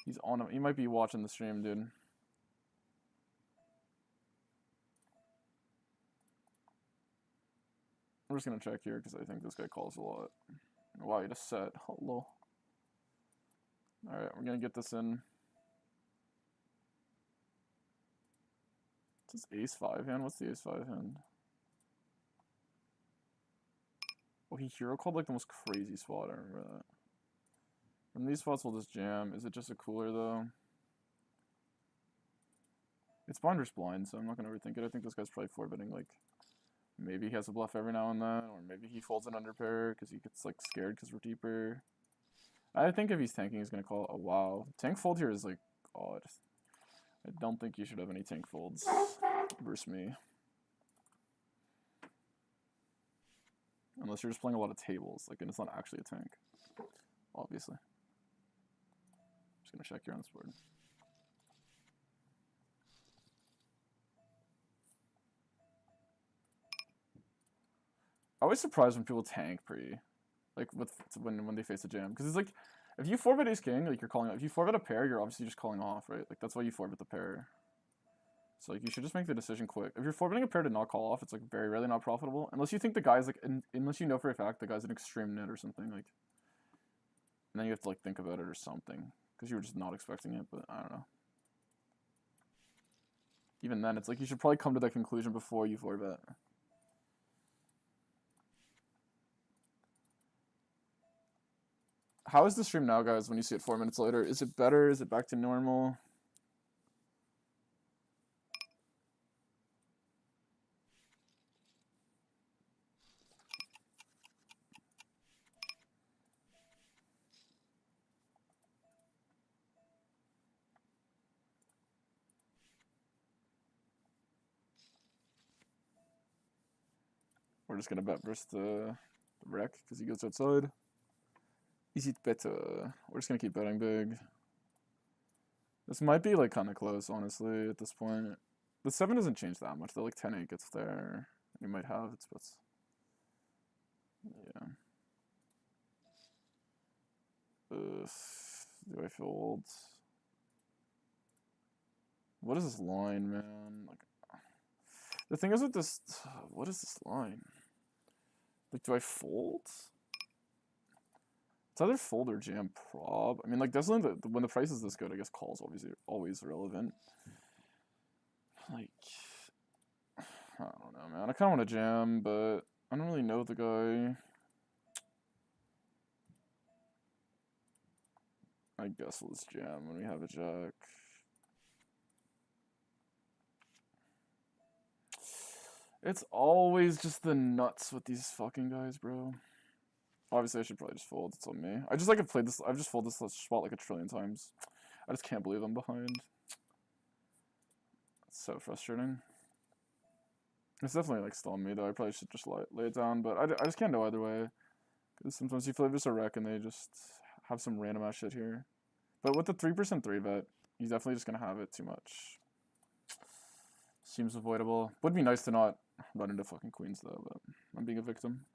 A: He's on to me. He might be watching the stream, dude. I'm just gonna check here because I think this guy calls a lot. Wow, he just set. Hello. Alright, we're gonna get this in. Is this ace-5 hand? What's the ace-5 hand? Oh, he hero called like the most crazy spot. I remember that. From these spots, we'll just jam. Is it just a cooler, though? It's binder's blind, so I'm not going to overthink it. I think this guy's probably 4-betting, like, maybe he has a bluff every now and then, or maybe he folds an underpair because he gets, like, scared because we're deeper. I think if he's tanking, he's going to call, oh, wow. Tank fold here is, like, odd. I don't think you should have any tank folds versus me. Unless you're just playing a lot of tables, like, and it's not actually a tank. Obviously. Just gonna check here on this board. I always surprised when people tank pre, like when they face a jam, because it's like if you 4-bet ace king, like you're calling off. If you 4-bet a pair, you're obviously just calling off, right? Like that's why you 4-bet the pair. So like you should just make the decision quick. If you're 4-betting a pair to not call off, it's like very rarely not profitable, unless you think the guy's like, unless you know for a fact the guy's an extreme nit or something like. And then you have to like think about it or something, because you were just not expecting it. But I don't know. Even then, it's like you should probably come to that conclusion before you 4-bet. How is the stream now, guys, when you see it 4 minutes later? Is it better? Is it back to normal? We're just gonna bet versus the wreck because he goes outside. Is it better? We're just gonna keep betting big. This might be like kind of close, honestly, at this point. The 7 doesn't change that much. The like 10-8 gets there. You might have its bets. Yeah. Do I fold? What is this line, man? Like, the thing is with this, what is this line? Like, do I fold? It's either fold or jam prob. I mean, like, definitely when the price is this good, I guess call's always relevant. Like, I don't know, man. I kind of want to jam, but I don't really know the guy. I guess let's jam when we have a jack. It's always just the nuts with these fucking guys, bro. Obviously, I should probably just fold. It's on me. I just like have played this. I've just folded this spot like a trillion times. I just can't believe I'm behind. It's so frustrating. It's definitely like stalling me though. I probably should just lay it down, but I just can't know either way. Because sometimes you play just a wreck and they just have some random ass shit here. But with the 3% 3-bet, he's definitely just gonna have it too much. Seems avoidable. Would be nice to not run into fucking queens though, but I'm being a victim.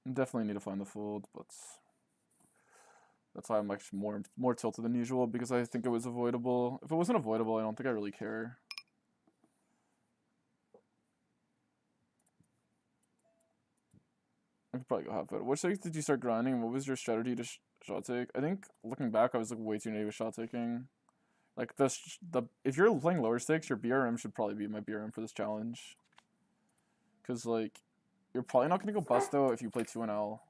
A: Definitely need to find the fold, but that's why I'm like more tilted than usual, because I think it was avoidable. If it wasn't avoidable, I don't think I really care. I could probably go half it. Which stakes did you start grinding? What was your strategy to shot take? I think looking back, I was like way too naive with shot taking. Like if you're playing lower stakes, your BRM should probably be my BRM for this challenge. Cause like you're probably not gonna go busto if you play 2-L.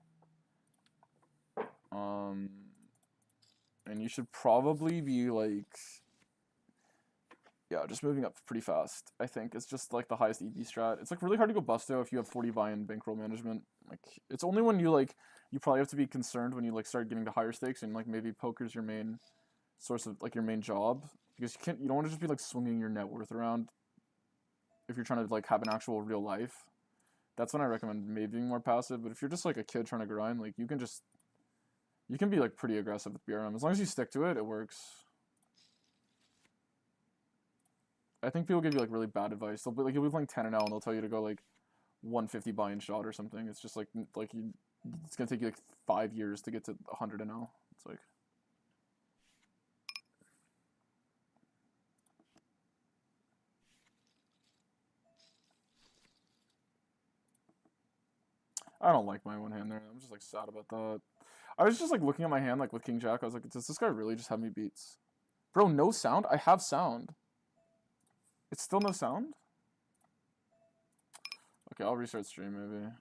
A: And you should probably be like, yeah, just moving up pretty fast. I think it's just like the highest EV strat. It's like really hard to go busto if you have 40 buy-in bankroll management. Like it's only when you probably have to be concerned when you like start getting to higher stakes and like maybe poker's your main source of like your main job, because you don't want to just be like swinging your net worth around if you're trying to like have an actual real life. That's when I recommend maybe being more passive. But if you're just like a kid trying to grind, like you can be like pretty aggressive with BRM as long as you stick to it. It works. I think people give you like really bad advice. They'll be like, you'll be playing 10-L and they'll tell you to go like 150 buy-in shot or something. It's just like it's gonna take you like 5 years to get to 100-L. It's like, I don't like my one hand there. I'm just like sad about that. I was just like looking at my hand like with King Jack. I was like, does this guy really just have me beats? Bro, no sound? I have sound. It's still no sound? Okay, I'll restart stream maybe.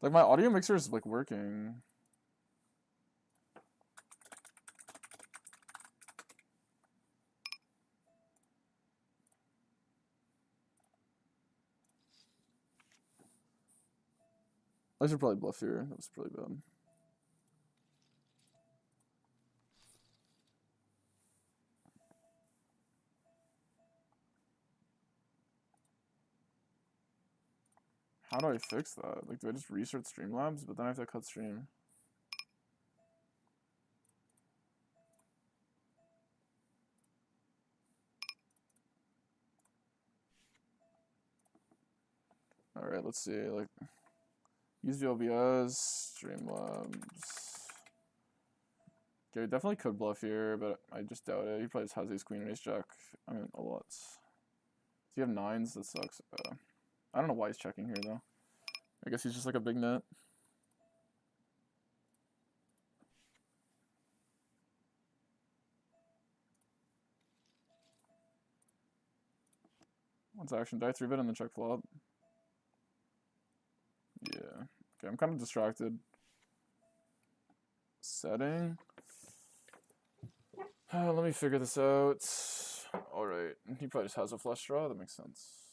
A: Like my audio mixer is like working. I should probably bluff here. That was really bad. How do I fix that? Like, do I just restart Streamlabs? But then I have to cut stream. Alright, let's see. Like, use the OBS, Streamlabs. Okay, we definitely could bluff here, but I just doubt it. He probably just has ace queen and ace jack. I mean, a lot. Does he have nines? That sucks. I don't know why he's checking here, though. I guess he's just like a big net. Let's action die 3-bet and then check flop. Yeah. Okay, I'm kind of distracted. Setting. Let me figure this out. Alright, he probably just has a flush draw, that makes sense.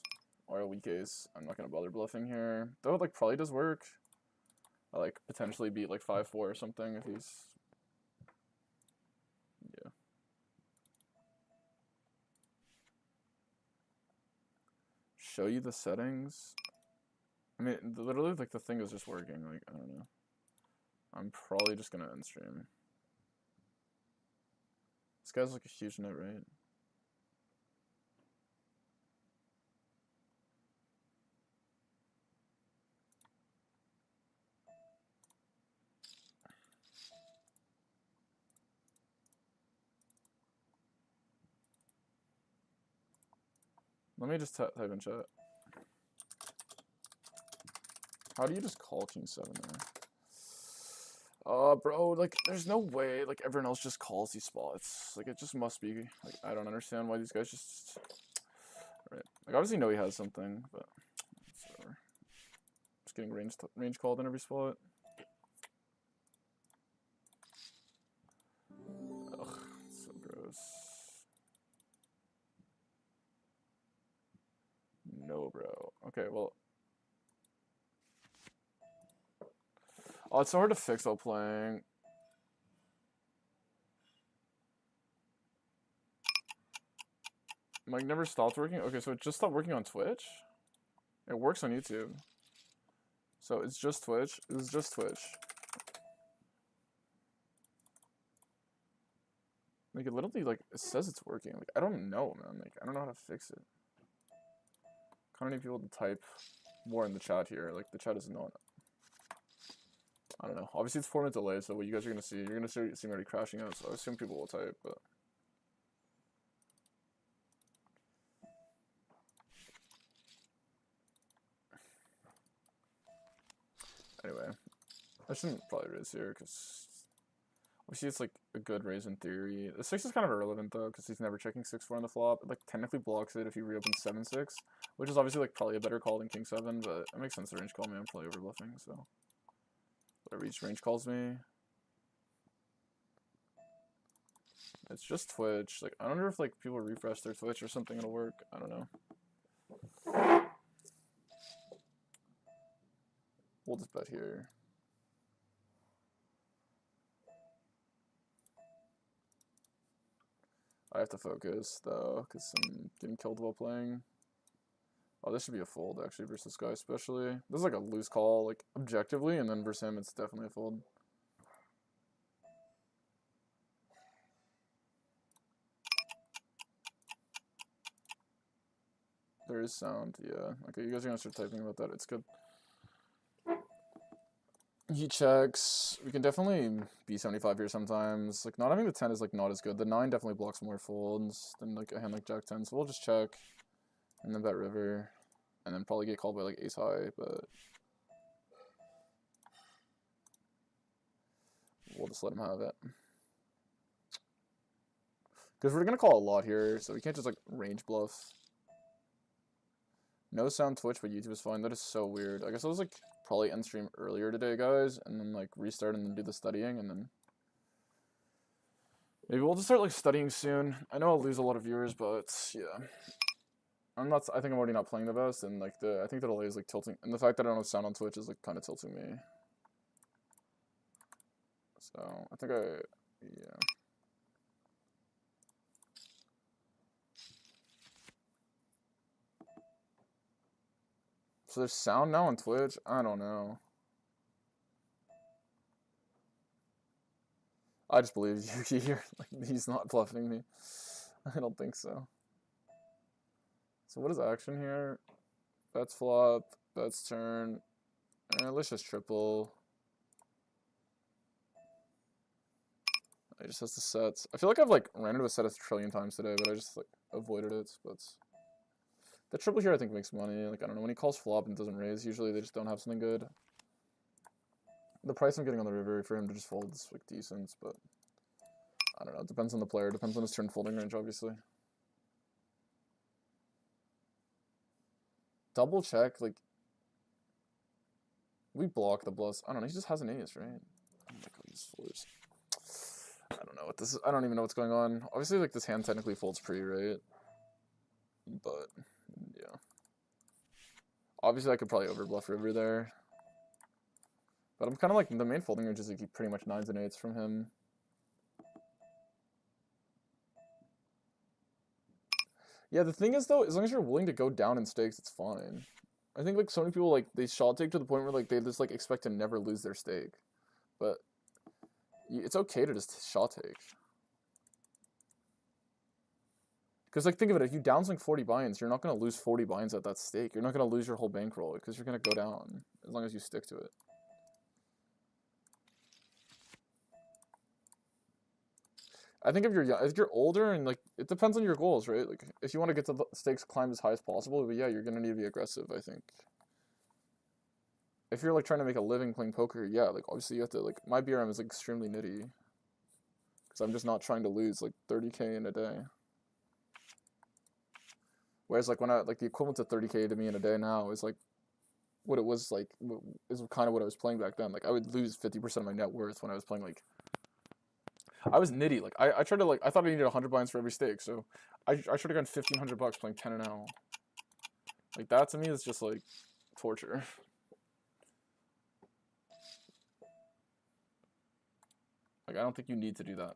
A: Or a weak ace. I'm not gonna bother bluffing here. Though it like probably does work. I like potentially beat like 5-4 or something if he's... Yeah. Show you the settings. I mean, literally like the thing is just working, like, I don't know. I'm probably just gonna end stream. This guy's like a huge net, right? Let me just type in chat. How do you just call King 7 there? Bro, like, there's no way, like, everyone else just calls these spots. Like, it just must be, like, I don't understand why these guys just... Right. Like, obviously know he has something, but... Whatever. Just getting range called in every spot. Ugh, so gross. No, bro. Okay, well... Oh, it's so hard to fix while playing. Like, never stopped working? Okay, so it just stopped working on Twitch? It works on YouTube. So it's just Twitch. It's just Twitch. Like, it literally, like, it says it's working. Like, I don't know, man. Like, I don't know how to fix it. Kind of need people to type more in the chat here. Like, the chat is not... I don't know. Obviously, it's 4-minute delay, so what you guys are going to see, you're going to see me already crashing out, so I assume people will type, but... Anyway, I shouldn't probably raise here, because... Obviously, it's, like, a good raise in theory. The 6 is kind of irrelevant, though, because he's never checking 6-4 on the flop. It, like, technically blocks it if he reopens 7-6, which is obviously, like, probably a better call than King 7, but it makes sense to range call me and play over bluffing, so... Whatever each range calls me. It's just Twitch. Like, I wonder if, like, people refresh their Twitch or something, it'll work. I don't know. We'll just bet here. I have to focus, though, because I'm getting killed while playing. Oh, this should be a fold, actually, versus this guy especially. This is like a loose call, like, objectively, and then versus him, it's definitely a fold. There is sound, yeah. Okay, you guys are gonna start typing about that, it's good. He checks. We can definitely be 75 here sometimes. Like, not having the 10 is, like, not as good. The 9 definitely blocks more folds than, like, a hand like Jack 10, so we'll just check. And then bet river. And then probably get called by, like, ace high, but... We'll just let him have it. Because we're going to call a lot here, so we can't just, like, range bluff. No sound Twitch, but YouTube is fine. That is so weird. I guess I was, like, probably end stream earlier today, guys, and then, like, restart and then do the studying, and then... Maybe we'll just start, like, studying soon. I know I'll lose a lot of viewers, but, yeah. I think I'm already not playing the best, and, like, I think the delay is, like, tilting... And the fact that I don't have sound on Twitch is, like, kind of tilting me. So, I think yeah. So there's sound now on Twitch? I don't know. I just believe Yuki here. Like, he's not bluffing me. I don't think so. So what is action here? Bets flop, bets turn. Let's just triple. He just has the sets. I feel like I've, like, ran into a set a trillion times today, but I just, like, avoided it. But the triple here, I think, makes money. Like, I don't know, when he calls flop and doesn't raise, usually they just don't have something good. The price I'm getting on the river for him to just fold is, like, decent, but I don't know. It depends on the player. It depends on his turn folding range, obviously. double check, like, we block the bluffs. I don't know, he just has an ace, right? Oh my god, these fours. I don't know what this is. I don't even know what's going on. Obviously, like, this hand technically folds pre, right? But, yeah. Obviously, I could probably overbluff river there. But I'm kind of like, the main folding range is like pretty much 9s and 8s from him. Yeah, the thing is, though, as long as you're willing to go down in stakes, it's fine. I think, like, so many people, like, they shot take to the point where, like, they just, like, expect to never lose their stake. But it's okay to just shot take. Because, like, think of it, if you downswing 40 binds, you're not going to lose 40 binds at that stake. You're not going to lose your whole bankroll, because you're going to go down, as long as you stick to it. I think if you're older and, like, it depends on your goals, right? Like, if you want to get the stakes climbed as high as possible, but yeah, you're going to need to be aggressive, I think. If you're, like, trying to make a living playing poker, yeah, like, obviously you have to, like, my BRM is, like, extremely nitty. Because I'm just not trying to lose, like, 30k in a day. Whereas, like, when like, the equivalent to 30k to me in a day now is, like, what it was, like, is kind of what I was playing back then. Like, I would lose 50% of my net worth when I was playing, like, I was nitty. Like, I tried to, like, I thought I needed 100 binds for every stake, so I should have gotten 1,500 bucks playing 10 and L. Like, that to me is just, like, torture. Like, I don't think you need to do that.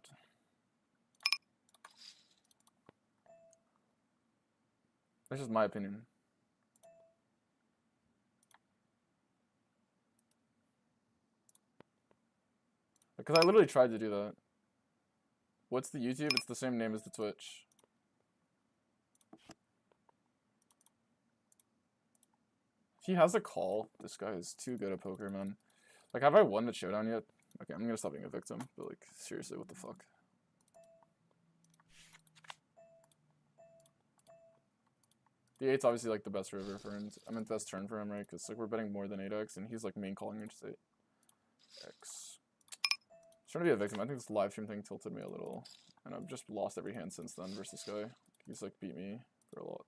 A: That's just my opinion. Because I literally tried to do that. What's the YouTube? It's the same name as the Twitch. He has a call. This guy is too good at poker, man. Like, have I won the showdown yet? Okay, I'm gonna stop being a victim. But, like, seriously, what the fuck? The 8's obviously, like, the best river for him. I mean, best turn for him, right? Because, like, we're betting more than 8x, and he's, like, main calling range 8x. Trying to be a victim. I think this live stream thing tilted me a little. And I've just lost every hand since then versus this guy. He's, like, beat me for a lot.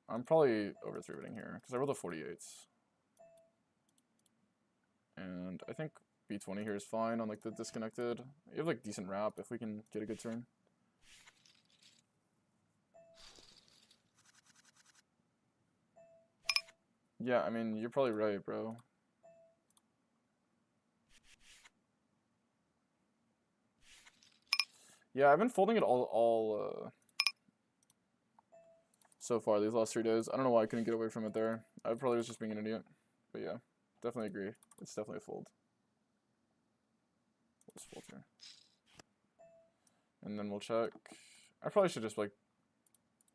A: I'm probably over 3-betting here, because I rolled a 48s. And I think B20 here is fine on, like, the disconnected. You have, like, decent wrap if we can get a good turn. Yeah, I mean, you're probably right, bro. Yeah, I've been folding it all so far these last 3 days. I don't know why I couldn't get away from it there. I probably was just being an idiot. But yeah, definitely agree. It's definitely a fold. Let's fold here. And then we'll check. I probably should just, like,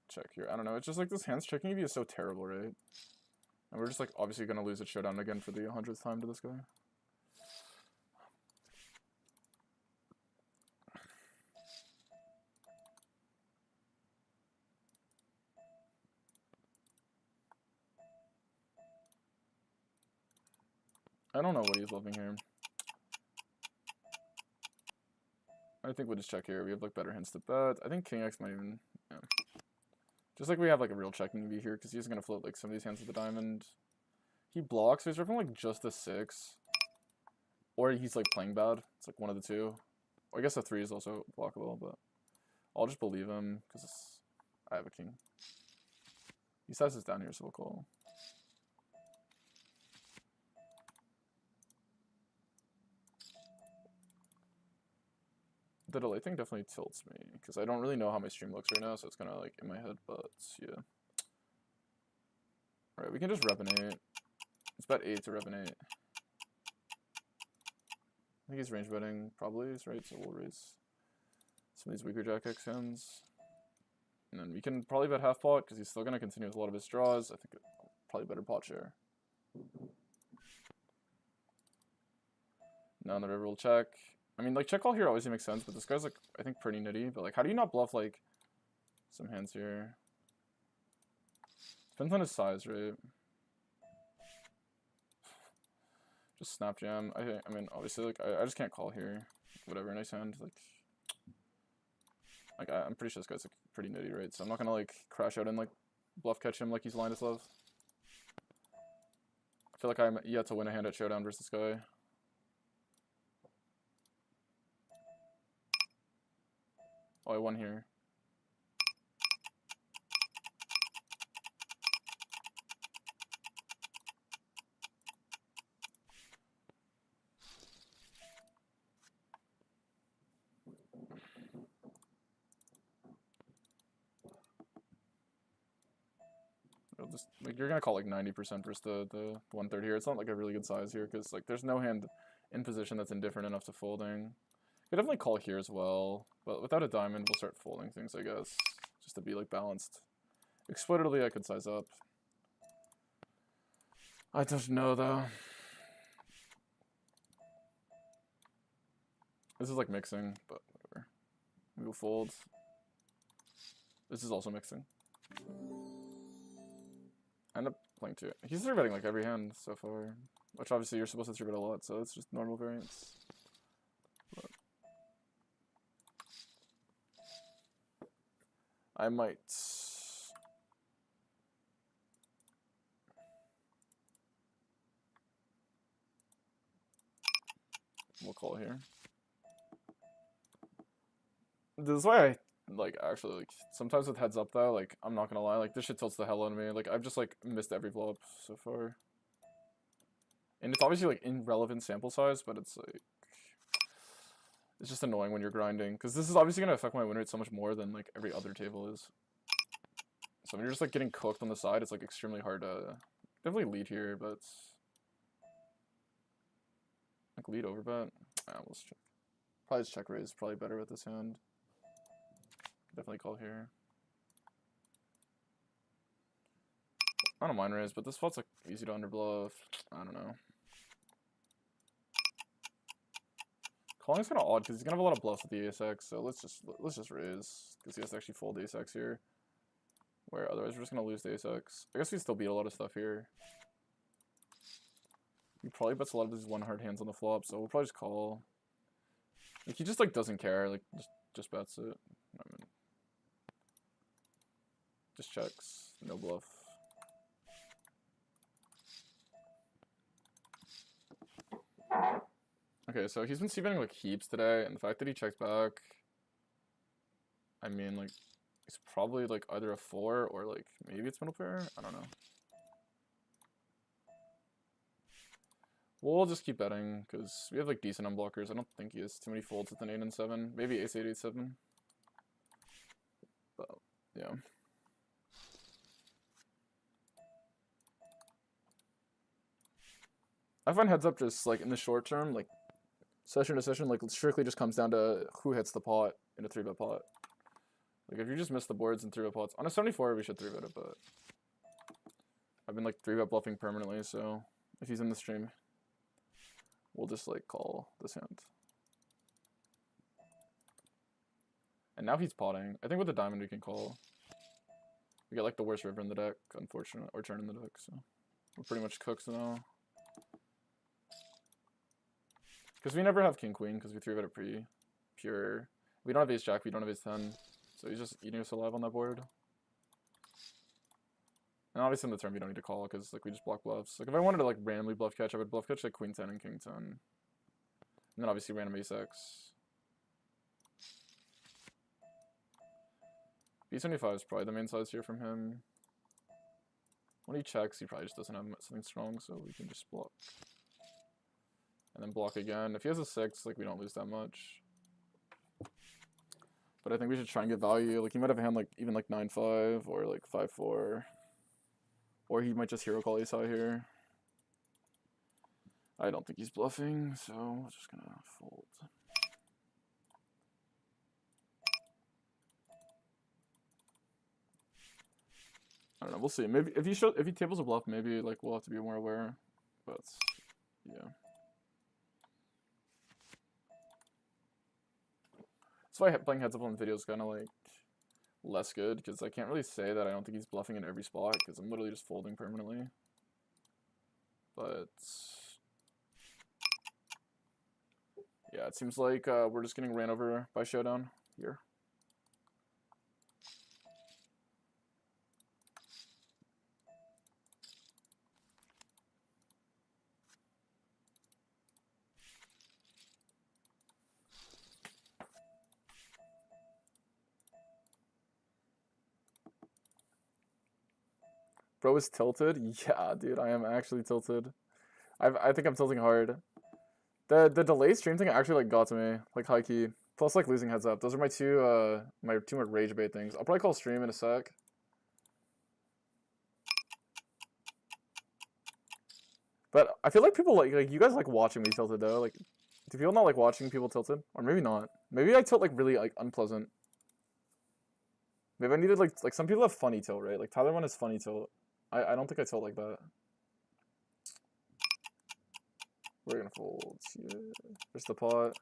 A: check here. I don't know. It's just, like, this hand's checking EV is so terrible, right? And we're just, like, obviously going to lose at showdown again for the 100th time to this guy. I don't know what he's loving here. I think we'll just check here. We have, like, better hands to bet. I think King X might even, yeah. Just like we have, like, a real checking EV here, because he's going to float, like, some of these hands with the diamond. He blocks, so he's ripping, like, just a 6. Or he's, like, playing bad. It's, like, one of the two. Or I guess a 3 is also blockable, but I'll just believe him, because I have a king. He sizes down here, so we'll call. The delay thing definitely tilts me, because I don't really know how my stream looks right now, so it's kind of, like, in my head, but, yeah. Alright, we can just rep an 8. It's bet 8 to rep an 8. I think he's range betting, probably, right? So we'll raise some of these weaker jack X hands. And then we can probably bet half pot, because he's still going to continue with a lot of his draws. I think probably better pot share. Now on the river we'll check. I mean, like, check call here obviously makes sense, but this guy's, like, I think pretty nitty. But, like, how do you not bluff, like, some hands here? Depends on his size, right? Just snap jam. I mean, obviously, like, I just can't call here. Whatever, nice hand. Like, Like, I'm pretty sure this guy's like pretty nitty, right? So I'm not gonna like crash out and like bluff catch him like he's Linus Love. I feel like I'm yet to win a hand at showdown versus this guy. Oh, I won here. Just like you're gonna call like 90% versus the 1/3 here. It's not like a really good size here because like there's no hand in position that's indifferent enough to folding. Could definitely call here as well, but without a diamond, we'll start folding things, I guess, just to be like balanced. Exploitatively, I could size up. I don't know though. This is like mixing, but whatever. We will fold. This is also mixing. I end up playing two. He's 3-betting like every hand so far, which obviously you're supposed to 3-bet a lot, so it's just normal variance. But I might. We'll call here. This is why I like actually like sometimes with heads up though, like I'm not gonna lie, like this shit tilts the hell out of me. Like I've just like missed every flop so far. And it's obviously like irrelevant sample size, but it's like it's just annoying when you're grinding because this is obviously gonna affect my win rate so much more than like every other table is. So when you're just like getting cooked on the side, it's like extremely hard to definitely lead here, but like lead overbet. Let's check. Probably just check raise, probably better with this hand. Definitely call here. I don't mind raise, but this spot's like easy to underbluff. I don't know. Calling's kind of odd because he's gonna have a lot of bluffs with the ace-x, so let's just raise because he has to actually fold ace-x here. Where otherwise we're just gonna lose the ace-x. I guess we still beat a lot of stuff here. He probably bets a lot of these one hard hands on the flop, so we'll probably just call. Like he just like doesn't care, like just bets it. I mean, just checks, no bluff. Okay, so he's been c-betting like heaps today, and the fact that he checks back, I mean, like, he's probably like either a 4 or like maybe it's middle pair. I don't know. We'll just keep betting because we have like decent unblockers. I don't think he has too many folds with an 8 and 7. Maybe ace 8, 8, 7. But yeah. I find heads up just like in the short term, like session to session, like strictly just comes down to who hits the pot in a 3-bet pot. Like if you just miss the boards in 3-bet pots on a 74, we should 3-bet it. But I've been like 3-bet bluffing permanently, so if he's in the stream, we'll just like call this hand. And now he's potting. I think with the diamond we can call. We got like the worst river in the deck, unfortunately, or turn in the deck, so we're pretty much cooked now. Because we never have king queen because we 3-bet it pretty pure. We don't have ace jack, we don't have ace 10, so he's just eating us alive on that board. And obviously in the turn we don't need to call because like we just block bluffs. Like if I wanted to like randomly bluff catch, I would bluff catch like queen 10 and king 10, and then obviously random ace-x. B75 is probably the main size here from him. When he checks, he probably just doesn't have something strong, so we can just block. And then block again. If he has a 6, like we don't lose that much. But I think we should try and get value. Like he might have a hand like even like 9-5 or like 5-4. Or he might just hero call ace high here. I don't think he's bluffing, so we're just gonna fold. I don't know, we'll see. Maybe if he tables a bluff, maybe like we'll have to be more aware. But yeah. That's why playing heads up on video is kind of like less good, because I can't really say that I don't think he's bluffing in every spot, because I'm literally just folding permanently. But yeah, it seems like we're just getting ran over by showdown here. Bro is tilted? Yeah, dude, I am actually tilted. I think I'm tilting hard. The delayed stream thing actually like got to me, like high key. Plus like losing heads up. Those are my two more rage bait things. I'll probably call stream in a sec. But I feel like people like you guys like watching me tilted though. Like, do people not like watching people tilted? Or maybe not. Maybe I tilt like really like unpleasant. Maybe I needed like some people have funny tilt, right? Like Tyler one has funny tilt. I don't think I tilt like that. We're gonna fold here. There's the pot.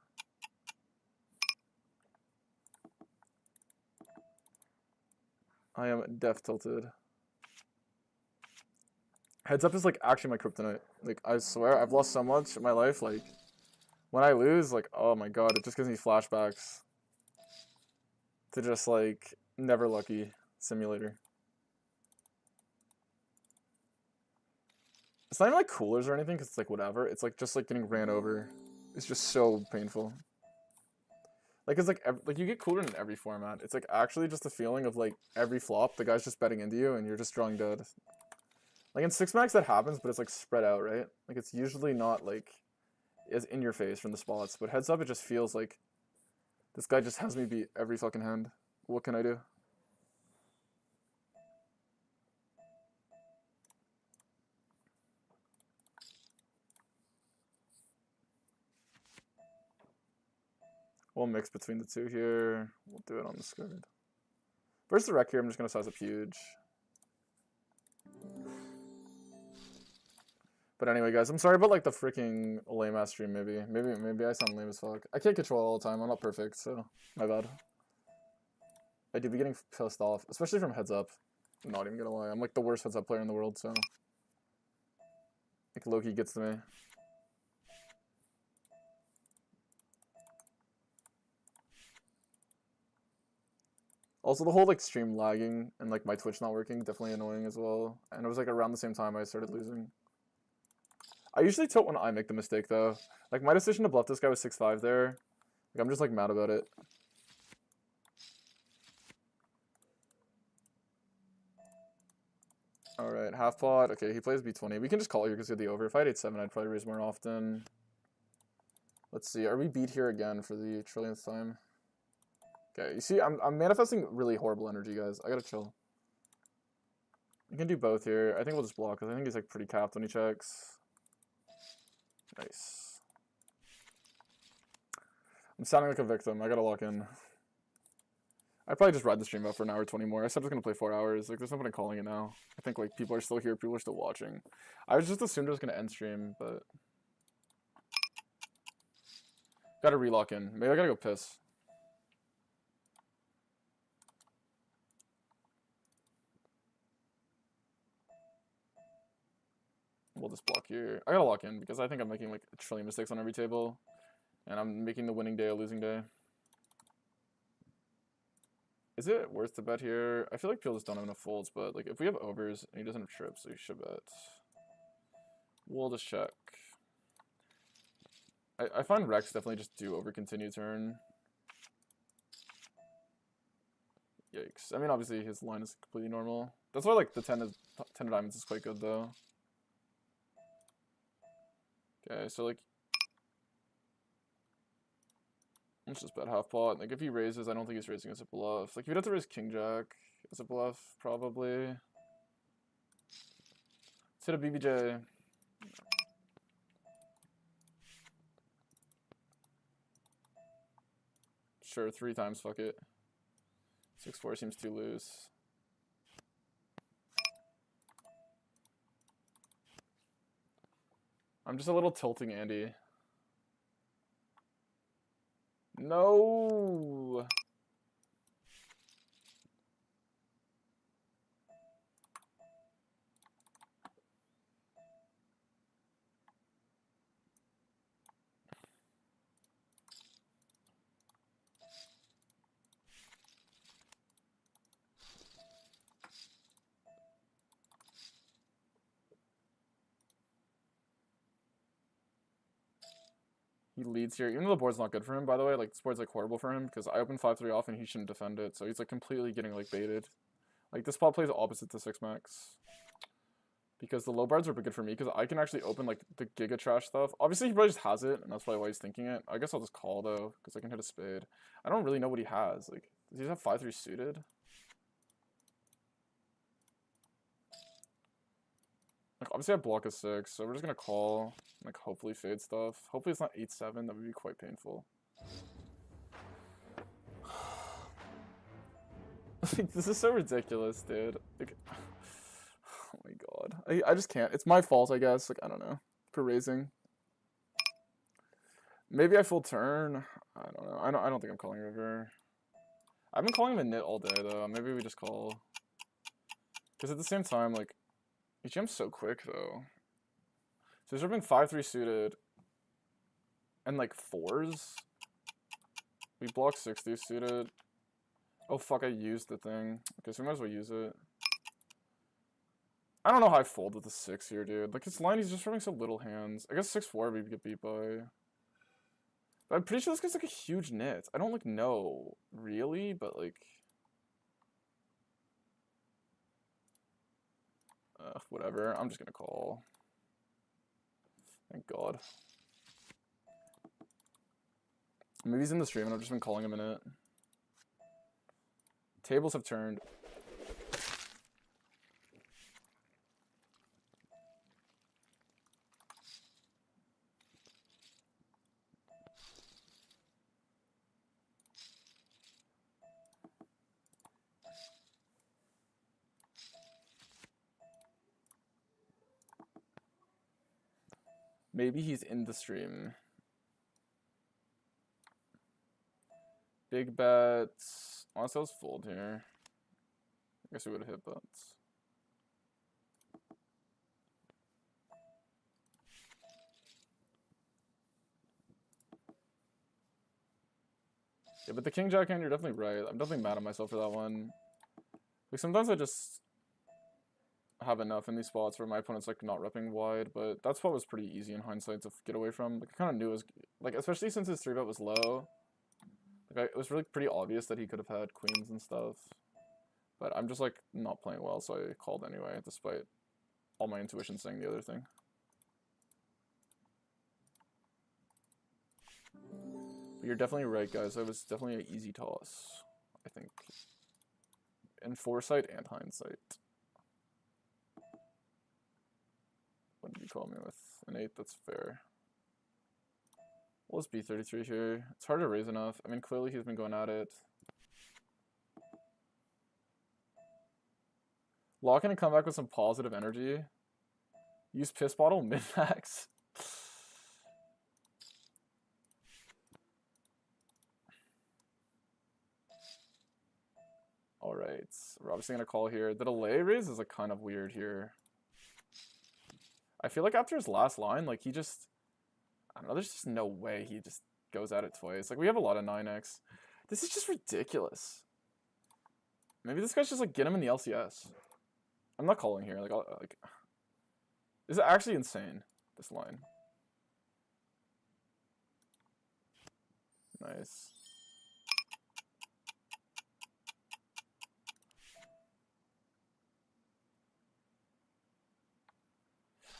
A: I am def tilted. Heads up is like actually my kryptonite. Like I swear I've lost so much in my life. Like when I lose, like oh my god, it just gives me flashbacks to just like never lucky simulator. It's not even like coolers or anything because it's like whatever. It's like just like getting ran over. It's just so painful. Like it's like you get cooler in every format. It's like actually just a feeling of like every flop the guy's just betting into you and you're just drawing dead. Like in 6-max that happens, but it's like spread out, right? Like it's usually not like as in your face from the spots, but heads up it just feels like this guy just has me beat every fucking hand. What can I do? We'll mix between the two here. We'll do it on the skirt. Versus the wreck here, I'm just gonna size up huge. But anyway, guys, I'm sorry about like the freaking lame ass stream. Maybe I sound lame as fuck. I can't control all the time. I'm not perfect, so my bad. I do be getting pissed off, especially from heads up. I'm not even gonna lie. I'm like the worst heads up player in the world, so like Loki gets to me. Also, the whole like stream lagging and like my Twitch not working definitely annoying as well. And it was like around the same time I started losing. I usually tilt when I make the mistake though. Like my decision to bluff this guy was 6-5 there. Like I'm just like mad about it. Alright, half pot. Okay, he plays B20. We can just call here because he had the over. If I had 8-7, I'd probably raise more often. Let's see. Are we beat here again for the trillionth time? Okay, you see, I'm manifesting really horrible energy, guys. I gotta chill. You can do both here. I think we'll just block because I think he's like pretty capped when he checks. Nice. I'm sounding like a victim. I gotta lock in. I probably just ride the stream out for an hour 20 more. I said I was gonna play 4 hours. Like, there's no point in calling it now. I think like people are still here. People are still watching. I was just assumed I was gonna end stream, but gotta relock in. Maybe I gotta go piss. We'll just block here. I gotta lock in because I think I'm making like a trillion mistakes on every table. And I'm making the winning day a losing day. Is it worth to bet here? I feel like people just don't have enough folds, but like if we have overs and he doesn't have trips, so he should bet. We'll just check. I find Rex definitely just do over continue turn. Yikes. I mean, obviously his line is completely normal. That's why like the 10 of diamonds is quite good though. Okay, so like let's just bet half pot. Like if he raises, I don't think he's raising as a bluff. Like if he'd have to raise king jack as a bluff, probably. Let's hit a BBJ. Sure, 3 times, fuck it. 6-4 seems too loose. I'm just a little tilting Andy. No. He leads here, even though the board's not good for him, by the way. Like, this board's, like, horrible for him, because I open 5-3 off and he shouldn't defend it, so he's, like, completely getting, like, baited. Like, this pot plays opposite to 6-max. Because the low bards are good for me, because I can actually open, like, the Giga Trash stuff. Obviously, he probably just has it, and that's probably why he's thinking it. I guess I'll just call, though, because I can hit a spade. I don't really know what he has. Like, does he have 5-3 suited? Like, obviously, I block a 6, so we're just gonna call, like, hopefully fade stuff. Hopefully it's not 8-7. That would be quite painful. Like, this is so ridiculous, dude. Like, oh my god. I just can't. It's my fault, I guess. Like, I don't know. For raising. Maybe I full turn. I don't know. I don't think I'm calling river. I've been calling him a nit all day, though. Maybe we just call. Because at the same time, like, he jumps so quick, though. So he's ripping 5-3 suited. And, like, 4s. We block 60 suited. Oh, fuck, I used the thing. Okay, so we might as well use it. I don't know how I fold with the 6 here, dude. Like, his line, he's just ripping so little hands. I guess 6-4 we get beat by. But I'm pretty sure this guy's, like, a huge nit. I don't, like, know, really, but, like... whatever. I'm just gonna call. Thank God. Maybe he's in the stream and I've just been calling him in it. Tables have turned. Maybe he's in the stream. Big bets. Honestly, I was fold here. I guess we would have hit bets. Yeah, but the king jack hand, you're definitely right. I'm definitely mad at myself for that one. Like, sometimes I just have enough in these spots where my opponent's, like, not repping wide, but that spot was pretty easy in hindsight to get away from. Like, I kind of knew it was, like, especially since his 3-bet was low. Like, it was really pretty obvious that he could have had queens and stuff. But I'm just, like, not playing well, so I called anyway, despite all my intuition saying the other thing. But you're definitely right, guys. That was definitely an easy toss, I think. In foresight and hindsight. What did you call me with? An 8, that's fair. Well, let's be 33 here. It's hard to raise enough. I mean, clearly he's been going at it. Lock in and come back with some positive energy. Use piss bottle min-max. Alright, we're obviously gonna call here. The delay raise is, like, kind of weird here. I feel like after his last line, like, he just... I don't know, there's just no way he just goes at it twice. Like, we have a lot of 9x. This is just ridiculous. Maybe this guy's just, like, get him in the LCS. I'm not calling here. Like, this is actually insane, this line. Nice.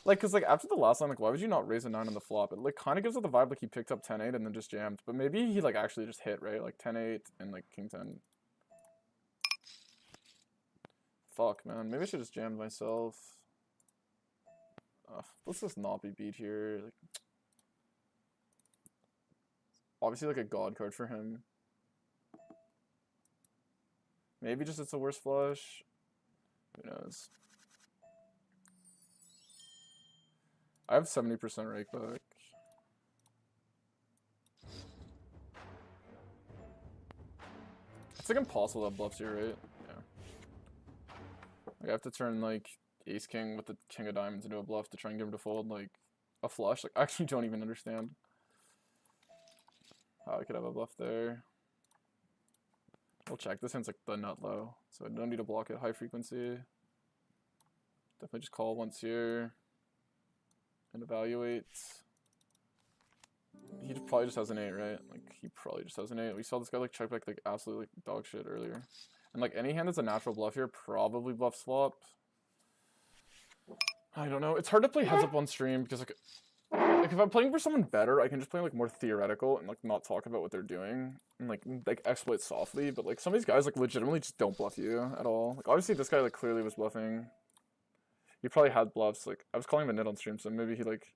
A: Like, cause, like, after the last line, like, why would you not raise a 9 on the flop? It, like, kind of gives it the vibe like he picked up 10-8 and then just jammed. But maybe he, like, actually just hit, right? Like, 10-8 and, like, king 10. Fuck, man. Maybe I should just jammed myself. Let's just not be beat here. Like, obviously, like, a god card for him. Maybe just it's a worse flush. Who knows? I have 70% rake back. It's like impossible to have bluffs here, right? Yeah. Like, I have to turn, like, ace king with the king of diamonds into a bluff to try and get him to fold, like, a flush. Like, I actually don't even understand how I could have a bluff there. We'll check. This hand's, like, the nut low, so I don't need to block it high frequency. Definitely just call once here. And evaluate. He probably just has an 8, right? Like, he probably just has an 8. We saw this guy, like, check back, like, absolutely, like, dog shit earlier. And, like, any hand that's a natural bluff here probably bluffs flop. I don't know. It's hard to play heads up on stream because like if I'm playing for someone better, I can just play like more theoretical and like not talk about what they're doing and like exploit softly. But like some of these guys like legitimately just don't bluff you at all. Like obviously this guy like clearly was bluffing. He probably had bluffs. Like I was calling him a nit on stream, so maybe he like.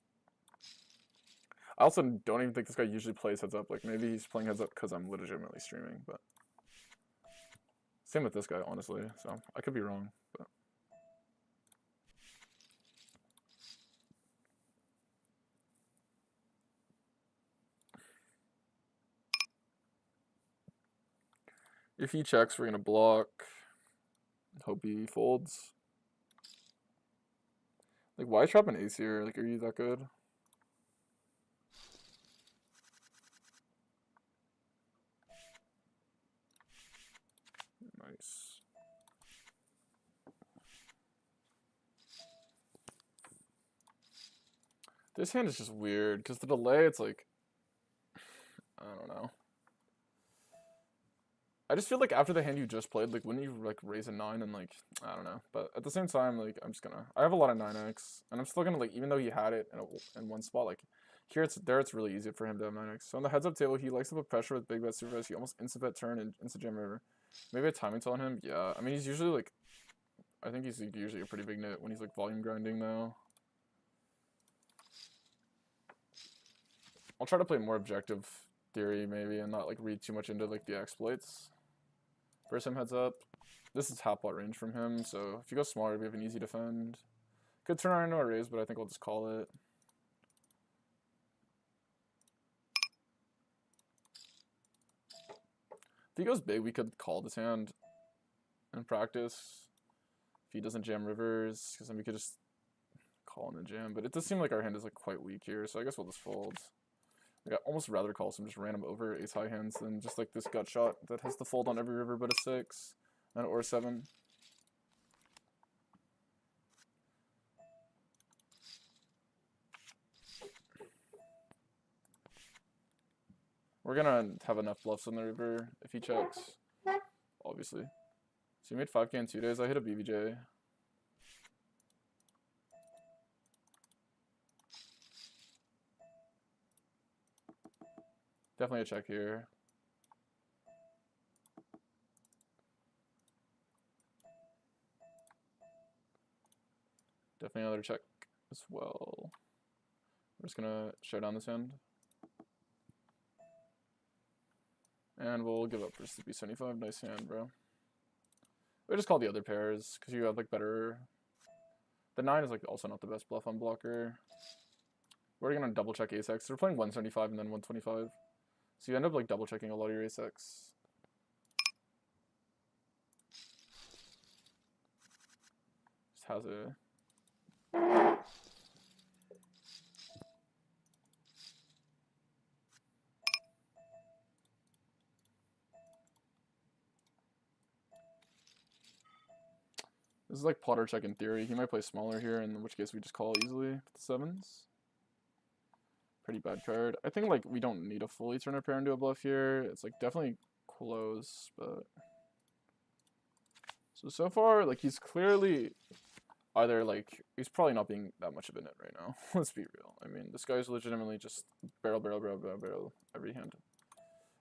A: I also don't even think this guy usually plays heads up. Like maybe he's playing heads up because I'm legitimately streaming. But same with this guy, honestly. So I could be wrong. But if he checks, we're gonna block. Hope he folds. Like why trap an ace here? Like are you that good? Nice. This hand is just weird because the delay, it's like, I don't know. I just feel like after the hand you just played, like wouldn't you like raise a 9 and like, I don't know. But at the same time, like I'm just gonna, I have a lot of 9x and I'm still gonna like, even though he had it in one spot, like here it's really easy for him to have 9x. So on the heads up table, he likes to put pressure with big bet super bets. He almost instant bet turn and instant jam river. Maybe a timing tell on him. Yeah, I mean he's usually like, I think he's usually a pretty big nit when he's like volume grinding though. I'll try to play more objective theory maybe and not like read too much into like the exploits. First him heads up. This is half pot range from him, so if you go smaller, we have an easy defend. Could turn around into a raise, but I think I'll just call it. If he goes big, we could call this hand in practice. If he doesn't jam rivers, because then we could just call in the jam. But it does seem like our hand is like quite weak here, so I guess we'll just fold. Like, I'd almost rather call some just random over ace high hands than just like this gut shot that has to fold on every river but a 6 and or 7. We're gonna have enough bluffs on the river if he checks, obviously. So you made 5k in 2 days. I hit a BBJ. Definitely a check here. Definitely another check as well. We're just gonna show down this hand. And we'll give up for CP75. Nice hand, bro. We just call the other pairs because you have like better. The 9 is like also not the best bluff on blocker. We're gonna double check ace x. We're playing 175 and then 125. So you end up like double checking a lot of your ace x. Just has a. This is like Potter check in theory. He might play smaller here, in which case we just call easily with the 7s. Pretty bad card. I think like we don't need a fully turn a pair into a bluff here. It's like definitely close, but so far like he's clearly either like he's probably not being that much of a nit right now. Let's be real. I mean, this guy's legitimately just barrel every hand.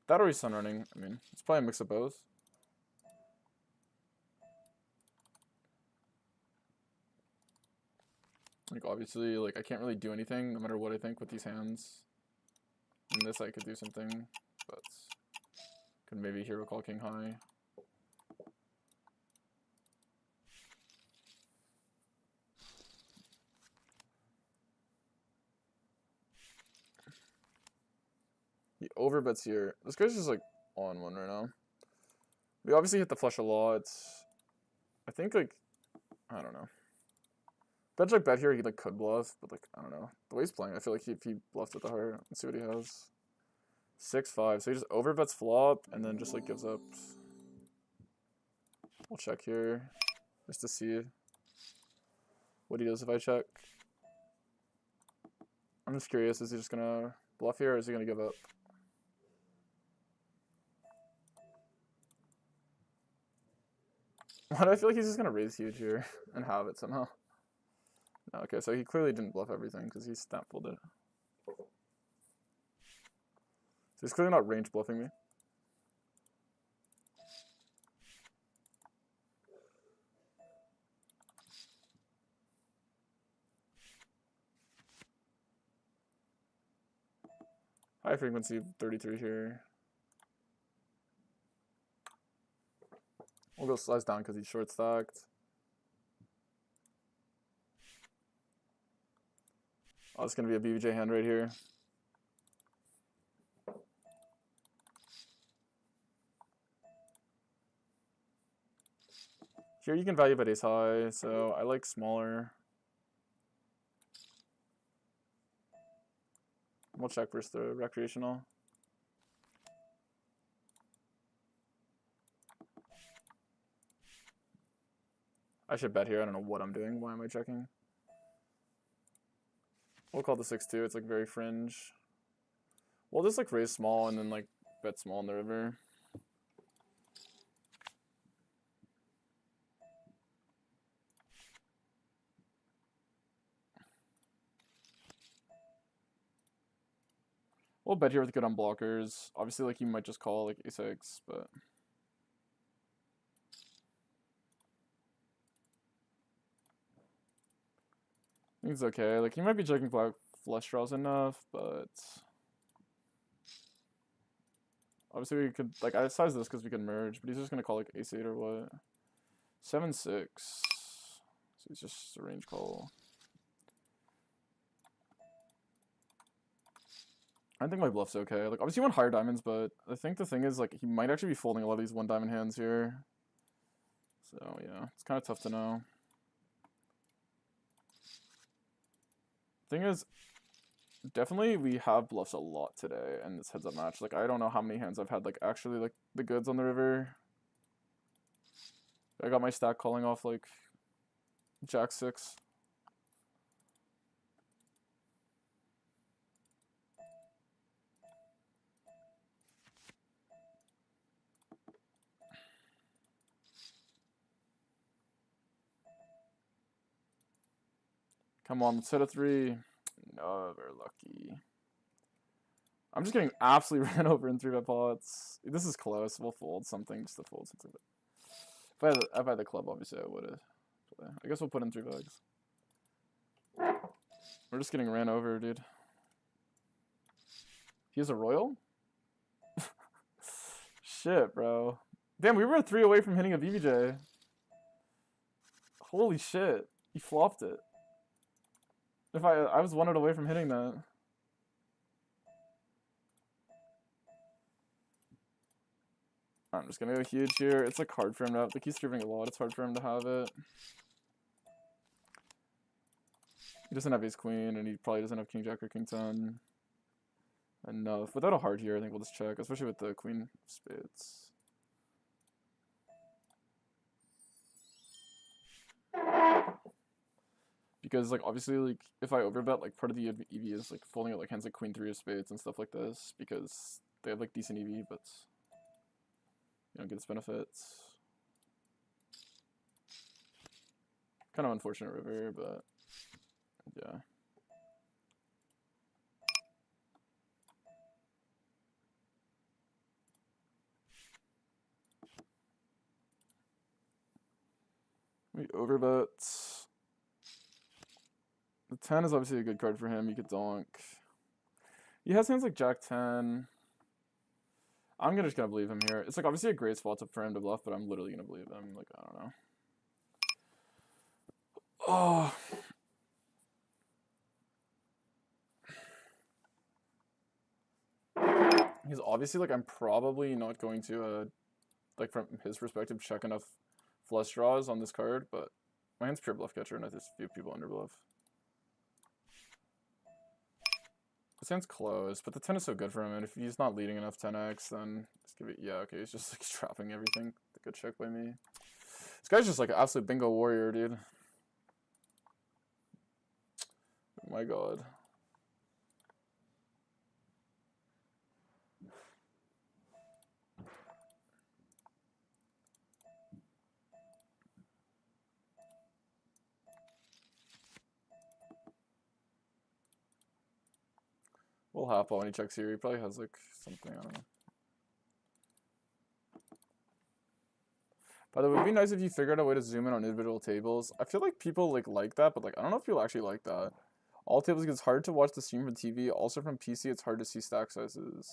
A: That or he's sun running. I mean, it's probably a mix of both. Like obviously, like I can't really do anything no matter what I think with these hands. In this I could do something, but could maybe hero call king high. He overbets here. This guy's just like on one right now. We obviously hit the flush a lot. I think like I don't know. That's like bet here he like could bluff, but like I don't know. The way he's playing, I feel like if he bluffed at the heart. Let's see what he has. 6-5. So he just overbets flop and then just like gives up. We'll check here just to see what he does if I check. I'm just curious, is he just gonna bluff here or is he gonna give up? Why do I feel like he's just gonna raise huge here and have it somehow? No, okay, so he clearly didn't bluff everything because he snap folded it. So he's clearly not range bluffing me. High frequency 33 here. We'll go slice down because he's short stacked. Oh, it's going to be a BBJ hand right here. Here you can value bet ace high, so I like smaller. We'll check versus the recreational. I should bet here. I don't know what I'm doing. Why am I checking? We'll call the 6-2. It's like very fringe. We'll just like raise small and then like bet small in the river. We'll bet here with good unblockers. Obviously, like you might just call like ace-6, but I think it's okay. Like he might be checking black flush draws enough, but obviously we could like I size this because we can merge, but he's just gonna call like ace-8 or what? 7-6. So it's just a range call. I think my bluff's okay. Like obviously you want higher diamonds, but I think the thing is like he might actually be folding a lot of these 1-diamond hands here. So yeah, it's kind of tough to know. Thing is, definitely we have bluffs a lot today in this heads-up match. Like I don't know how many hands I've had like actually like the goods on the river. I got my stack calling off like Jack-6. Come on, let's hit a 3. Never lucky. I'm just getting absolutely ran over in 3-bet pots. This is close. We'll fold something just to fold something. If I had the club, obviously I would have. I guess we'll put in 3 bags. We're just getting ran over, dude. He has a royal? Shit, bro. Damn, we were 3 away from hitting a BBJ. Holy shit. He flopped it. If I was 1 away from hitting that. I'm just gonna go huge here. It's like hard for him to have. Like he's serving a lot. It's hard for him to have it. He doesn't have ace queen, and he probably doesn't have king jack or king 10. Enough. Without a heart here, I think we'll just check, especially with the queen of spades. Because like obviously like if I overbet, like part of the EV is like folding out like hands like queen 3 of spades and stuff like this because they have like decent EV, but you don't get its benefits. Kind of unfortunate river, but yeah. We overbet. The 10 is obviously a good card for him. He could donk. He has hands like Jack 10. I'm just gonna believe him here. It's like obviously a great spot for him to bluff, but I'm literally gonna believe him. Like, I don't know. Oh. He's obviously like, I'm probably not going to, like from his perspective, check enough flush draws on this card, but my hand's pure bluff catcher and I just few people under bluff. This hand's close, but the 10 is so good for him, and if he's not leading enough 10x, then just give it, yeah, okay, he's just like trapping everything. Good check by me. This guy's just like an absolute bingo warrior, dude. Oh my god. Full half ball when he checks here. He probably has like something, I don't know. By the way, it would be nice if you figured out a way to zoom in on individual tables. I feel like people like that, but like I don't know if people actually like that. All tables gets hard to watch the stream from TV. Also from PC, it's hard to see stack sizes.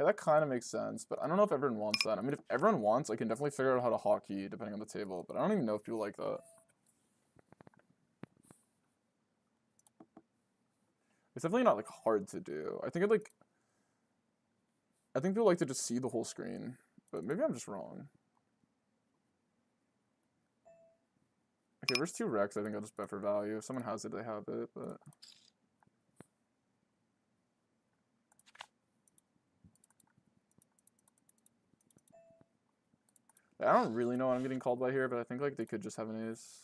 A: Okay, that kind of makes sense, but I don't know if everyone wants that. I mean, if everyone wants, I can definitely figure out how to hotkey depending on the table, but I don't even know if people like that. It's definitely not like hard to do. I think people like to just see the whole screen, but maybe I'm just wrong. Okay, versus 2 Rex, I think I'll just bet for value. If someone has it, they have it, but... I don't really know what I'm getting called by here, but I think like they could just have an ace.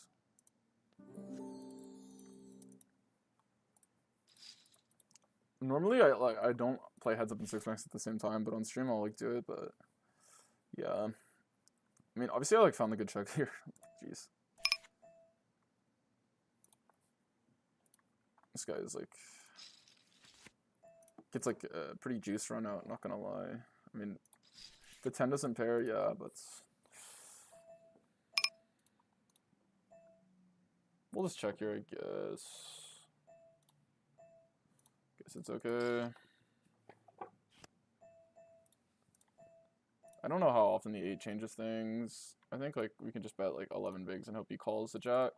A: Normally, I don't play heads up and 6-max at the same time, but on stream I'll like do it, but... Yeah. I mean, obviously I like found the good check here. Jeez. This guy is like... Gets like a pretty juice run out, not gonna lie. I mean, the 10 doesn't pair, yeah, but... We'll just check here, I guess. Guess it's okay. I don't know how often the 8 changes things. I think like we can just bet like 11 bigs and hope he calls the jack.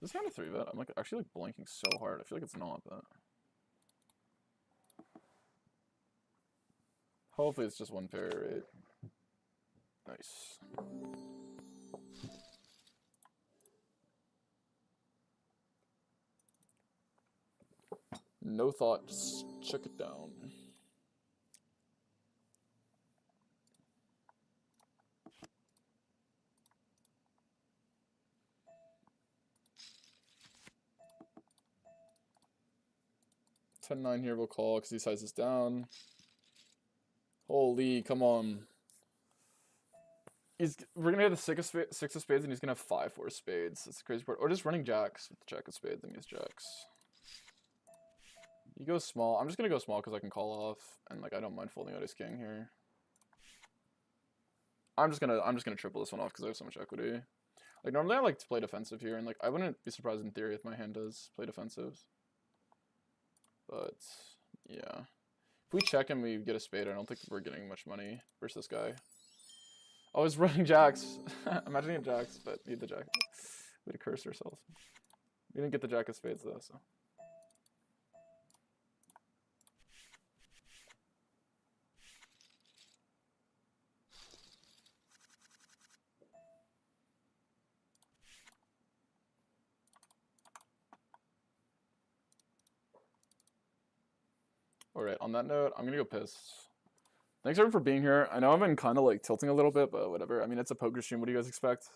A: Is this kind of 3-bet? I'm like actually like blanking so hard. I feel like it's not, but hopefully it's just one pair, right? Nice. No thought, just check it down. $10-9 here we'll call because he sizes down. Holy, come on. We're gonna get the 6 of spades and he's gonna have 5-4 spades. That's the crazy part. Or just running jacks with the jack of spades and he has jacks. He goes small. I'm just gonna go small because I can call off and like I don't mind folding out his king here. I'm just gonna triple this one off because I have so much equity. Like normally I like to play defensive here and like I wouldn't be surprised in theory if my hand does play defensive. But yeah. If we check and we get a spade, I don't think we're getting much money versus this guy. Oh, he's running jacks. Imagine getting jacks, but need the jack. We had to curse ourselves. We didn't get the jack of spades though, so. Alright, on that note, I'm gonna go piss. Thanks everyone for being here. I know I've been kind of like tilting a little bit, but whatever. I mean, it's a poker stream. What do you guys expect?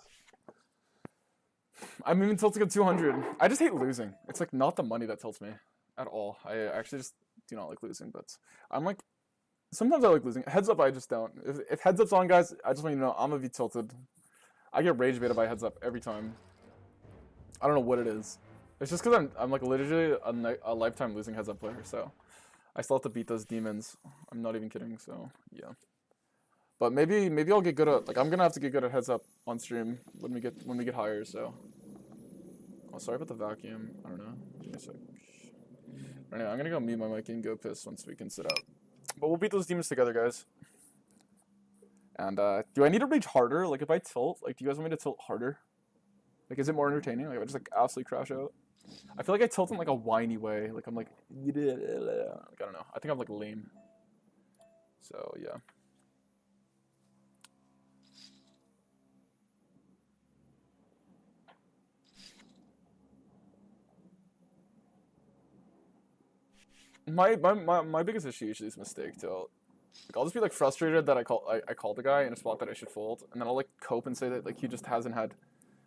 A: I'm even tilting at 200. I just hate losing. It's like not the money that tilts me at all. I actually just do not like losing, but I'm like, sometimes I like losing. Heads up, I just don't. If heads up's on, guys, I just want you to know I'm gonna be tilted. I get rage baited by heads up every time. I don't know what it is. It's just because I'm like literally a lifetime losing heads up player, so I still have to beat those demons. I'm not even kidding, so yeah. But maybe I'll get good at, like, I'm gonna have to get good at heads up on stream when we get higher, so. Oh, sorry about the vacuum. I don't know. Give me a sec. Anyway, I'm gonna go mute my mic and go piss once we can sit out. But we'll beat those demons together, guys. And do I need to rage harder? Like if I tilt, like do you guys want me to tilt harder? Like is it more entertaining? Like if I just like absolutely crash out? I feel like I tilt in like a whiny way. Like I'm like I don't know. I think I'm like lame. So yeah. My biggest issue usually is mistake tilt. Like I'll just be like frustrated that I call the guy in a spot that I should fold, and then I'll like cope and say that like he just hasn't had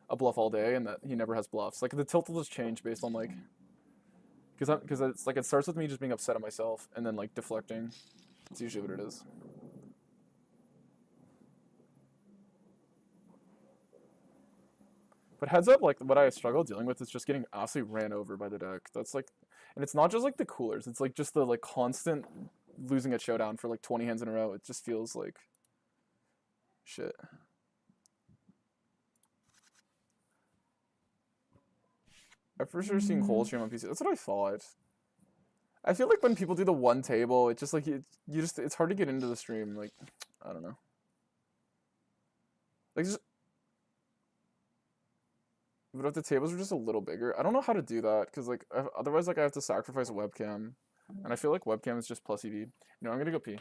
A: a bluff all day and that he never has bluffs. Like the tilt will just change based on like because it's like it starts with me just being upset at myself and then like deflecting. It's usually what it is. But heads up, like what I struggle dealing with is just getting absolutely ran over by the deck. That's like, and it's not just like the coolers. It's like just the like constant losing at showdown for like 20 hands in a row. It just feels like shit. I for sure seeing whole stream on PC. That's what I thought. I feel like when people do the one table, it just like you just it's hard to get into the stream. Like I don't know. Like just but if the tables were just a little bigger, I don't know how to do that because like otherwise like I have to sacrifice a webcam, and I feel like webcam is just plus EV. You know, I'm gonna go pee.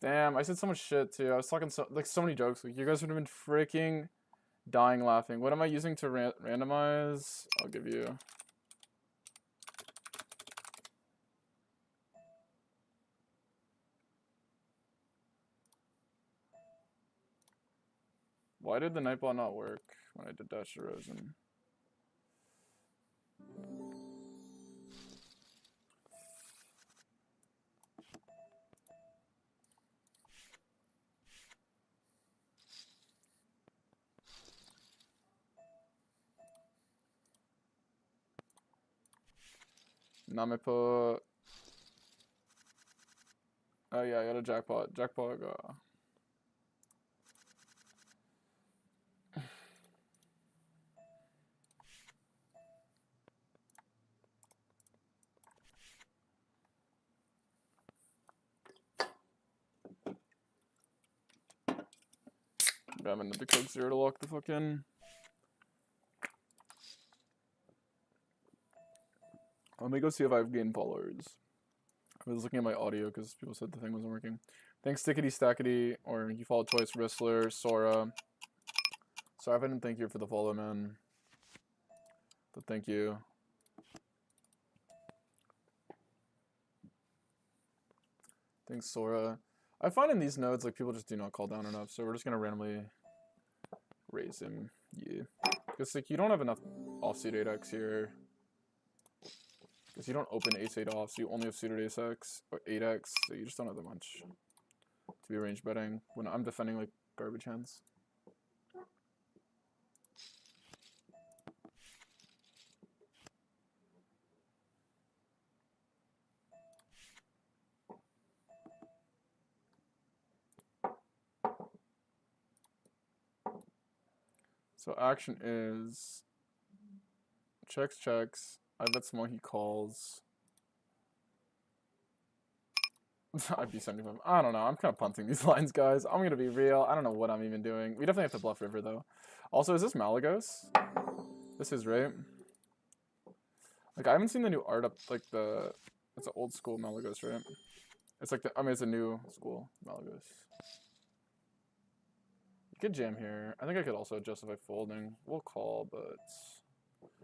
A: Damn, I said so much shit too. I was talking so many jokes. Like, you guys would have been freaking dying laughing. What am I using to randomize? I'll give you. Why did the Nightbot not work when I did Dash Erosion? Namepo. Oh yeah, I got a jackpot. Jackpot. I'm into the code 0 to lock the fucking. Let me go see if I've gained followers. I was looking at my audio because people said the thing wasn't working. Thanks, Stickety Stackety, or you followed twice, Whistler, Sora. Sorry if I didn't thank you for the follow, man. But thank you. Thanks, Sora. I find in these nodes, like, people just do not call down enough, so we're just gonna randomly raise him. Yeah. Because, like, you don't have enough offsuit 8x here. Because you don't open ace-8 off, so you only have suited ace-x, or 8x, so you just don't have that much to be range betting when I'm defending, like, garbage hands. So action is checks. I bet small he calls. I'd be 75. I don't know. I'm kind of punting these lines, guys. I'm gonna be real. I don't know what I'm even doing. We definitely have to bluff river though. Also, is this Malagos? This is, right? Like, I haven't seen the new art up, like it's an old school Malagos, right? It's like I mean, it's a new school Malagos. You could jam here. I think I could also justify folding. We'll call, but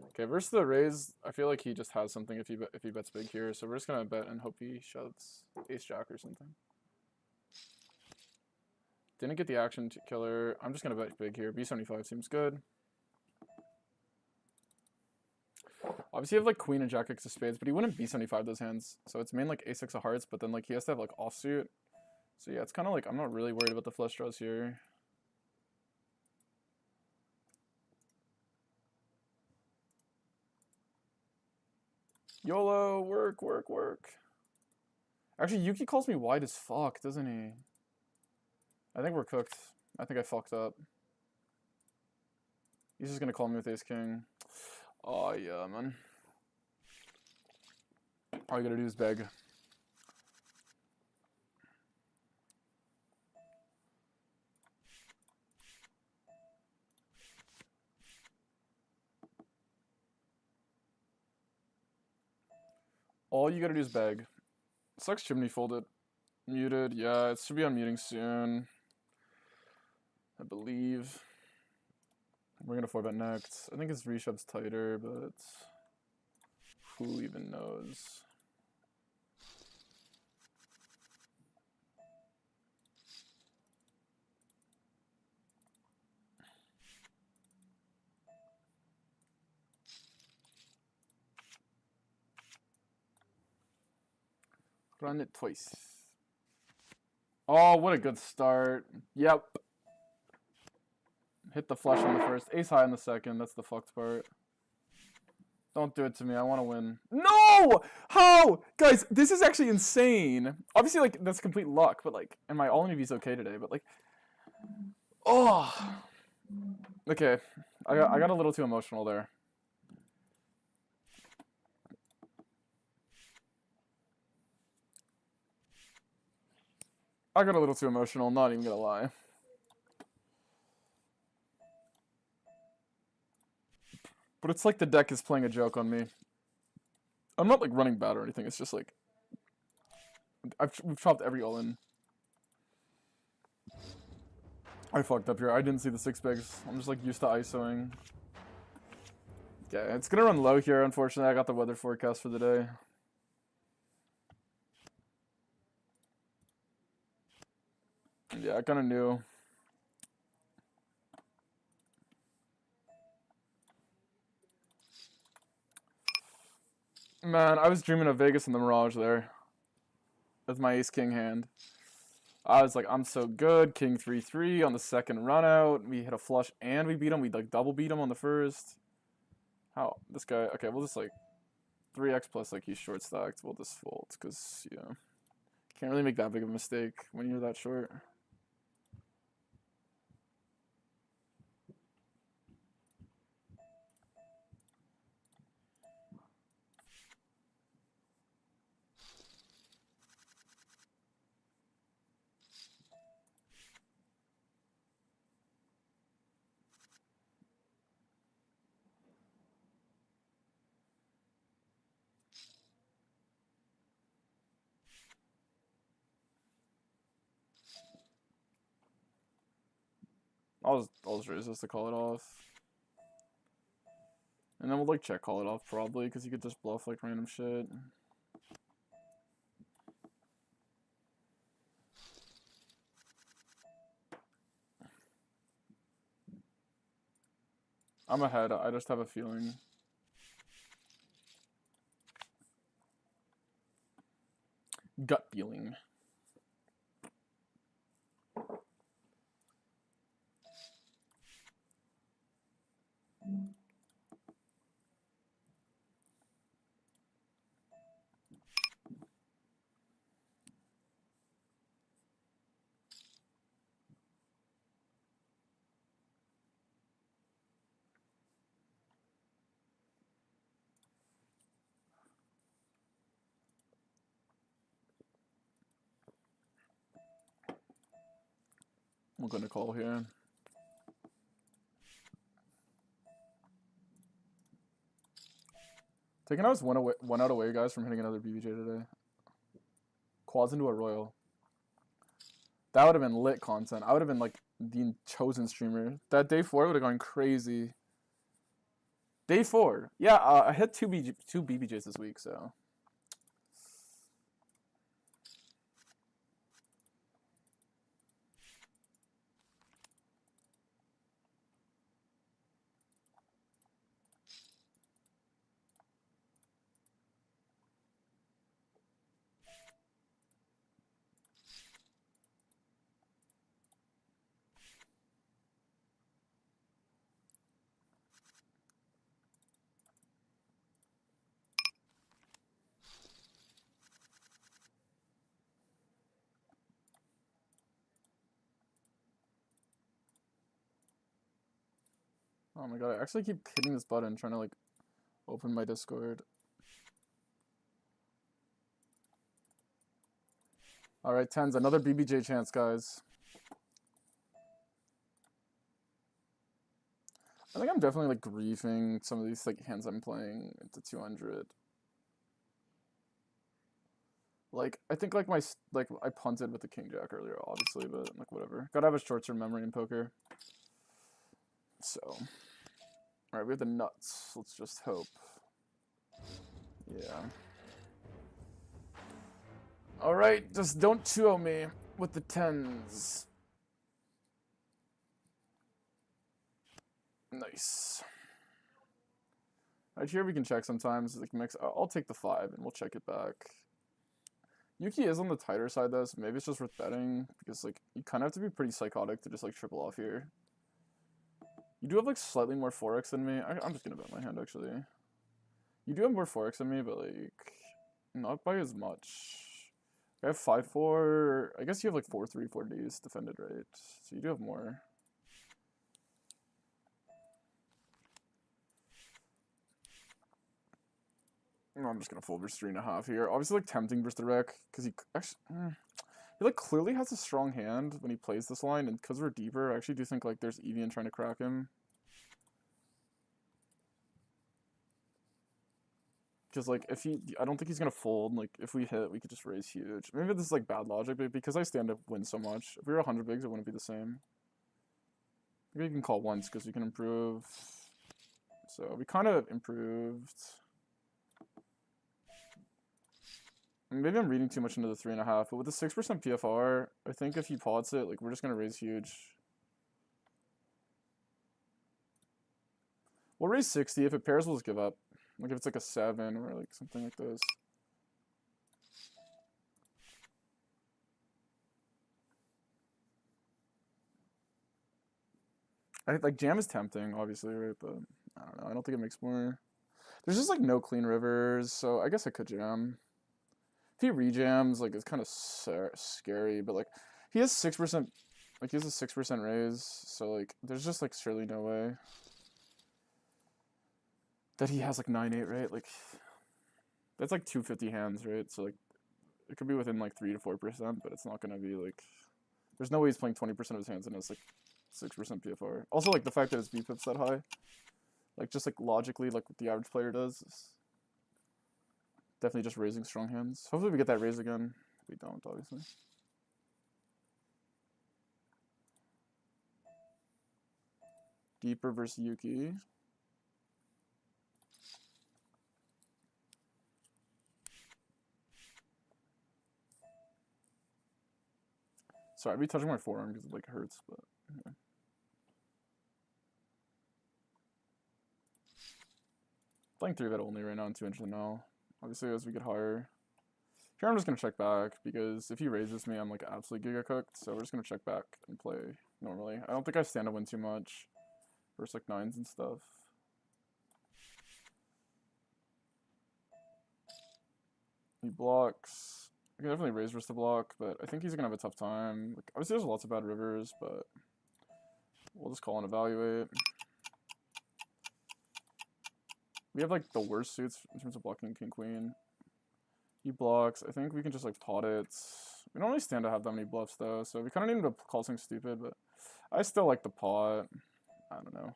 A: okay. Versus the raise, I feel like he just has something if he bets big here. So we're just gonna bet and hope he shoves ace jack or something. Didn't get the action killer. I'm just gonna bet big here. B75 seems good. Obviously, you have like queen and jack x of spades, but he wouldn't b75 those hands. So it's main like ace x of hearts, but then like he has to have like offsuit. So yeah, it's kind of like I'm not really worried about the flush draws here. YOLO, work. Actually, Yuki calls me wide as fuck, doesn't he? I think we're cooked. I think I fucked up. He's just gonna call me with ace king. Oh yeah, man. All you gotta do is beg. All you gotta do is beg. Sucks chimney folded. Muted, yeah, it should be unmuting soon. I believe. We're gonna 4-bet next. I think his reshove's tighter, but who even knows? Run it twice. Oh, what a good start. Yep. Hit the flush on the first. Ace high on the second. That's the fucked part. Don't do it to me. I want to win. No! How? Guys, this is actually insane. Obviously, like, that's complete luck, but, like, and my all-in EV's okay today, but, like, oh. Okay. I got a little too emotional there. I got a little too emotional, not even gonna lie. But it's like the deck is playing a joke on me. I'm not, like, running bad or anything. It's just, like, we've chopped every all-in. I fucked up here. I didn't see the 6 bigs. I'm just like used to ISOing. Yeah, it's gonna run low here, unfortunately. I got the weather forecast for the day. Yeah, I kinda knew. Man, I was dreaming of Vegas in the Mirage there. With my ace-king hand. I was like, I'm so good. King 3-3 on the second run out. We hit a flush and we beat him. We like double beat him on the first. How? This guy. Okay, we'll just like 3x plus like he's short stacked. We'll just fold because, yeah. Can't really make that big of a mistake when you're that short. I'll just raise this to call it off. And then we'll like check call it off probably because you could just bluff like random shit. I'm ahead. I just have a feeling. Gut feeling. We're gonna call here. Taking out one out away, guys, from hitting another BBJ today. Quads into a royal. That would have been lit content. I would have been like the chosen streamer. That day 4 would have gone crazy. Day 4. Yeah, I hit two BBJs this week, so. Oh my god, I actually keep hitting this button trying to like open my Discord. Alright, 10s, another BBJ chance, guys. I think I'm definitely like griefing some of these like hands I'm playing into 200. Like, I think like I punted with the king jack earlier, obviously, but like whatever. Gotta have a short-term memory in poker. So, alright, we have the nuts. Let's just hope. Yeah. Alright, just don't 2-0 me with the 10s. Nice. Right here we can check sometimes. Like mix. I'll take the 5 and we'll check it back. Yuki is on the tighter side though, so maybe it's just worth betting because like you kind of have to be pretty psychotic to just like triple off here. You do have like slightly more 4x than me. I'm just gonna bet my hand actually. You do have more 4x than me, but like not by as much. I have 5-4. I guess you have like 4-3, 4Ds defended, right? So you do have more. I'm just gonna fold versus 3.5 here. Obviously, like tempting versus the wreck because he actually he like clearly has a strong hand when he plays this line, and because we're deeper, I actually do think like there's Evian trying to crack him. Because like if I don't think he's gonna fold. Like if we hit, we could just raise huge. Maybe this is like bad logic, but because I stand up win so much, if we were 100 bigs, it wouldn't be the same. Maybe you can call once because we can improve. So we kind of improved. Maybe I'm reading too much into the 3.5, but with the 6% PFR, I think if he pots it, like we're just gonna raise huge. We'll raise 60. If it pairs, we'll just give up. Like if it's like a 7 or like something like this. Like jam is tempting, obviously, right? But I don't know. I don't think it makes more. There's just like no clean rivers, so I guess I could jam. If he rejams, like it's kind of scary, but like he has 6%. Like he has a 6% raise, so like there's just like surely no way that he has like 9-8, right? Like that's like 250 hands, right? So like it could be within like 3 to 4%, but it's not gonna be like. There's no way he's playing 20% of his hands and it's like 6% PFR. Also, like the fact that his VPIP's that high, like just like logically, like what the average player does, is definitely just raising strong hands. Hopefully we get that raise again. We don't, obviously. Deeper versus Yuki. Sorry, I'd be touching my forearm because it like hurts, but yeah. Playing 3-bet only right now and 2 inches now. Obviously, as we get higher. Here I'm just gonna check back because if he raises me, I'm like absolutely giga cooked. So we're just gonna check back and play normally. I don't think I stand to win too much versus like 9s and stuff. He blocks. I can definitely raise versus the block, but I think he's gonna have a tough time. Like obviously there's lots of bad rivers, but we'll just call and evaluate. We have like the worst suits in terms of blocking king queen. He blocks. I think we can just like pot it. We don't really stand to have that many bluffs though, so we kind of need to call something stupid, but I still like the pot. I don't know.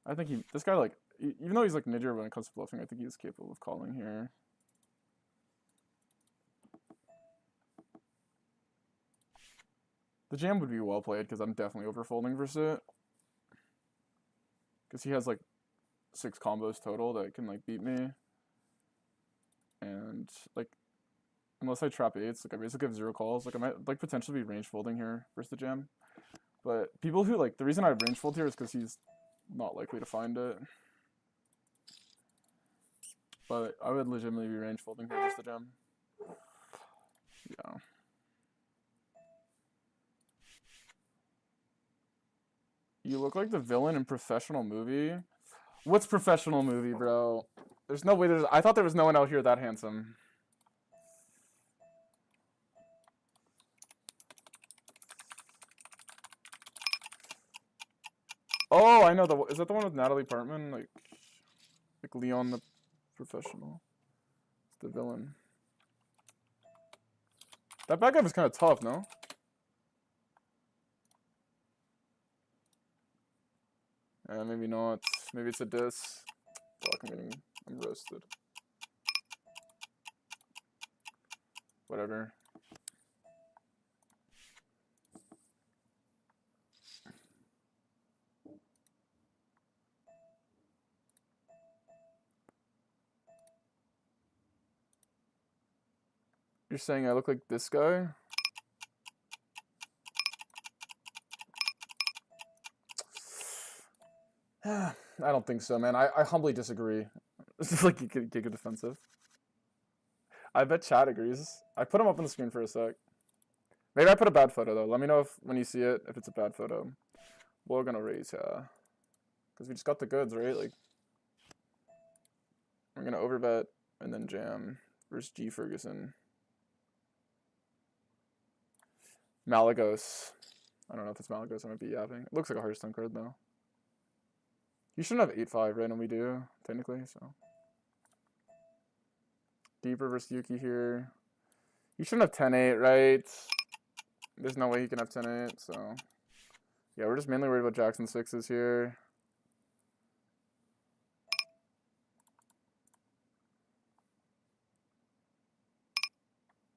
A: I think this guy like, even though he's like ninja when it comes to bluffing, I think he's capable of calling here. The jam would be well played because I'm definitely overfolding versus it. Because he has like 6 combos total that can like beat me. And like, unless I trap 8s, like I basically have 0 calls. Like I might like potentially be range folding here versus the jam. But people who like, the reason I have range fold here is because he's not likely to find it. But I would legitimately be range folding here versus the jam. Yeah. You look like the villain in Professional Movie. What's Professional Movie, bro? There's no way there's. I thought there was no one out here that handsome. Oh, I know the. Is that the one with Natalie Portman? Like Leon the Professional. It's the villain. That bad guy was kind of tough, no? Maybe not. Maybe it's a diss. Fuck, I'm roasted. Whatever. You're saying I look like this guy? I don't think so, man. I humbly disagree. This is like giga defensive. I bet chat agrees. I put him up on the screen for a sec. Maybe I put a bad photo though. Let me know if when you see it, if it's a bad photo. We're gonna raise, yeah. Because we just got the goods, right? Like, we're gonna overbet and then jam versus G Ferguson. Malagos. I don't know if it's Malagos. I might be yapping. It looks like a Hearthstone card though. You shouldn't have 8-5, right? And we do, technically, so. Deeper versus Yuki here. You shouldn't have 10-8, right? There's no way he can have 10-8, so. Yeah, we're just mainly worried about Jackson 6s here.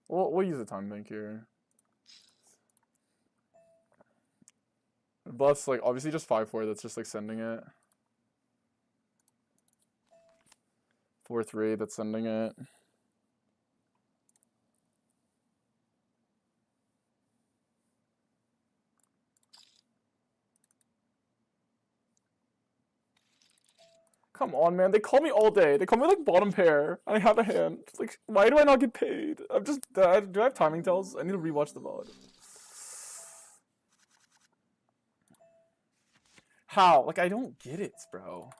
A: We'll use a time bank here. Bluffs, like, obviously just 5-4, that's just, like, sending it. 4-3, that's sending it. Come on, man. They call me all day. They call me, like, bottom pair. I have a hand. It's like, why do I not get paid? I'm just... do I have timing tells? I need to rewatch the VOD. How? Like, I don't get it, bro.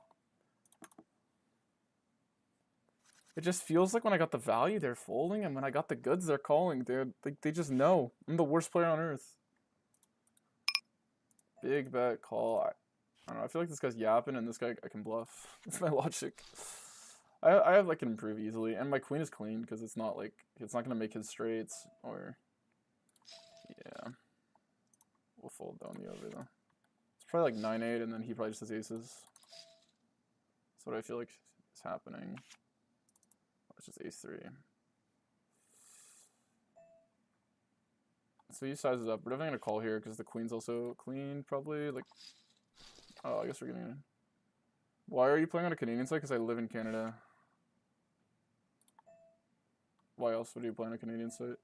A: It just feels like when I got the value, they're folding, and when I got the goods, they're calling, dude. Like, they just know. I'm the worst player on earth. Big bet, call. I don't know. I feel like this guy's yapping, and this guy I can bluff. That's my logic. I have, like, can improve easily, and my queen is clean, because it's not, like, it's not going to make his straights, or... Yeah. We'll fold down the over, though. It's probably, like, 9-8, and then he probably just has aces. That's what I feel like is happening. It's just ace-3. So he sizes up. We're definitely going to call here because the queen's also clean, probably. Like, oh, I guess we're getting... Why are you playing on a Canadian site? Because I live in Canada. Why else would you play on a Canadian site?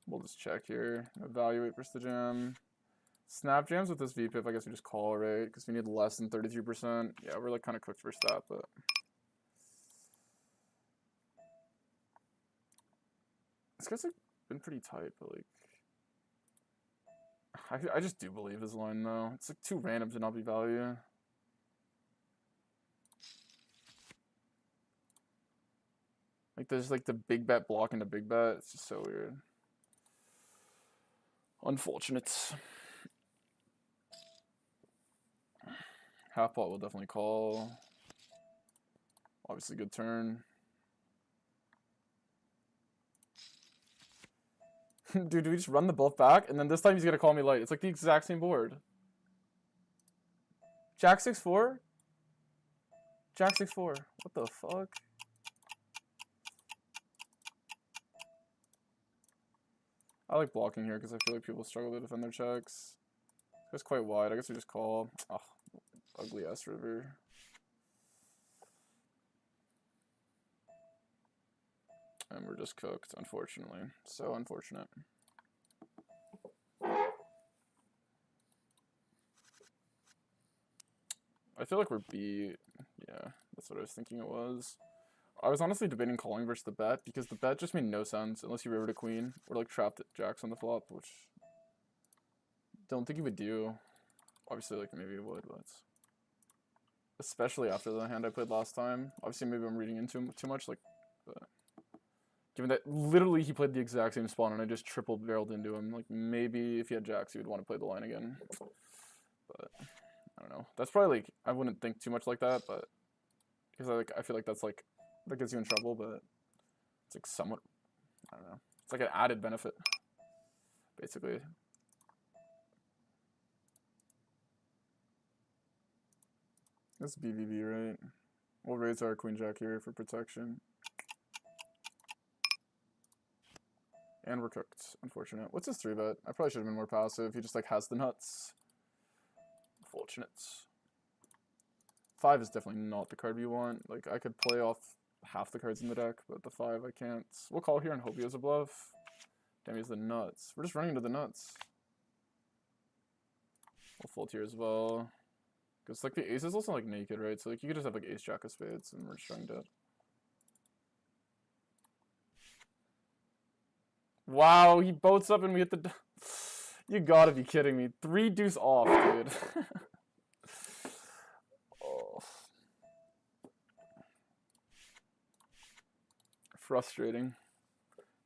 A: We'll just check here. Evaluate versus the jam. Snap jams with this VPIP, I guess we just call, right? Because we need less than 33%. Yeah, we're like kind of cooked versus that, but... This guy's like been pretty tight, but like... I just do believe his line, though. It's like too random to not be value. Like there's like the big bet blocking the big bet. It's just so weird. Unfortunate. Half pot will definitely call. Obviously good turn. Dude, do we just run the bluff back? And then this time he's gonna call me light. It's like the exact same board. Jack 6-4? Jack 6-4. What the fuck? I like blocking here because I feel like people struggle to defend their checks. It's quite wide. I guess we just call. Oh, ugly ass river. And we're just cooked, unfortunately. So unfortunate. I feel like we're beat. Yeah, that's what I was thinking it was. I was honestly debating calling versus the bet because the bet just made no sense unless you river to queen or like trapped at jacks on the flop, which don't think he would do. Obviously, like maybe he would, but especially after the hand I played last time. Obviously, maybe I'm reading into him too much, like, but given that literally he played the exact same spawn and I just triple barreled into him, like maybe if he had jacks, he would want to play the line again. But I don't know. That's probably like I wouldn't think too much like that, but because I feel like that's like. That gets you in trouble, but it's like somewhat, I don't know. It's like an added benefit, basically. That's BVB, right? We'll raise our queen jack here for protection. And we're cooked, unfortunate. What's his 3-bet? I probably should have been more passive. He just like has the nuts. Unfortunate. 5 is definitely not the card we want. Like I could play off half the cards in the deck, but the 5 I can't. We'll call here and hope he has a bluff. Damn, he has the nuts. We're just running into the nuts. We'll fold here as well. Because like the ace is also like naked, right? So like you could just have like ace jack of spades and we're just trying to... Wow, he boats up and we hit the... You gotta be kidding me. 3 deuce off, dude. Oh. Frustrating.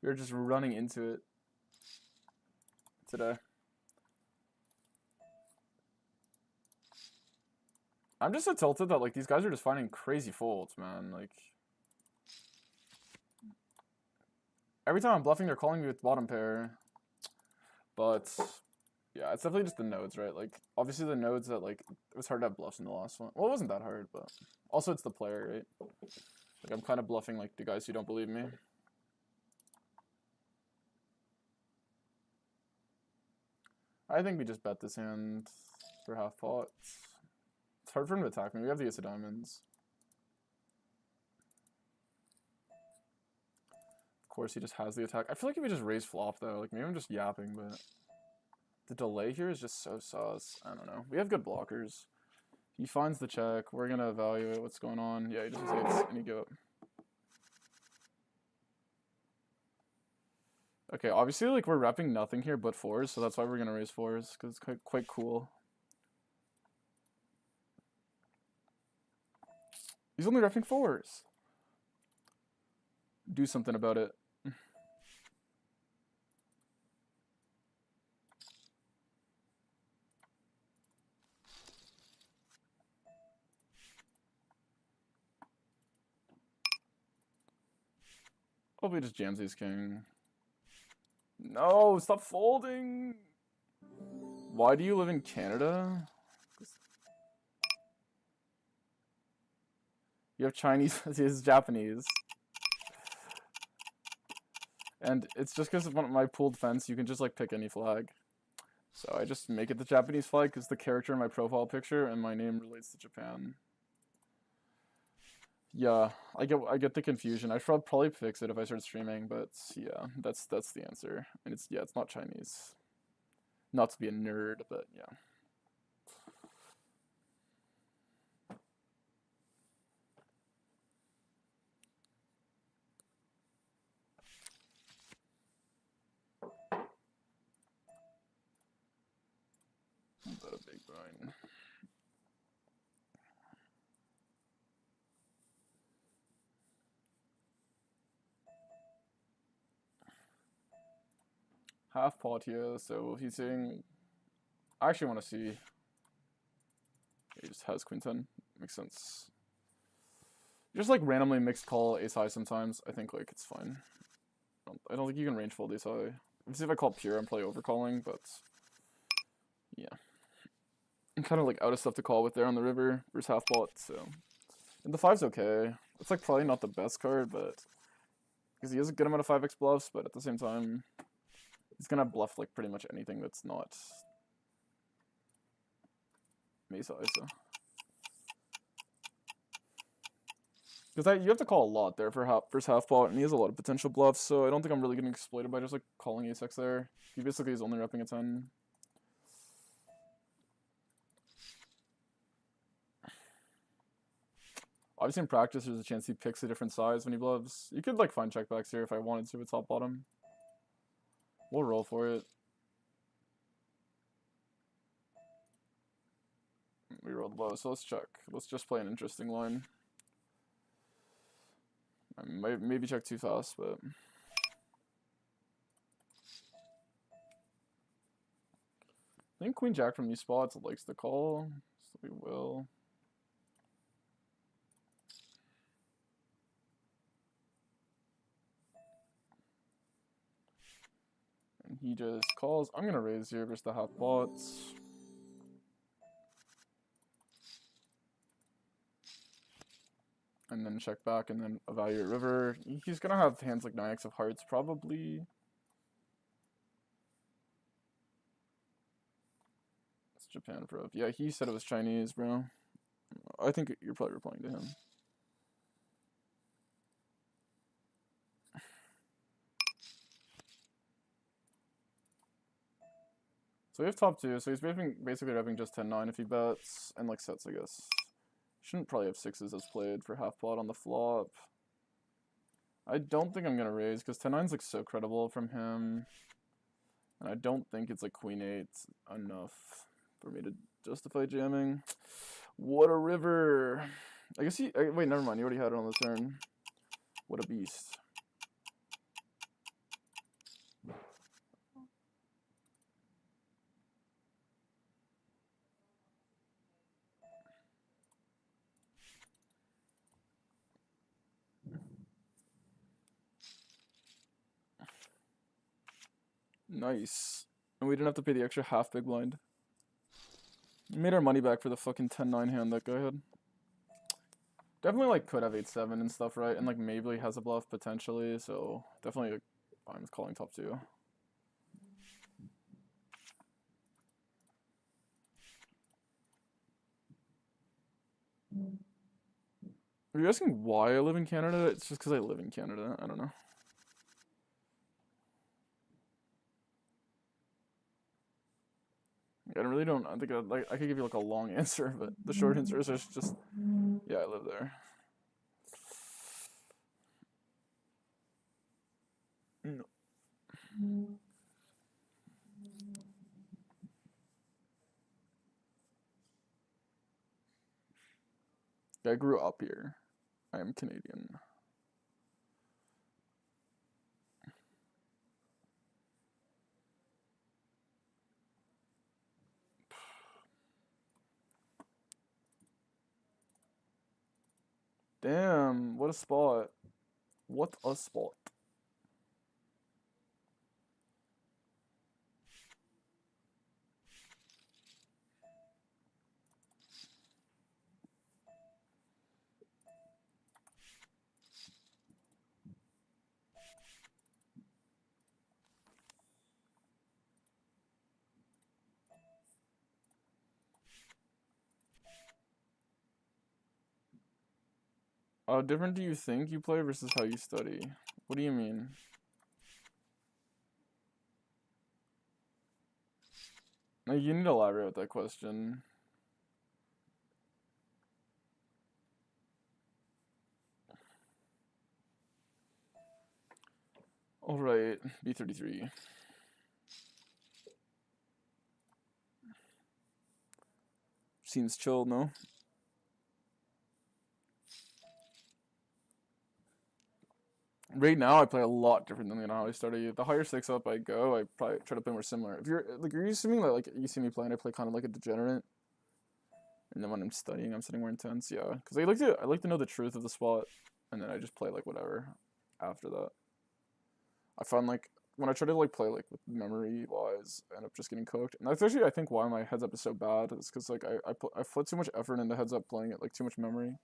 A: We were just running into it today. I'm just so tilted that like these guys are just finding crazy folds, man. Like every time I'm bluffing, they're calling me with bottom pair. But yeah, it's definitely just the nodes, right? Like obviously the nodes that like it was hard to have bluffs in the last one. Well, it wasn't that hard, but also it's the player, right? Like I'm kind of bluffing like the guys who don't believe me. I think we just bet this hand for half pot. It's hard for him to attack me. We have the ace of diamonds. Of course, he just has the attack. I feel like if we just raise flop, though, like maybe I'm just yapping, but the delay here is just so sus. I don't know. We have good blockers. He finds the check. We're going to evaluate what's going on. Yeah, he just takes and he give up. Okay, obviously, like, we're repping nothing here but fours, so that's why we're going to raise fours, because it's quite cool. He's only repping fours. Do something about it. Hopefully just jams ace king. No, stop folding! Why do you live in Canada? You have Chinese, he's Japanese. And it's just because of my pooled fence, you can just like pick any flag. So I just make it the Japanese flag because the character in my profile picture and my name relates to Japan. Yeah, I get the confusion. I should probably fix it if I start streaming, but yeah, that's the answer. And it's not Chinese. Not to be a nerd, but yeah. But a big blind. Half pot here, so he's saying I actually want to see. He just has queen 10. Makes sense. Just like randomly mixed call ace high sometimes. I think like it's fine. I don't think you can range fold ace high. Let's see if I call pure, I'm probably overcalling, but yeah. I'm kind of like out of stuff to call with there on the river versus half pot, so. And the 5's okay. It's like probably not the best card, but because he has a good amount of 5x bluffs, but at the same time, he's gonna bluff like pretty much anything that's not ace high, so. Because you have to call a lot there for first half pot, and he has a lot of potential bluffs, so I don't think I'm really getting exploited by just like calling ace x there. He basically is only repping a 10. Obviously in practice there's a chance he picks a different size when he bluffs. You could like find checkbacks here if I wanted to with top bottom. We'll roll for it. We rolled low, so let's check. Let's just play an interesting line. I might maybe check too fast, but I think queen jack from these spots likes the call, so we will. And he just calls. I'm gonna raise here versus the half pots. And then check back and then evaluate river. He's gonna have hands like 9x of hearts probably. It's Japan bro. Yeah, he said it was Chinese, bro. I think you're probably replying to him. So we have top 2, so he's basically having just 10-9 if he bets, and like sets, I guess. Shouldn't probably have 6s as played for half pot on the flop. I don't think I'm gonna raise, because 10-9's like so credible from him. And I don't think it's like queen 8 enough for me to justify jamming. What a river! I guess wait, never mind, you already had it on the turn. What a beast. Nice. And we didn't have to pay the extra half big blind. We made our money back for the fucking 10-9 hand that guy had. Definitely like could have 8-7 and stuff, right? And like maybe has a bluff potentially, so definitely fine with calling top 2. Are you asking why I live in Canada? It's just because I live in Canada. I don't know. I really don't. I think I could give you like a long answer, but the short answer is just yeah, I live there. No. I grew up here. I am Canadian. Damn, what a spot. What a spot. How different do you think you play versus how you study? What do you mean? Like, you need to elaborate with that question. Alright, B33. Seems chill, no? Right now, I play a lot different than how I started. The higher stakes up I go, I probably try to play more similar. If you're like, are you assuming that like you see me playing, I play kind of like a degenerate, and then when I'm studying, I'm studying more intense. Yeah, because I like to know the truth of the spot, and then I just play like whatever after that. I find like when I try to like play like with memory wise, I end up just getting cooked. And that's actually I think why my heads up is so bad is because like I put too much effort into heads up playing it like too much memory.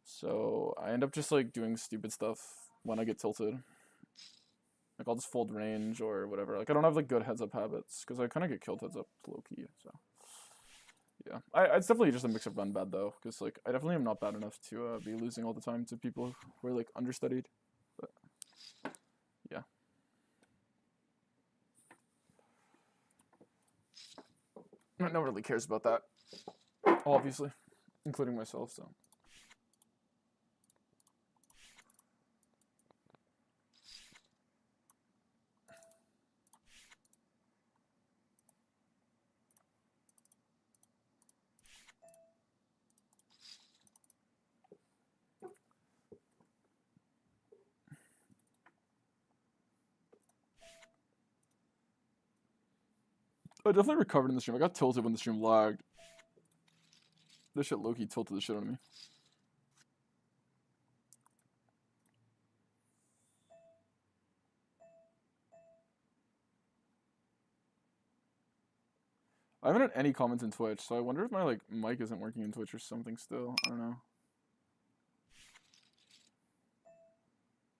A: So I end up just like doing stupid stuff when I get tilted. Like I'll just fold range or whatever. Like I don't have like good heads up habits because I kind of get killed heads up low key. So yeah, it's definitely just a mix of run bad though because like I definitely am not bad enough to be losing all the time to people who are like understudied. But yeah. No one really cares about that, obviously, including myself. So. I definitely recovered in the stream. I got tilted when the stream lagged. This shit low-key tilted the shit out of me. I haven't had any comments in Twitch, so I wonder if my like mic isn't working in Twitch or something still. I don't know.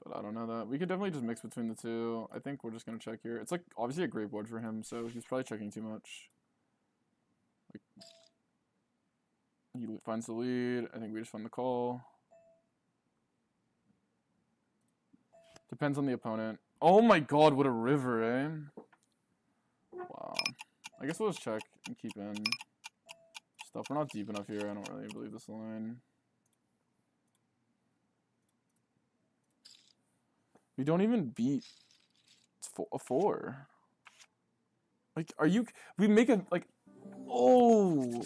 A: But I don't know that. We could definitely just mix between the two. I think we're just gonna check here. It's like obviously a great board for him, so he's probably checking too much. Like he finds the lead. I think we just find the call. Depends on the opponent. Oh my god, what a river, eh? Wow. I guess we'll just check and keep in stuff. We're not deep enough here. I don't really believe this line. We don't even beat a 4. Like, are you... We make a, like... Oh!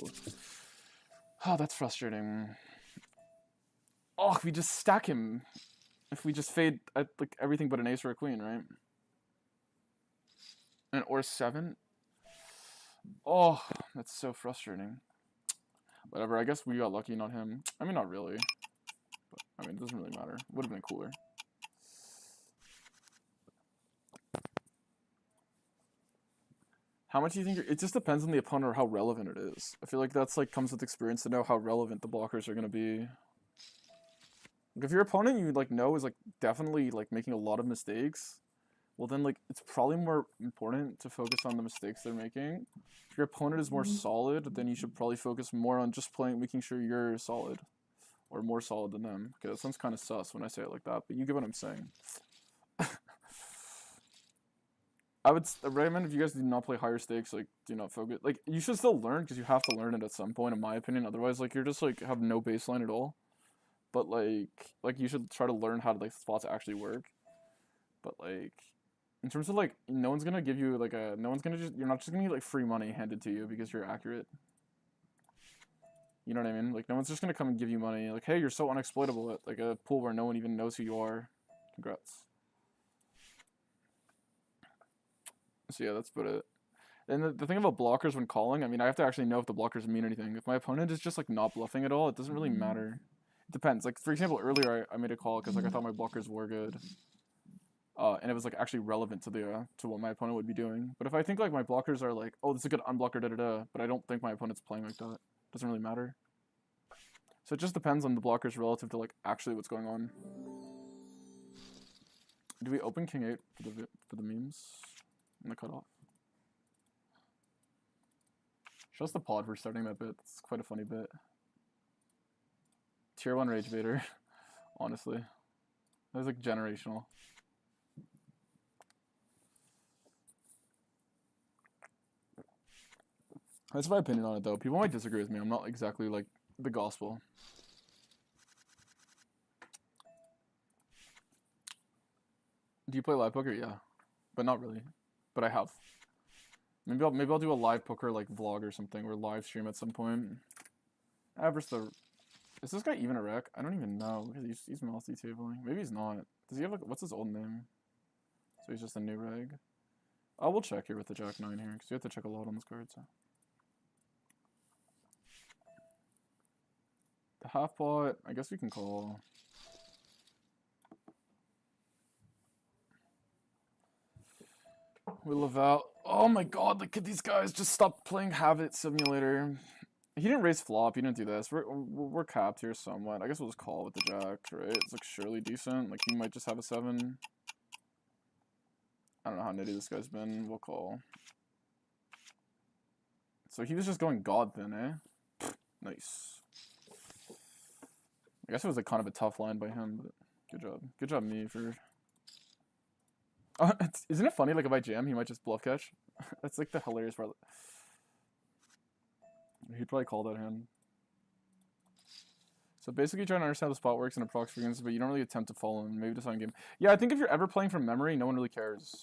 A: Oh, that's frustrating. Oh, we just stack him. If we just fade at, like, everything but an ace or a queen, right? And or 7? Oh, that's so frustrating. Whatever, I guess we got lucky, not him. I mean, not really. But, I mean, it doesn't really matter. Would have been cooler. How much do you think? It just depends on the opponent or how relevant it is. I feel like that's like comes with experience to know how relevant the blockers are gonna be. Like, if your opponent you like know is like definitely like making a lot of mistakes, well then like it's probably more important to focus on the mistakes they're making. If your opponent is more solid, then you should probably focus more on just playing, making sure you're solid or more solid than them. Okay, that sounds kind of sus when I say it like that, but you get what I'm saying. I would recommend if you guys do not play higher stakes, like do not focus. Like you should still learn because you have to learn it at some point, in my opinion. Otherwise, like you're just like have no baseline at all. But like you should try to learn how to like spots actually work. But like in terms of like no one's gonna give you like a no one's gonna just you're not just gonna get like free money handed to you because you're accurate. You know what I mean? Like no one's just gonna come and give you money. Like hey, you're so unexploitable at like a pool where no one even knows who you are. Congrats. So yeah, that's about it. And the thing about blockers when calling, I mean, I have to actually know if the blockers mean anything. If my opponent is just like not bluffing at all, it doesn't really matter. It depends. Like for example, earlier I made a call because like I thought my blockers were good, and it was like actually relevant to the to what my opponent would be doing. But if I think like my blockers are like, oh, this is a good unblocker, da da da, but I don't think my opponent's playing like that, it doesn't really matter. So it just depends on the blockers relative to like actually what's going on. Do we open King 8 for the memes and the cutoff? Show us the pod for starting that bit. It's quite a funny bit. Tier 1 Rage Baiter. Honestly. That was like generational. That's my opinion on it though. People might disagree with me. I'm not exactly like the gospel. Do you play live poker? Yeah. But not really. But I have. Maybe I'll do a live poker like vlog or something or live stream at some point. Average the is this guy even a rec? I don't even know because he's multi-tabling. Maybe he's not. Does he have like what's his old name? So he's just a new reg. I will check here with the Jack 9 here because you have to check a lot on this card. So. The half pot, I guess we can call. We live out. Oh my god, look at these guys. Just stop playing Habit Simulator. He didn't raise flop. He didn't do this. We're capped here somewhat. I guess we'll just call with the jack, right? It's like surely decent. Like he might just have a 7. I don't know how nitty this guy's been. We'll call. So he was just going god then, eh? Nice. I guess it was like kind of a tough line by him, but good job. Good job me for... isn't it funny, like if I jam, he might just bluff catch? That's like the hilarious part. He'd probably call that hand. So basically trying to understand how the spot works in a prox frequency, but you don't really attempt to follow him. Maybe decide game. Yeah, I think if you're ever playing from memory, no one really cares.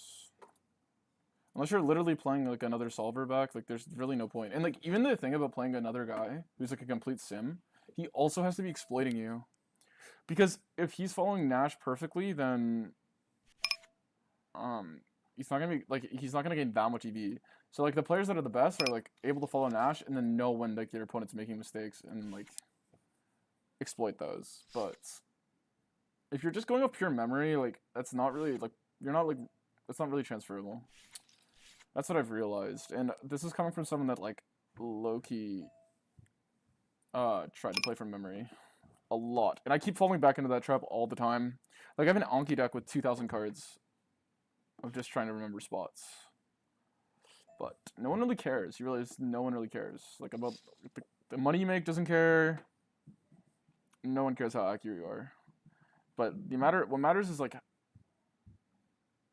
A: Unless you're literally playing like another solver back, like there's really no point. And like even the thing about playing another guy who's like a complete sim, he also has to be exploiting you. Because if he's following Nash perfectly, then he's not gonna gain that much EV. So like the players that are the best are like able to follow Nash and then know when like their opponent's making mistakes and like exploit those. But if you're just going off pure memory, like that's not really like that's not really transferable. That's what I've realized. And this is coming from someone that like low-key tried to play from memory a lot. And I keep falling back into that trap all the time. Like I have an Anki deck with 2,000 cards of just trying to remember spots. But no one really cares. You realize no one really cares. Like about the money you make doesn't care. No one cares how accurate you are. But what matters is like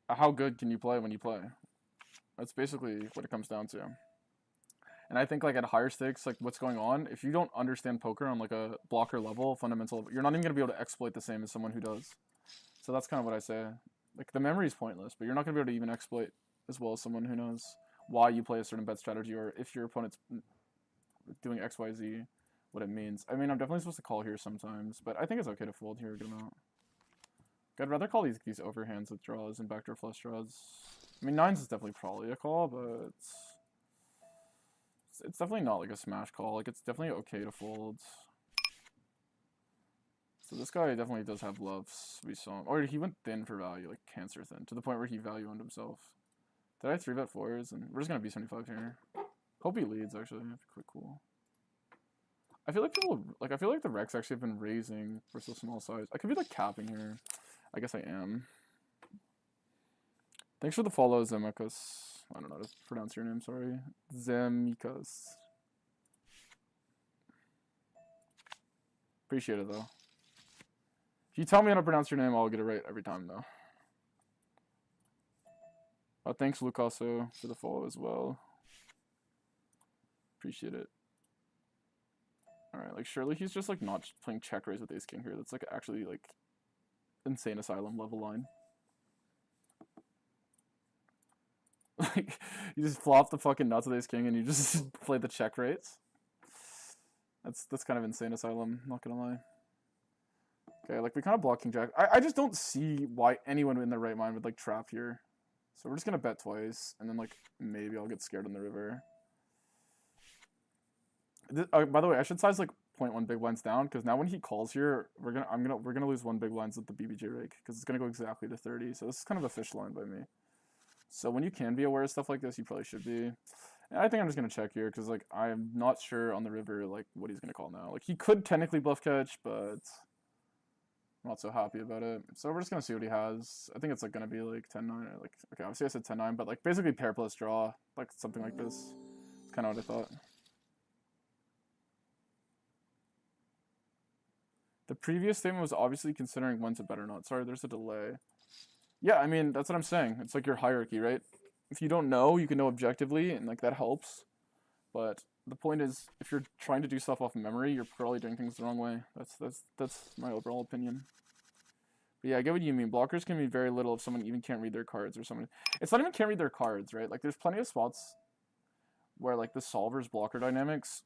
A: how good can you play when you play. That's basically what it comes down to. And I think like at higher stakes, like what's going on, if you don't understand poker on like a blocker level, fundamental, you're not even gonna be able to exploit the same as someone who does. So that's kind of what I say. Like the memory is pointless, but you're not gonna be able to even exploit as well as someone who knows why you play a certain bet strategy or if your opponent's doing X, Y, Z, what it means. I mean, I'm definitely supposed to call here sometimes, but I think it's okay to fold here a good amount. I'd rather call these overhands with draws and backdoor flush draws. I mean, 9s is definitely probably a call, but it's definitely not like a smash call. Like, it's definitely okay to fold. So this guy definitely does have bluffs. We saw him. Or he went thin for value, like cancer thin, to the point where he value owned himself. Did I 3-bet 4s? And we're just going to B75 here. Hope he leads, actually. Quite cool. I feel like I feel like the Rex actually have been raising for so small size. I could be like capping here. I guess I am. Thanks for the follow, Zemikas. I don't know how to pronounce your name, sorry. Zemikas. Appreciate it, though. If you tell me how to pronounce your name, I'll get it right every time, though. Thanks, Lucaso, for the follow as well. Appreciate it. Alright, like, surely he's just, like, not playing check raise with ace-king here. That's, like, actually, like, insane asylum level line. Like, you just flop the fucking nuts with ace-king and you just play the check raise. That's kind of insane asylum, not gonna lie. Okay, like, we kind of block king jack. I just don't see why anyone in their right mind would, like, trap here. So we're just gonna bet twice, and then, like, maybe I'll get scared on the river. By the way, I should size, like, 0.1 big blinds down, because now when he calls here, we're gonna lose 1 big blinds with the BBJ rig, because it's gonna go exactly to 30. So this is kind of a fish line by me. So when you can be aware of stuff like this, you probably should be. And I think I'm just gonna check here, because, like, I'm not sure on the river, like, what he's gonna call now. Like, he could technically bluff catch, but I'm not so happy about it. So we're just gonna see what he has. I think it's, like, gonna be like 10-9, or, like, okay, obviously I said 10-9, but, like, basically pair plus draw, like, something like this. It's kind of what I thought. The previous statement was obviously considering when to bet or not. Sorry, there's a delay. Yeah, I mean, that's what I'm saying. It's like your hierarchy, right? If you don't know, you can know objectively, and, like, that helps. But the point is, if you're trying to do stuff off memory, you're probably doing things the wrong way. That's my overall opinion. But yeah, I get what you mean. Blockers can mean very little if someone even can't read their cards, or someone... It's not even can't read their cards, right? Like, there's plenty of spots where, like, the solver's blocker dynamics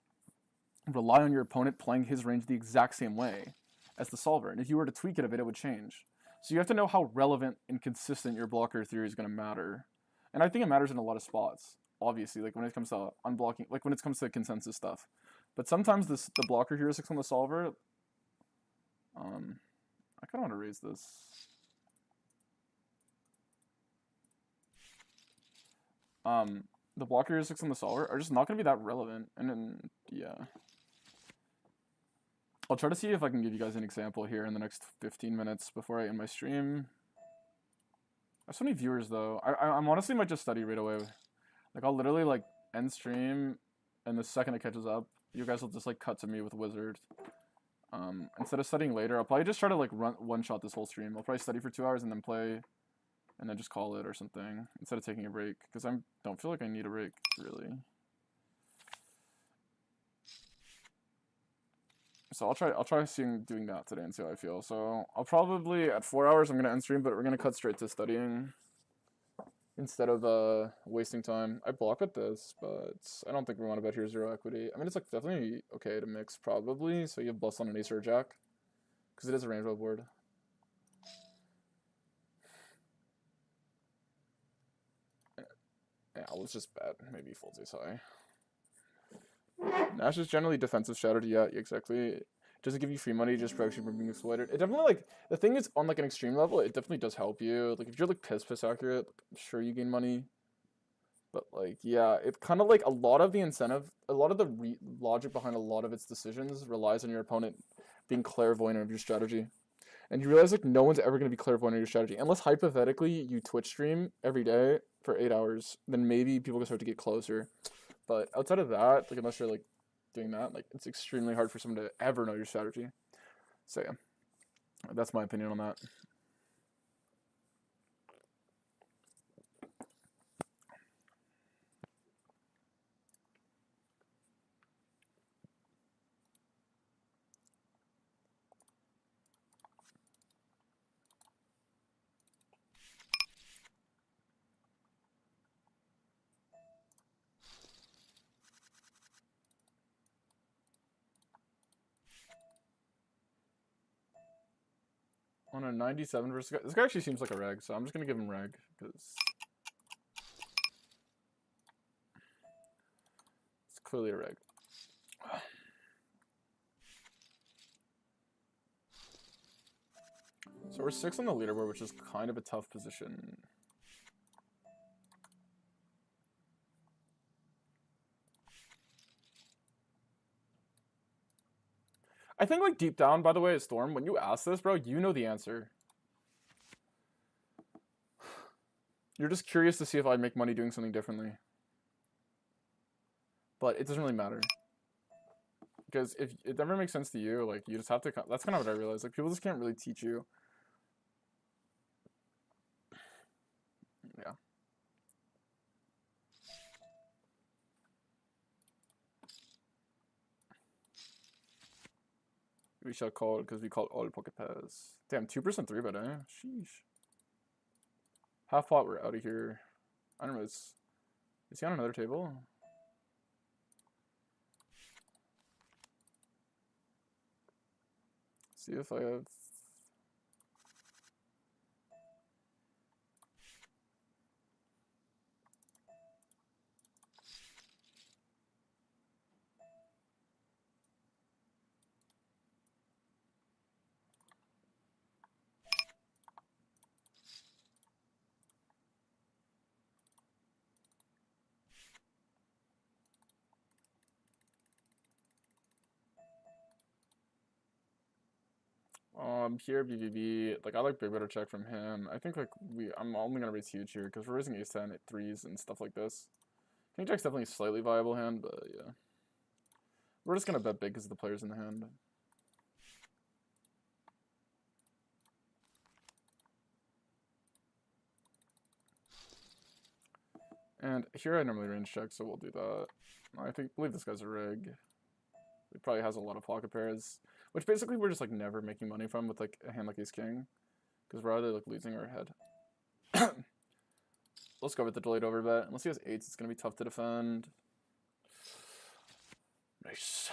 A: rely on your opponent playing his range the exact same way as the solver. And if you were to tweak it a bit, it would change. So you have to know how relevant and consistent your blocker theory is going to matter. And I think it matters in a lot of spots, obviously, like when it comes to unblocking, like when it comes to consensus stuff. But sometimes the blocker heuristics on the solver, I kind of want to raise this. The blocker heuristics on the solver are just not going to be that relevant. And then, yeah. I'll try to see if I can give you guys an example here in the next 15 minutes before I end my stream. I have so many viewers, though. I'm honestly might just study right away. Like, I'll literally, like, end stream, and the second it catches up, you guys will just, like, cut to me with Wizard. Instead of studying later, I'll probably just try to, like, one-shot this whole stream. I'll probably study for 2 hours and then play, and then just call it or something, instead of taking a break. Because I don't feel like I need a break, really. So I'll try doing that today and see how I feel. So I'll probably, at 4 hours, I'm going to end stream, but we're going to cut straight to studying instead of wasting time. I block with this, but I don't think we want to bet here 0 equity. I mean, it's, like, definitely okay to mix, probably. So you have bluffs on an ace or a jack, because it is a range board. Yeah, let's just bet. Maybe he folds ace high. Nash is generally defensive strategy. Yeah, exactly. It doesn't give you free money, just protects you from being exploited. It definitely, like, the thing is, on, like, an extreme level, it definitely does help you. Like, if you're, like, piss accurate, I'm sure you gain money. But, like, yeah, it kind of, like, a lot of the incentive, a lot of the logic behind a lot of its decisions relies on your opponent being clairvoyant of your strategy. And you realize, like, no one's ever going to be clairvoyant of your strategy. Unless, hypothetically, you Twitch stream every day for 8 hours, then maybe people can start to get closer. But outside of that, like, unless you're, like, doing that, like, it's extremely hard for someone to ever know your strategy. So, yeah, that's my opinion on that. On a 97 versus this guy actually seems like a reg, so I'm just gonna give him reg because it's clearly a reg. So we're 6 on the leaderboard, which is kind of a tough position. I think, like, deep down, by the way, Storm, when you ask this, bro, you know the answer. You're just curious to see if I'd make money doing something differently. But it doesn't really matter. Because if it never makes sense to you, like, you just have to... That's kind of what I realized. Like, people just can't really teach you. Yeah. We shall call it because we call it all pocket pairs. Damn, 2% 3-bet, eh? Sheesh. Half pot, we're out of here. I don't know, is he on another table? See if I have... Here, BVB, like, I like big better check from him. I think, like, I'm only gonna raise huge here, because we're raising ace 10 at 3s and stuff like this. King Jack's definitely a slightly viable hand, but, yeah. We're just gonna bet big because of the players in the hand. And here I normally range check, so we'll do that. I believe this guy's a rig. He probably has a lot of pocket pairs, which basically we're just like never making money from with like a hand like ace king, because we're either like losing or ahead. Let's go with the delayed overbet. Unless he has eights, it's gonna be tough to defend. Nice.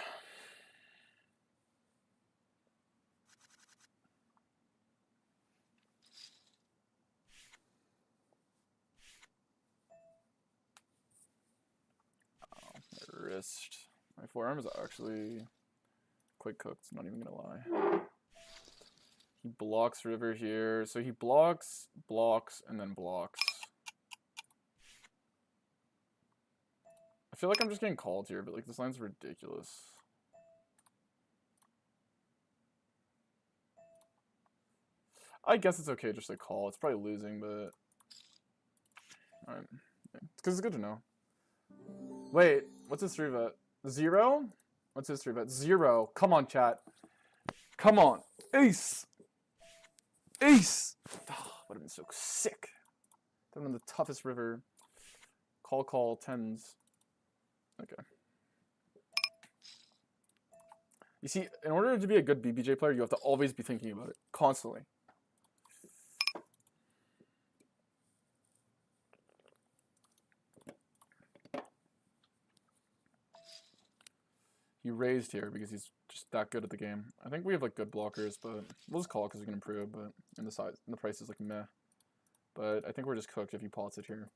A: Oh, my wrist. My forearm is actually quite cooked, not even gonna lie. He blocks river here. So he blocks, and then blocks. I feel like I'm just getting called here, but like this line's ridiculous. I guess it's okay just to call. It's probably losing, but... Alright. It's because it's good to know. Wait, what's his 3-bet? 0? What's his 3-bet? 0. Come on, chat. Come on. Ace! Ace! Oh, would have been so sick. That would have been the toughest river. Call, 10s. Okay. You see, in order to be a good BBJ player, you have to always be thinking about it. Constantly. He raised here because he's just that good at the game. I think we have like good blockers, but we'll just call it because we can improve. But in the price is like meh. But I think we're just cooked if he pots it here.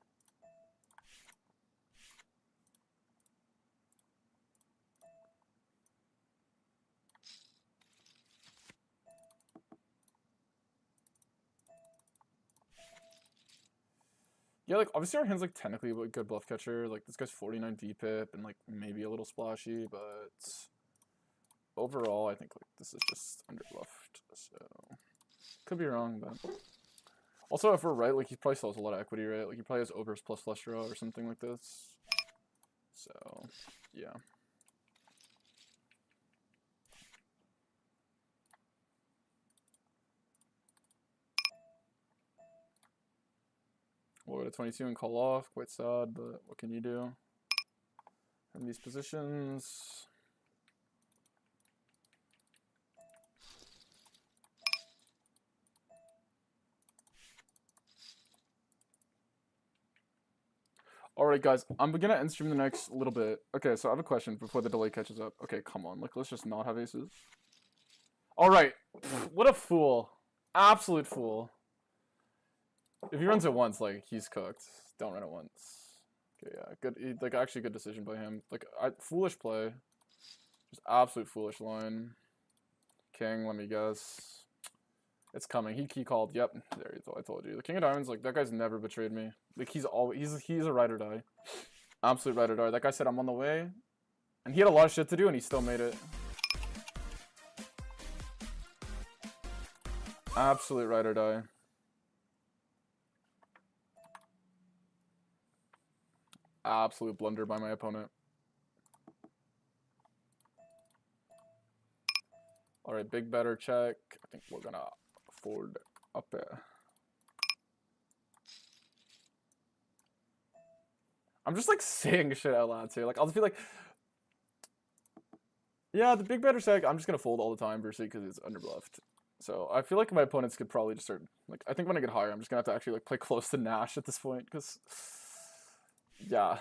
A: Yeah, like obviously our hand's like technically a good bluff catcher. Like this guy's 49 VPIP and like maybe a little splashy, but overall I think like this is just underbluffed. So could be wrong, but also if we're right, like he probably still has a lot of equity, right? Like he probably has overs plus flush draw or something like this. So yeah. We'll go to 22 and call off. Quite sad, but what can you do? From these positions. Alright guys, I'm gonna end stream the next little bit. Okay, so I have a question before the delay catches up. Okay, come on, like let's just not have aces. Alright, what a fool. Absolute fool. If he runs it once, like, he's cooked. Don't run it once. Okay, yeah, good, like, actually good decision by him. Like, foolish play. Just absolute foolish line. King, let me guess. It's coming. He called. Yep, there, I told you. The King of Diamonds, like, that guy's never betrayed me. Like, he's a ride or die. Absolute ride or die. That guy said, I'm on the way. And he had a lot of shit to do, and he still made it. Absolute ride or die. Absolute blunder by my opponent. All right, big better check. I think we're gonna fold up there. I'm just like saying shit out loud too. Like I'll just be like, yeah, the big better check. I'm just gonna fold all the time versus because it's underbluffed. So I feel like my opponents could probably just start like I think when I get higher, I'm just gonna have to actually like play close to Nash at this point because yeah,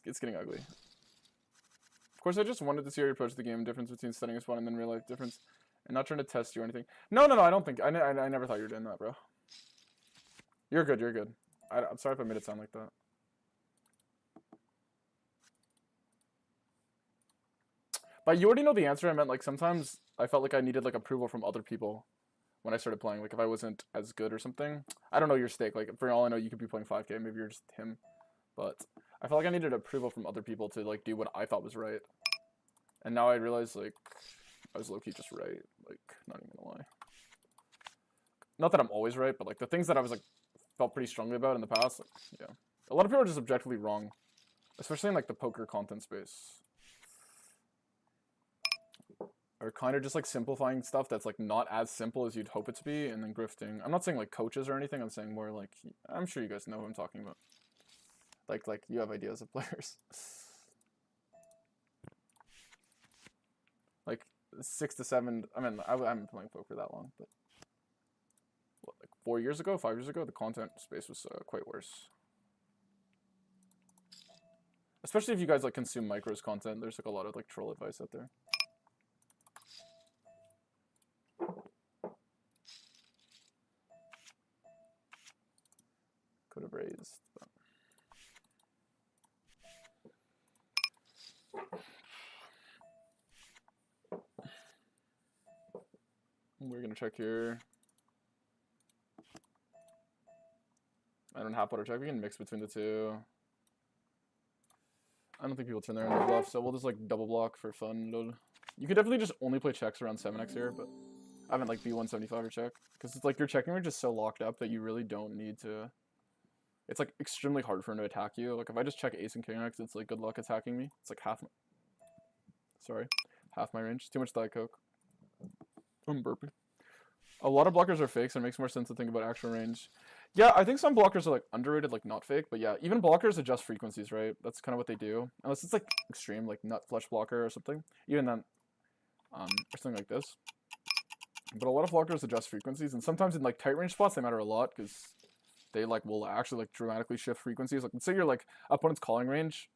A: it's getting ugly. Of course, I just wanted to see how you approach the game, difference between studying a spot and then real life difference, and not trying to test you or anything. No, I don't think I never thought you were doing that, bro. You're good. You're good. I'm sorry if I made it sound like that. But you already know the answer. I meant like sometimes I felt like I needed like approval from other people when I started playing. Like if I wasn't as good or something. I don't know your stake. Like for all I know, you could be playing 5K. Maybe you're just him. But I felt like I needed approval from other people to like do what I thought was right. And now I realize like I was low-key just right. Like not even gonna lie. Not that I'm always right, but like the things that I was like felt pretty strongly about in the past. Like, yeah, a lot of people are just objectively wrong, especially in like the poker content space. Or kind of just like simplifying stuff that's like not as simple as you'd hope it to be, and then grifting. I'm not saying like coaches or anything. I'm saying more like I'm sure you guys know who I'm talking about. Like you have ideas of players. Like 6 to 7. I mean, I haven't been playing poker that long, but what, like 4 years ago, 5 years ago, the content space was quite worse. Especially if you guys like consume micros content, there's like a lot of like troll advice out there. Could have raised. But... We're gonna check here. I don't have butter check. We can mix between the two. I don't think people turn their into bluff, so we'll just like double block for fun. You could definitely just only play checks around 7x here, but I haven't like B175 or check because it's like your checking range is so locked up that you really don't need to. It's like extremely hard for him to attack you. Like if I just check ace and king x, it's like good luck attacking me. It's like half my range. Too much Diet Coke. I'm burping. A lot of blockers are fake, so it makes more sense to think about actual range. Yeah, I think some blockers are like underrated, like not fake, but yeah, even blockers adjust frequencies, right? That's kind of what they do. Unless it's like extreme, like nut flush blocker or something. Even then, or something like this. But a lot of blockers adjust frequencies, and sometimes in like tight range spots, they matter a lot because they like will actually like dramatically shift frequencies. Like let's say your like opponent's calling range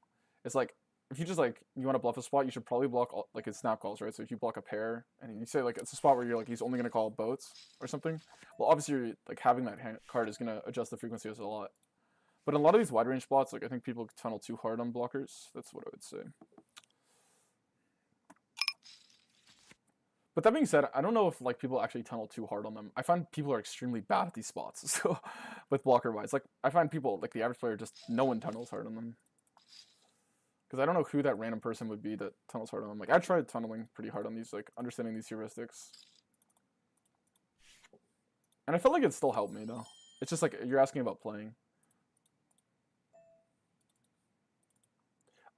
A: is like if you just like you want to bluff a spot, you should probably block all, like his snap calls, right? So if you block a pair and you say like it's a spot where you're like he's only gonna call boats or something, well obviously you're, like having that card is gonna adjust the frequency a lot. But in a lot of these wide range spots, like I think people tunnel too hard on blockers. That's what I would say. But that being said, I don't know if like people actually tunnel too hard on them. I find people are extremely bad at these spots. So with blocker wise, like I find people like the average player just no one tunnels hard on them. Because I don't know who that random person would be that tunnels hard on them. Like I tried tunneling pretty hard on these, like understanding these heuristics. And I felt like it still helped me though. It's just like you're asking about playing.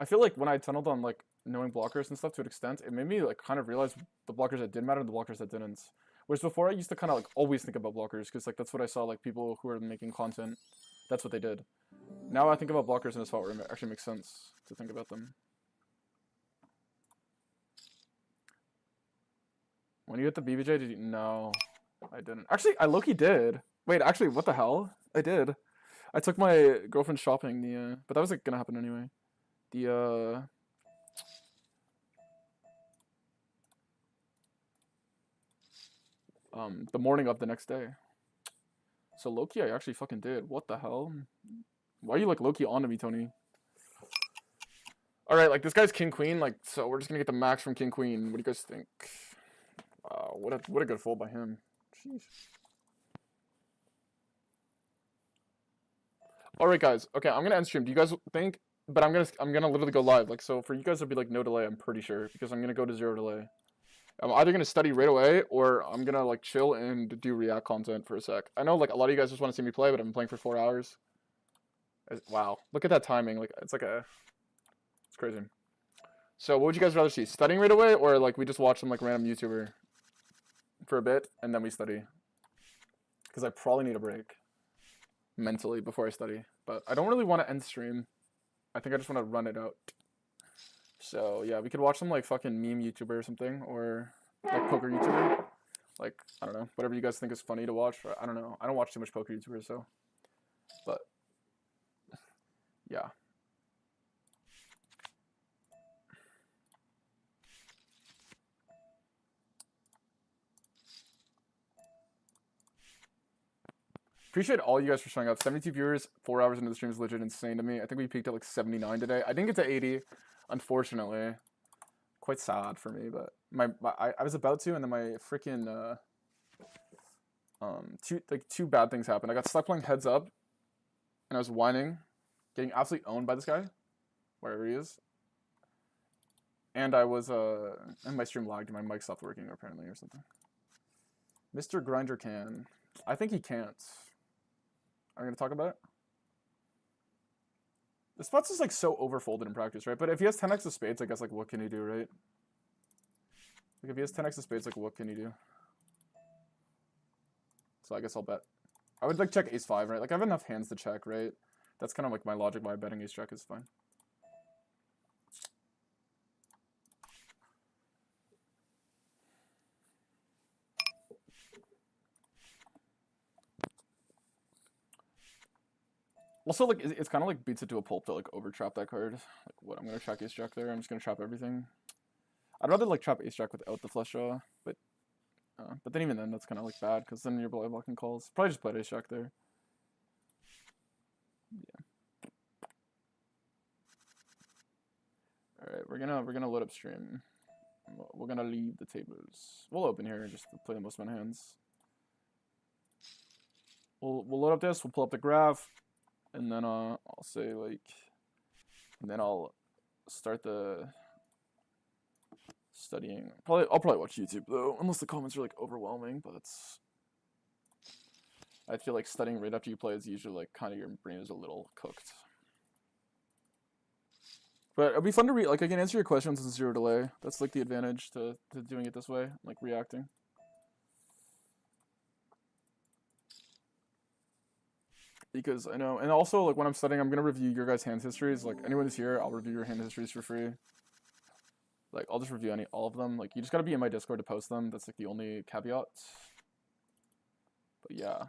A: I feel like when I tunneled on like knowing blockers and stuff to an extent, it made me like kind of realize the blockers that did matter and the blockers that didn't. Whereas before I used to kind of like always think about blockers because like that's what I saw like people who are making content, that's what they did. Now I think about blockers in a spot where it actually makes sense to think about them. When you hit the BBJ, did you? No, I didn't. Actually, I low-key did. Wait, actually, what the hell? I did. I took my girlfriend shopping but that was like gonna happen anyway. The morning of the next day. So low-key, I actually fucking did. What the hell? Why are you like low-key on to me, Tony? All right, like this guy's king queen. Like so, we're just gonna get the max from king queen. What do you guys think? Wow, what a good fold by him. Jeez. All right, guys. Okay, I'm gonna end stream. Do you guys think? But I'm gonna literally go live. Like so, for you guys, it'll be like no delay. I'm pretty sure because I'm gonna go to 0 delay. I'm either gonna study right away or I'm gonna like chill and do React content for a sec. I know like a lot of you guys just want to see me play, but I've been playing for 4 hours. Wow, look at that timing. Like it's crazy. So what would you guys rather see? Studying right away, or like we just watch some like random YouTuber for a bit and then we study? Because I probably need a break mentally before I study. But I don't really want to end stream. I think I just want to run it out. So yeah, we could watch some like fucking meme YouTuber or something, or like poker YouTuber. Like, I don't know, whatever you guys think is funny to watch. I don't know. I don't watch too much poker YouTubers, so. But yeah. Appreciate all you guys for showing up. 72 viewers, 4 hours into the stream is legit insane to me. I think we peaked at like 79 today. I didn't get to 80, unfortunately. Quite sad for me, but I was about to, and then my freaking two bad things happened. I got stuck playing heads up, and I was whining, getting absolutely owned by this guy, wherever he is. And I was and my stream lagged, and my mic stopped working apparently or something. Mr. Grinder can. I think he can't. Are we gonna talk about it? The spot's just like so overfolded in practice, right? But if he has 10x of spades, I guess like what can he do, right? Like if he has 10x of spades, like what can he do? So I guess I'll bet. I would like check ace 5, right? Like I have enough hands to check, right? That's kind of like my logic why betting ace jack is fine. Also, like, it's kind of like beats it to a pulp to, like, over-trap that card. Like, what, I'm going to check ace-jack there. I'm just going to trap everything. I'd rather, like, trap ace-jack without the flush draw, but then even then, that's kind of, like, bad, because then you're blocking calls. Probably just play ace-jack there. Yeah. Alright, we're gonna load up stream. We're gonna leave the tables. We'll open here just to play the most amount of hands. We'll load up this, we'll pull up the graph. And then I'll say like, and then I'll start the studying. I'll probably watch YouTube though, unless the comments are like overwhelming. But I feel like studying right after you play is usually like kind of your brain is a little cooked. But it'll be fun to read. Like I can answer your questions in 0 delay. That's like the advantage to doing it this way, like reacting. Because I know, and also like when I'm studying, I'm gonna review your guys' hand histories. Like anyone who's here, I'll review your hand histories for free. Like I'll just review all of them. Like you just gotta be in my Discord to post them. That's like the only caveat. But yeah.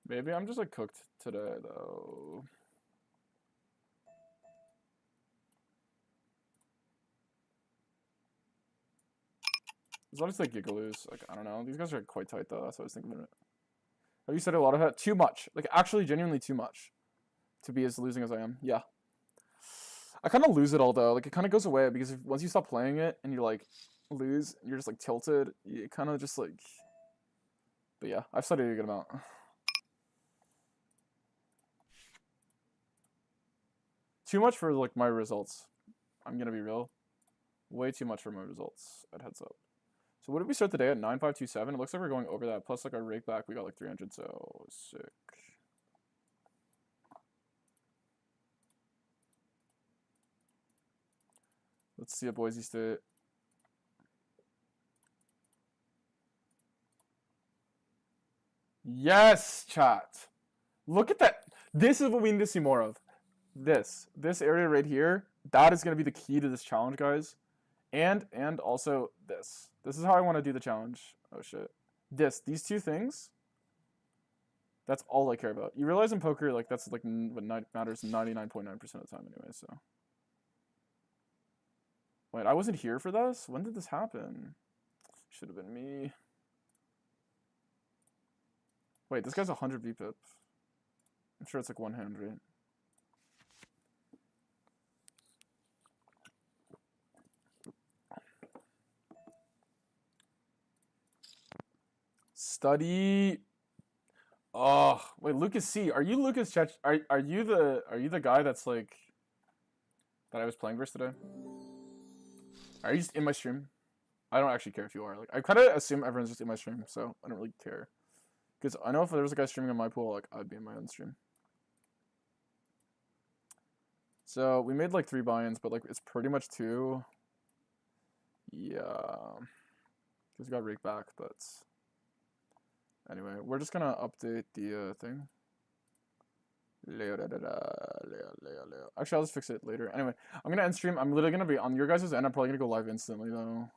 A: Maybe I'm just like cooked today though. There's a lot of like gigaloos. Like I don't know. These guys are quite tight though. That's what I was thinking of it. Have you said a lot of that? Too much. Like actually genuinely too much. To be as losing as I am. Yeah. I kind of lose it all though. Like it kind of goes away because once you stop playing it and you like lose, you're just like tilted. You kind of just like. But yeah, I've studied a good amount. Too much for like my results. I'm gonna be real. Way too much for my results at heads up. So what did we start the day at? 9527. It looks like we're going over that. Plus like our rake back, we got like 300. So sick. Let's see at Boise State. Yes, chat. Look at that. This is what we need to see more of. This area right here, that is going to be the key to this challenge, guys. And also this. This is how I want to do the challenge. Oh shit. These two things. That's all I care about. You realize in poker, like that's like what matters 99.9% of the time anyway, so. Wait, I wasn't here for this? When did this happen? Should have been me. Wait, this guy's 100 VPIP. I'm sure it's like one hand, right? Study. Oh, wait, Lucas C. Are you Lucas Chech? Are you the guy that's like that I was playing versus today? Are you just in my stream? I don't actually care if you are. Like, I kind of assume everyone's just in my stream, so I don't really care. Because I know if there was a guy streaming on my pool, like I'd be in my own stream. So we made like 3 buy-ins, but like it's pretty much 2. Yeah, because we got raked back, but anyway, we're just gonna update the thing. Actually, I'll just fix it later. Anyway, I'm gonna end stream. I'm literally gonna be on your guys' end. I'm probably gonna go live instantly though.